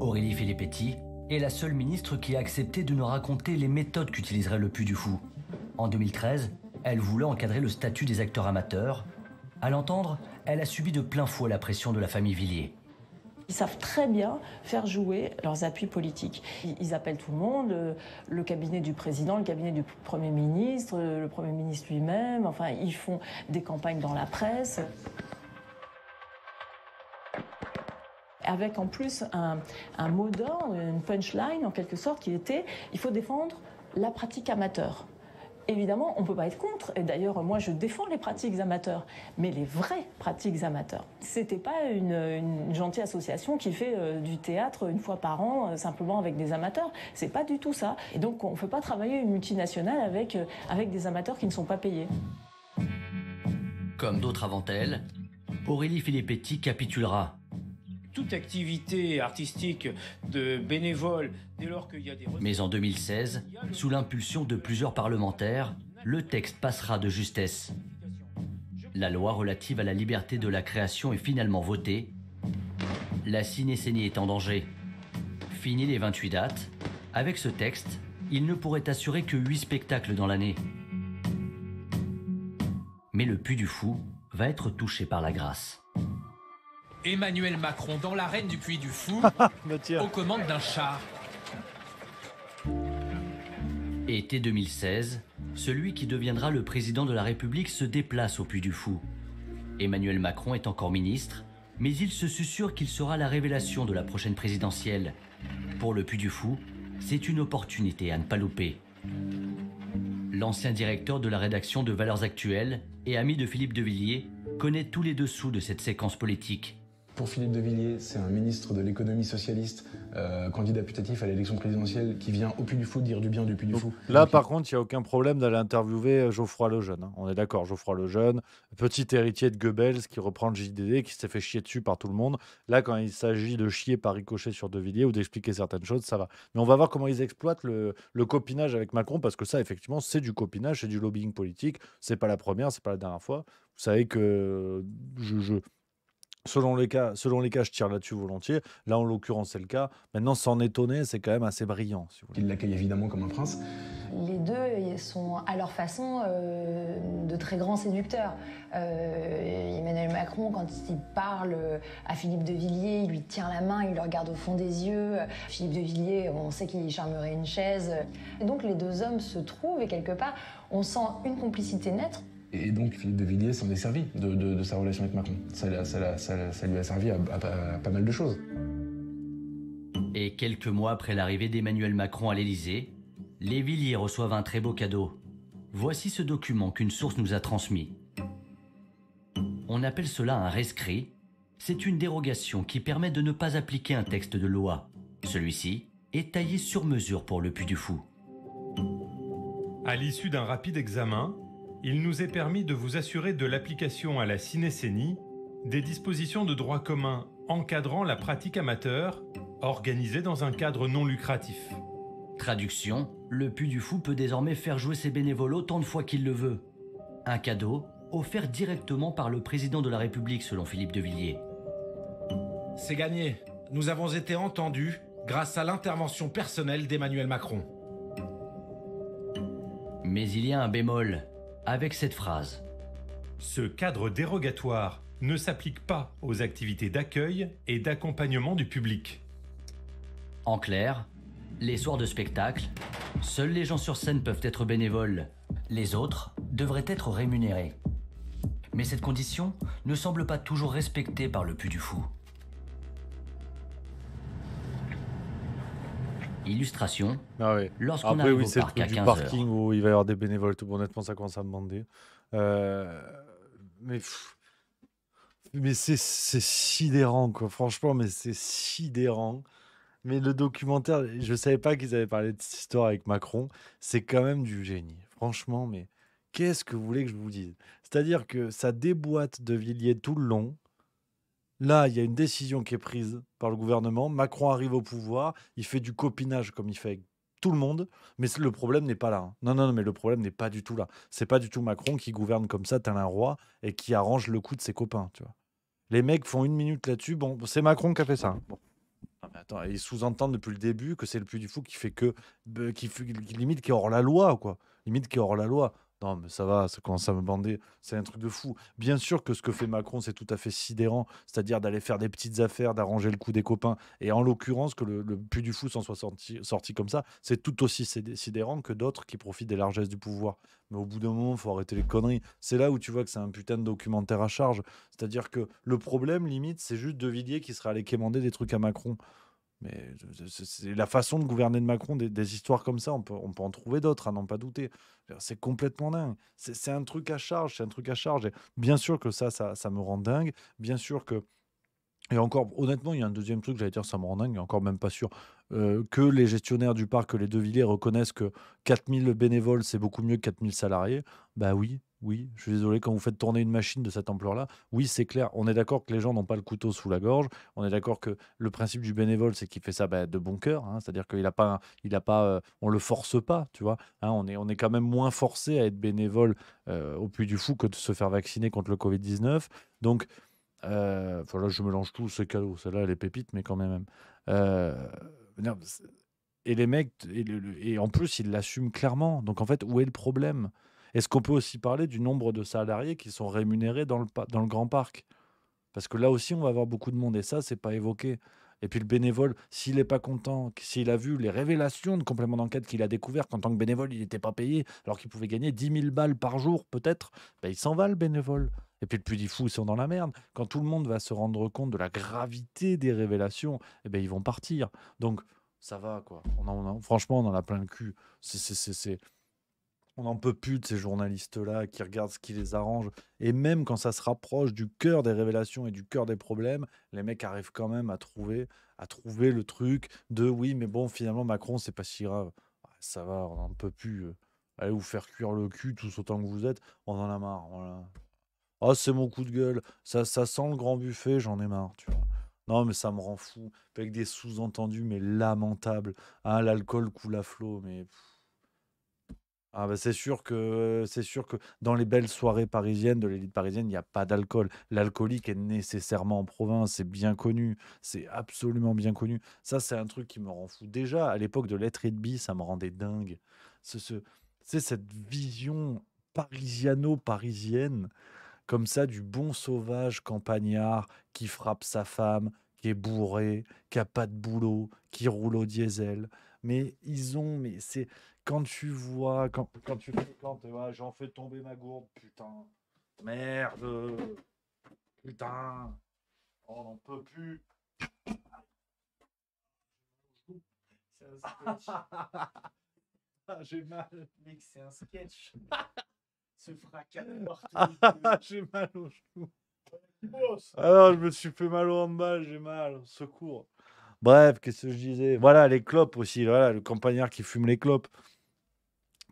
Aurélie Filippetti est la seule ministre qui a accepté de nous raconter les méthodes qu'utiliserait le Puy du Fou. En 2013, elle voulait encadrer le statut des acteurs amateurs. À l'entendre, elle a subi de plein fouet la pression de la famille Villiers. Ils savent très bien faire jouer leurs appuis politiques. Ils appellent tout le monde, le cabinet du président, le cabinet du Premier ministre, le Premier ministre lui-même. Enfin, ils font des campagnes dans la presse. Avec en plus un mot d'ordre, une punchline en quelque sorte qui était « il faut défendre la pratique amateur ». Évidemment, on ne peut pas être contre, et d'ailleurs, moi, je défends les pratiques amateurs, mais les vraies pratiques amateurs. C'était pas une gentille association qui fait du théâtre 1 fois par an, simplement avec des amateurs. C'est pas du tout ça. Et donc, on ne peut pas travailler une multinationale avec des amateurs qui ne sont pas payés. Comme d'autres avant elle, Aurélie Filippetti capitulera. Toute activité artistique de bénévoles, dès lors qu'il y a des... Mais en 2016, sous l'impulsion de plusieurs parlementaires, le texte passera de justesse. La loi relative à la liberté de la création est finalement votée. La Cinécénie est en danger. Fini les 28 dates. Avec ce texte, il ne pourrait assurer que 8 spectacles dans l'année. Mais le Puy du Fou va être touché par la grâce. Emmanuel Macron dans l'arène du Puy du Fou, aux commandes d'un char. Été 2016, celui qui deviendra le président de la République se déplace au Puy du Fou. Emmanuel Macron est encore ministre, mais il se susurre qu'il sera la révélation de la prochaine présidentielle. Pour le Puy du Fou, c'est une opportunité à ne pas louper. L'ancien directeur de la rédaction de Valeurs Actuelles et ami de Philippe de Villiers connaît tous les dessous de cette séquence politique. Pour Philippe de Villiers, c'est un ministre de l'économie socialiste, candidat putatif à l'élection présidentielle, qui vient au Puy du Fou dire du bien du Puy du Fou. Là, par contre, il n'y a aucun problème d'aller interviewer Geoffroy Lejeune. Hein. On est d'accord, Geoffroy Lejeune, petit héritier de Goebbels qui reprend le JDD, qui s'est fait chier dessus par tout le monde. Là, quand il s'agit de chier par ricochet sur De Villiers ou d'expliquer certaines choses, ça va. Mais on va voir comment ils exploitent le copinage avec Macron, parce que ça, effectivement, c'est du copinage, c'est du lobbying politique. C'est pas la première, c'est pas la dernière fois. Vous savez que selon les cas, je tire là-dessus volontiers. Là, en l'occurrence, c'est le cas. Maintenant, s'en étonner, c'est quand même assez brillant. Si vous voulez. Il l'accueille évidemment comme un prince. Les deux sont à leur façon de très grands séducteurs. Emmanuel Macron, quand il parle à Philippe de Villiers, il lui tient la main, il le regarde au fond des yeux. Philippe de Villiers, on sait qu'il charmerait une chaise. Et donc les deux hommes se trouvent et quelque part, on sent une complicité naître. Et donc Philippe de Villiers s'en est servi de sa relation avec Macron. Ça lui a servi à pas mal de choses. Et quelques mois après l'arrivée d'Emmanuel Macron à l'Élysée, les Villiers reçoivent un très beau cadeau. Voici ce document qu'une source nous a transmis. On appelle cela un rescrit. C'est une dérogation qui permet de ne pas appliquer un texte de loi. Celui-ci est taillé sur mesure pour le Puy du Fou. À l'issue d'un rapide examen, il nous est permis de vous assurer de l'application à la cinécénie des dispositions de droit commun encadrant la pratique amateur organisée dans un cadre non lucratif. Traduction, le Puy du Fou peut désormais faire jouer ses bénévoles autant de fois qu'il le veut. Un cadeau offert directement par le président de la République selon Philippe de Villiers. C'est gagné. Nous avons été entendus grâce à l'intervention personnelle d'Emmanuel Macron. Mais il y a un bémol avec cette phrase. Ce cadre dérogatoire ne s'applique pas aux activités d'accueil et d'accompagnement du public. En clair, les soirs de spectacle, seuls les gens sur scène peuvent être bénévoles. Les autres devraient être rémunérés. Mais cette condition ne semble pas toujours respectée par le Puy du Fou. Illustration. Ah oui. Lorsqu'on Après, arrive oui, au c'est parc à du 15 parking heures. où il va y avoir des bénévoles. Tout honnêtement, ça commence à me bander. Mais c'est sidérant, quoi. Franchement, mais c'est sidérant. Mais le documentaire, je savais pas qu'ils avaient parlé de cette histoire avec Macron. C'est quand même du génie. Franchement, mais qu'est-ce que vous voulez que je vous dise? C'est-à-dire que ça déboîte de Villiers tout le long. Là, il y a une décision qui est prise par le gouvernement. Macron arrive au pouvoir. Il fait du copinage comme il fait avec tout le monde. Mais le problème n'est pas là. Hein. Non, mais le problème n'est pas du tout là. C'est pas du tout Macron qui gouverne comme ça, tel un roi, et qui arrange le coup de ses copains, tu vois. Les mecs font une minute là-dessus. Bon, c'est Macron qui a fait ça. Hein. Bon. Non, mais attends, ils sous-entendent depuis le début que c'est le Puy du Fou qui fait que, limite qui est hors la loi, quoi. Limite qui est hors la loi. Non, mais ça va, ça commence à me bander. C'est un truc de fou. Bien sûr que ce que fait Macron, c'est tout à fait sidérant. C'est-à-dire d'aller faire des petites affaires, d'arranger le coup des copains. Et en l'occurrence, que le Puy du Fou s'en soit sorti comme ça, c'est tout aussi sidérant que d'autres qui profitent des largesses du pouvoir. Mais au bout d'un moment, il faut arrêter les conneries. C'est là où tu vois que c'est un putain de documentaire à charge. C'est-à-dire que le problème, limite, c'est juste De Villiers qui serait allé quémander des trucs à Macron. Mais c'est la façon de gouverner de Macron, des histoires comme ça, on peut en trouver d'autres, à n'en pas douter. C'est complètement dingue. C'est un truc à charge, c'est un truc à charge. Et bien sûr que ça me rend dingue. Bien sûr que... Et encore, honnêtement, il y a un deuxième truc, j'allais dire, ça me rend dingue, et encore même pas sûr, que les gestionnaires du parc, que les De Villiers reconnaissent que 4000 bénévoles, c'est beaucoup mieux que 4000 salariés. Bah oui, je suis désolé, quand vous faites tourner une machine de cette ampleur-là, oui, c'est clair, on est d'accord que les gens n'ont pas le couteau sous la gorge, on est d'accord que le principe du bénévole, c'est qu'il fait ça de bon cœur, hein, c'est-à-dire qu'il a pas, on le force pas, tu vois, hein, on est quand même moins forcé à être bénévole au Puy du Fou que de se faire vacciner contre le Covid-19, donc... là, je mélange tout, c'est cadeau. Celle-là, elle est pépite, mais quand même. Non, et les mecs, et en plus, ils l'assument clairement. Donc, en fait, où est le problème? Est-ce qu'on peut aussi parler du nombre de salariés qui sont rémunérés dans le Grand Parc? Parce que là aussi, on va avoir beaucoup de monde, et ça, c'est pas évoqué. Et puis le bénévole, s'il n'est pas content, s'il a vu les révélations de complément d'enquête qu'il a découvert qu'en tant que bénévole, il n'était pas payé, alors qu'il pouvait gagner 10 000 balles par jour, peut-être, il s'en va, le bénévole. Et puis le Puy du Fou, ils sont dans la merde. Quand tout le monde va se rendre compte de la gravité des révélations, ils vont partir. Donc, ça va, quoi. Franchement, on en a plein le cul. On n'en peut plus de ces journalistes-là qui regardent ce qui les arrange. Et même quand ça se rapproche du cœur des révélations et du cœur des problèmes, les mecs arrivent quand même à trouver le truc de oui, mais bon, finalement, Macron, c'est pas si grave. Ah, ça va, on n'en peut plus. Allez vous faire cuire le cul tous autant que vous êtes, on en a marre. Voilà. Oh, c'est mon coup de gueule. Ça sent le grand buffet, j'en ai marre, tu vois. Non, mais ça me rend fou. Avec des sous-entendus, mais lamentables. Ah, l'alcool coule à flot, mais. Ah bah c'est sûr que dans les belles soirées parisiennes, de l'élite parisienne, il n'y a pas d'alcool. L'alcoolique est nécessairement en province, c'est bien connu, c'est absolument bien connu. Ça, c'est un truc qui me rend fou. Déjà, à l'époque de Lettres et de Bi, ça me rendait dingue. C'est cette vision parisiano-parisienne, comme ça, du bon sauvage campagnard qui frappe sa femme, qui est bourré, qui a pas de boulot, qui roule au diesel. Mais c'est quand tu vois, quand tu fréquentes, ouais, j'en fais tomber ma gourde, putain, merde, putain, on n'en peut plus. C'est un sketch. Ah, j'ai mal. Mec, c'est un sketch. Ce fracas de partout. J'ai mal au genou. Alors, je me suis fait mal au handball, j'ai mal, au secours. Bref, qu'est-ce que je disais? Voilà, les clopes aussi, voilà, le campagnard qui fume les clopes.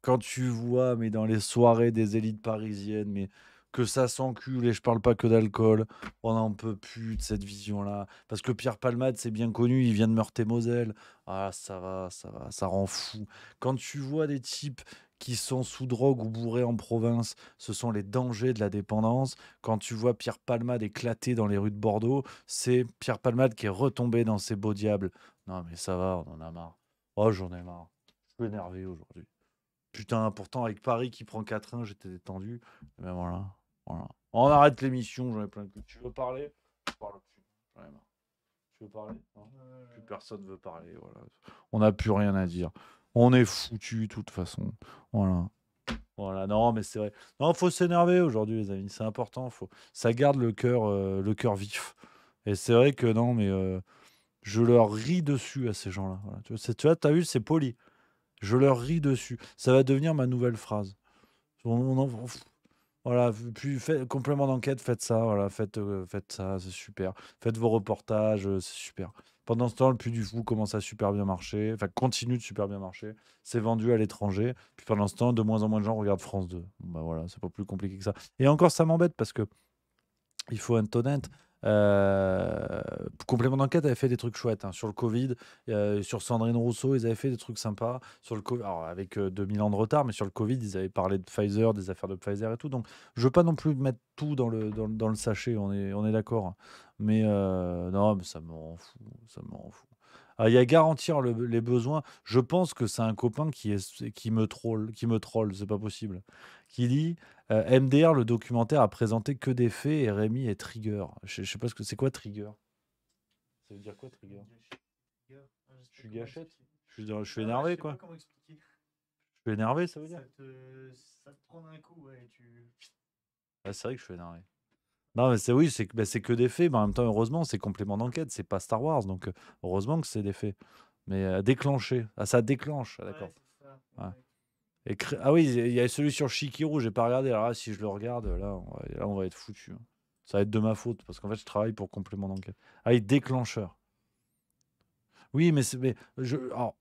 Quand tu vois, mais dans les soirées des élites parisiennes, mais que ça s'encule, et je parle pas que d'alcool, on n'en peut plus de cette vision-là. Parce que Pierre Palmade, c'est bien connu, il vient de Meurthe-et-Moselle. Ah, ça va, ça rend fou. Quand tu vois des types qui sont sous drogue ou bourrés en province, ce sont les dangers de la dépendance. Quand tu vois Pierre Palmade éclater dans les rues de Bordeaux, c'est Pierre Palmade qui est retombé dans ses beaux diables. Non, mais ça va, on en a marre. Oh, j'en ai marre. Je suis énervé aujourd'hui. Putain, pourtant, avec Paris qui prend 4-1, j'étais détendu. Mais voilà. On arrête l'émission, j'en ai plein de coups. Tu veux parler? Je parle plus. J'en ai marre. Tu veux parler? Non. Plus personne veut parler. Voilà. On n'a plus rien à dire. On est foutu de toute façon. Voilà, non, mais c'est vrai. Non, faut s'énerver aujourd'hui, les amis. C'est important. Ça garde le cœur vif. Et c'est vrai que non, mais je leur ris dessus à ces gens-là. Voilà. Tu vois, t'as vu, c'est poli. Je leur ris dessus. Ça va devenir ma nouvelle phrase. Voilà, puis complément d'enquête, faites ça, voilà, faites ça, c'est super. Faites vos reportages, c'est super. Pendant ce temps, le Puy du Fou commence à super bien marcher, enfin continue de super bien marcher. C'est vendu à l'étranger. Puis pendant ce temps, de moins en moins de gens regardent France 2. Bon, bah voilà, c'est pas plus compliqué que ça. Et encore, ça m'embête parce que il faut être honnête. Complément d'enquête avait fait des trucs chouettes hein, sur le Covid, sur Sandrine Rousseau, ils avaient fait des trucs sympas sur le Covid, alors avec 2000 ans de retard, mais sur le Covid, ils avaient parlé de Pfizer, des affaires de Pfizer et tout. Donc, je veux pas non plus mettre tout dans le sachet, on est d'accord. Mais non, mais ça me rend fou, ça me rend fou. Il y a garantir les besoins. Je pense que c'est un copain qui me troll, c'est pas possible. Qui dit MDR, le documentaire, a présenté que des faits et Rémi est trigger. Je sais pas ce que c'est quoi trigger. Ça veut dire quoi trigger? Je suis gâchette. Je suis énervé quoi. Je suis énervé, ça veut dire. Ça te prend un coup, ouais. Ah, c'est vrai que je suis énervé. Non, mais c'est que des faits, mais en même temps, heureusement, c'est complément d'enquête, c'est pas Star Wars, donc heureusement que c'est des faits. Mais déclenché, ça déclenche, d'accord. Ouais. Ah oui, il y a celui sur Shikiru, j'ai pas regardé. Alors là, si je le regarde, là, on va être foutu. Ça va être de ma faute, parce qu'en fait, je travaille pour complément d'enquête. Ah oui, déclencheur. Oui, alors,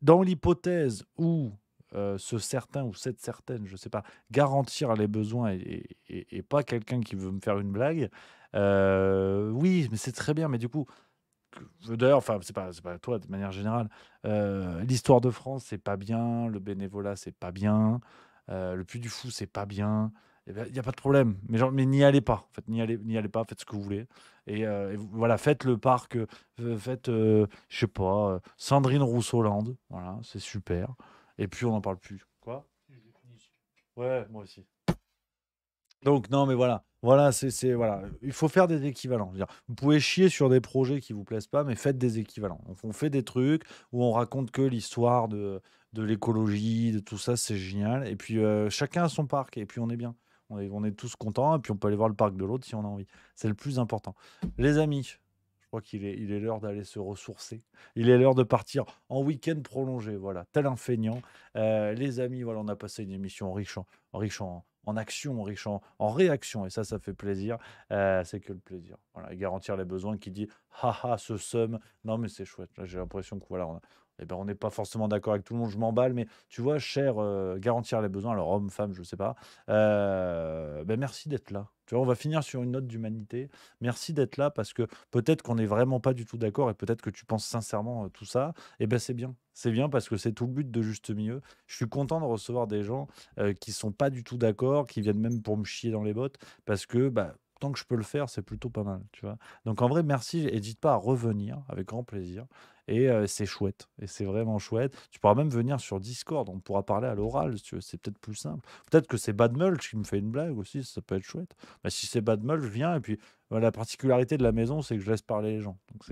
dans l'hypothèse où ce certain ou cette certaine, je sais pas, garantir les besoins et pas quelqu'un qui veut me faire une blague, oui, mais c'est très bien. Mais du coup, d'ailleurs, enfin, c'est pas toi de manière générale. L'histoire de France, c'est pas bien. Le bénévolat, c'est pas bien. Le Puy du Fou, c'est pas bien. Il n'y a pas de problème. Mais n'y allez pas. En fait, n'y allez pas. Faites ce que vous voulez. Et voilà, faites le parc. Faites, je sais pas, Sandrine Rousseau-Land. Voilà, c'est super. Et puis on n'en parle plus. Quoi? Ouais, moi aussi. Donc non, mais voilà, voilà, voilà, il faut faire des équivalents. Je veux dire, vous pouvez chier sur des projets qui vous plaisent pas, mais faites des équivalents. On fait des trucs où on raconte que l'histoire de l'écologie, de tout ça, c'est génial. Et puis chacun a son parc, et puis on est bien. On est tous contents, et puis on peut aller voir le parc de l'autre si on a envie. C'est le plus important. Les amis, je Je crois il est l'heure d'aller se ressourcer. Il est l'heure de partir en week-end prolongé, voilà, tel un feignant. Les amis, voilà, on a passé une émission riche en action, riche en réaction, et ça fait plaisir. C'est que le plaisir. Voilà, et garantir les besoins qui dit haha, ce seum. Non, mais c'est chouette. Là, j'ai l'impression que voilà, on n'est pas forcément d'accord avec tout le monde, je m'emballe, mais tu vois, cher, garantir les besoins, alors homme, femme, je sais pas. Ben merci d'être là. Tu vois, on va finir sur une note d'humanité. Merci d'être là parce que peut-être qu'on n'est vraiment pas du tout d'accord et peut-être que tu penses sincèrement tout ça. Et ben c'est bien. C'est bien parce que c'est tout le but de Juste Milieu. Je suis content de recevoir des gens qui sont pas du tout d'accord, qui viennent même pour me chier dans les bottes parce que bah, tant que je peux le faire, c'est plutôt pas mal. Tu vois. Donc en vrai, merci. N'hésite pas à revenir avec grand plaisir. Et c'est chouette. Et c'est vraiment chouette. Tu pourras même venir sur Discord. On pourra parler à l'oral, si tu veux. C'est peut-être plus simple. Peut-être que c'est Bad Mulch qui me fait une blague aussi. Ça peut être chouette. Bah, si c'est Bad Mulch, je viens. Et puis, la particularité de la maison, c'est que je laisse parler les gens. Donc,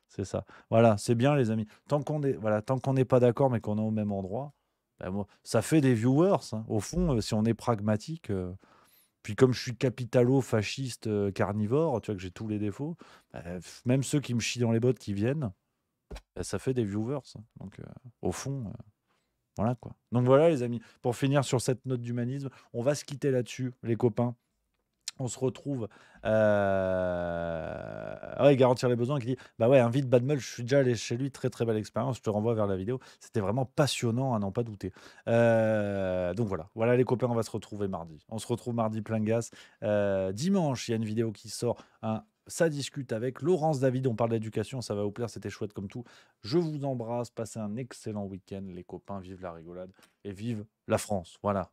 c'est ça. Voilà, c'est bien, les amis. Tant qu'on n'est pas d'accord, mais qu'on est au même endroit, bah, moi, ça fait des viewers. Hein. Au fond, si on est pragmatique. Puis comme je suis capitalo, fasciste, carnivore, tu vois que j'ai tous les défauts, bah, même ceux qui me chient dans les bottes qui viennent, bah, ça fait des viewers. Hein. Donc, au fond, voilà quoi. Donc voilà, les amis, pour finir sur cette note d'humanisme, on va se quitter là-dessus, les copains. On se retrouve. Ouais, garantir les besoins qui dit bah ouais, invite Bad Mulch, je suis déjà allé chez lui, très très belle expérience. Je te renvoie vers la vidéo. C'était vraiment passionnant, à n'en pas douter. Donc voilà, les copains, on va se retrouver mardi. On se retrouve mardi plein gaz. Dimanche, il y a une vidéo qui sort. Ça discute avec Laurence David, on parle d'éducation, ça va vous plaire, c'était chouette comme tout. Je vous embrasse, passez un excellent week-end, les copains, vive la rigolade et vive la France. Voilà.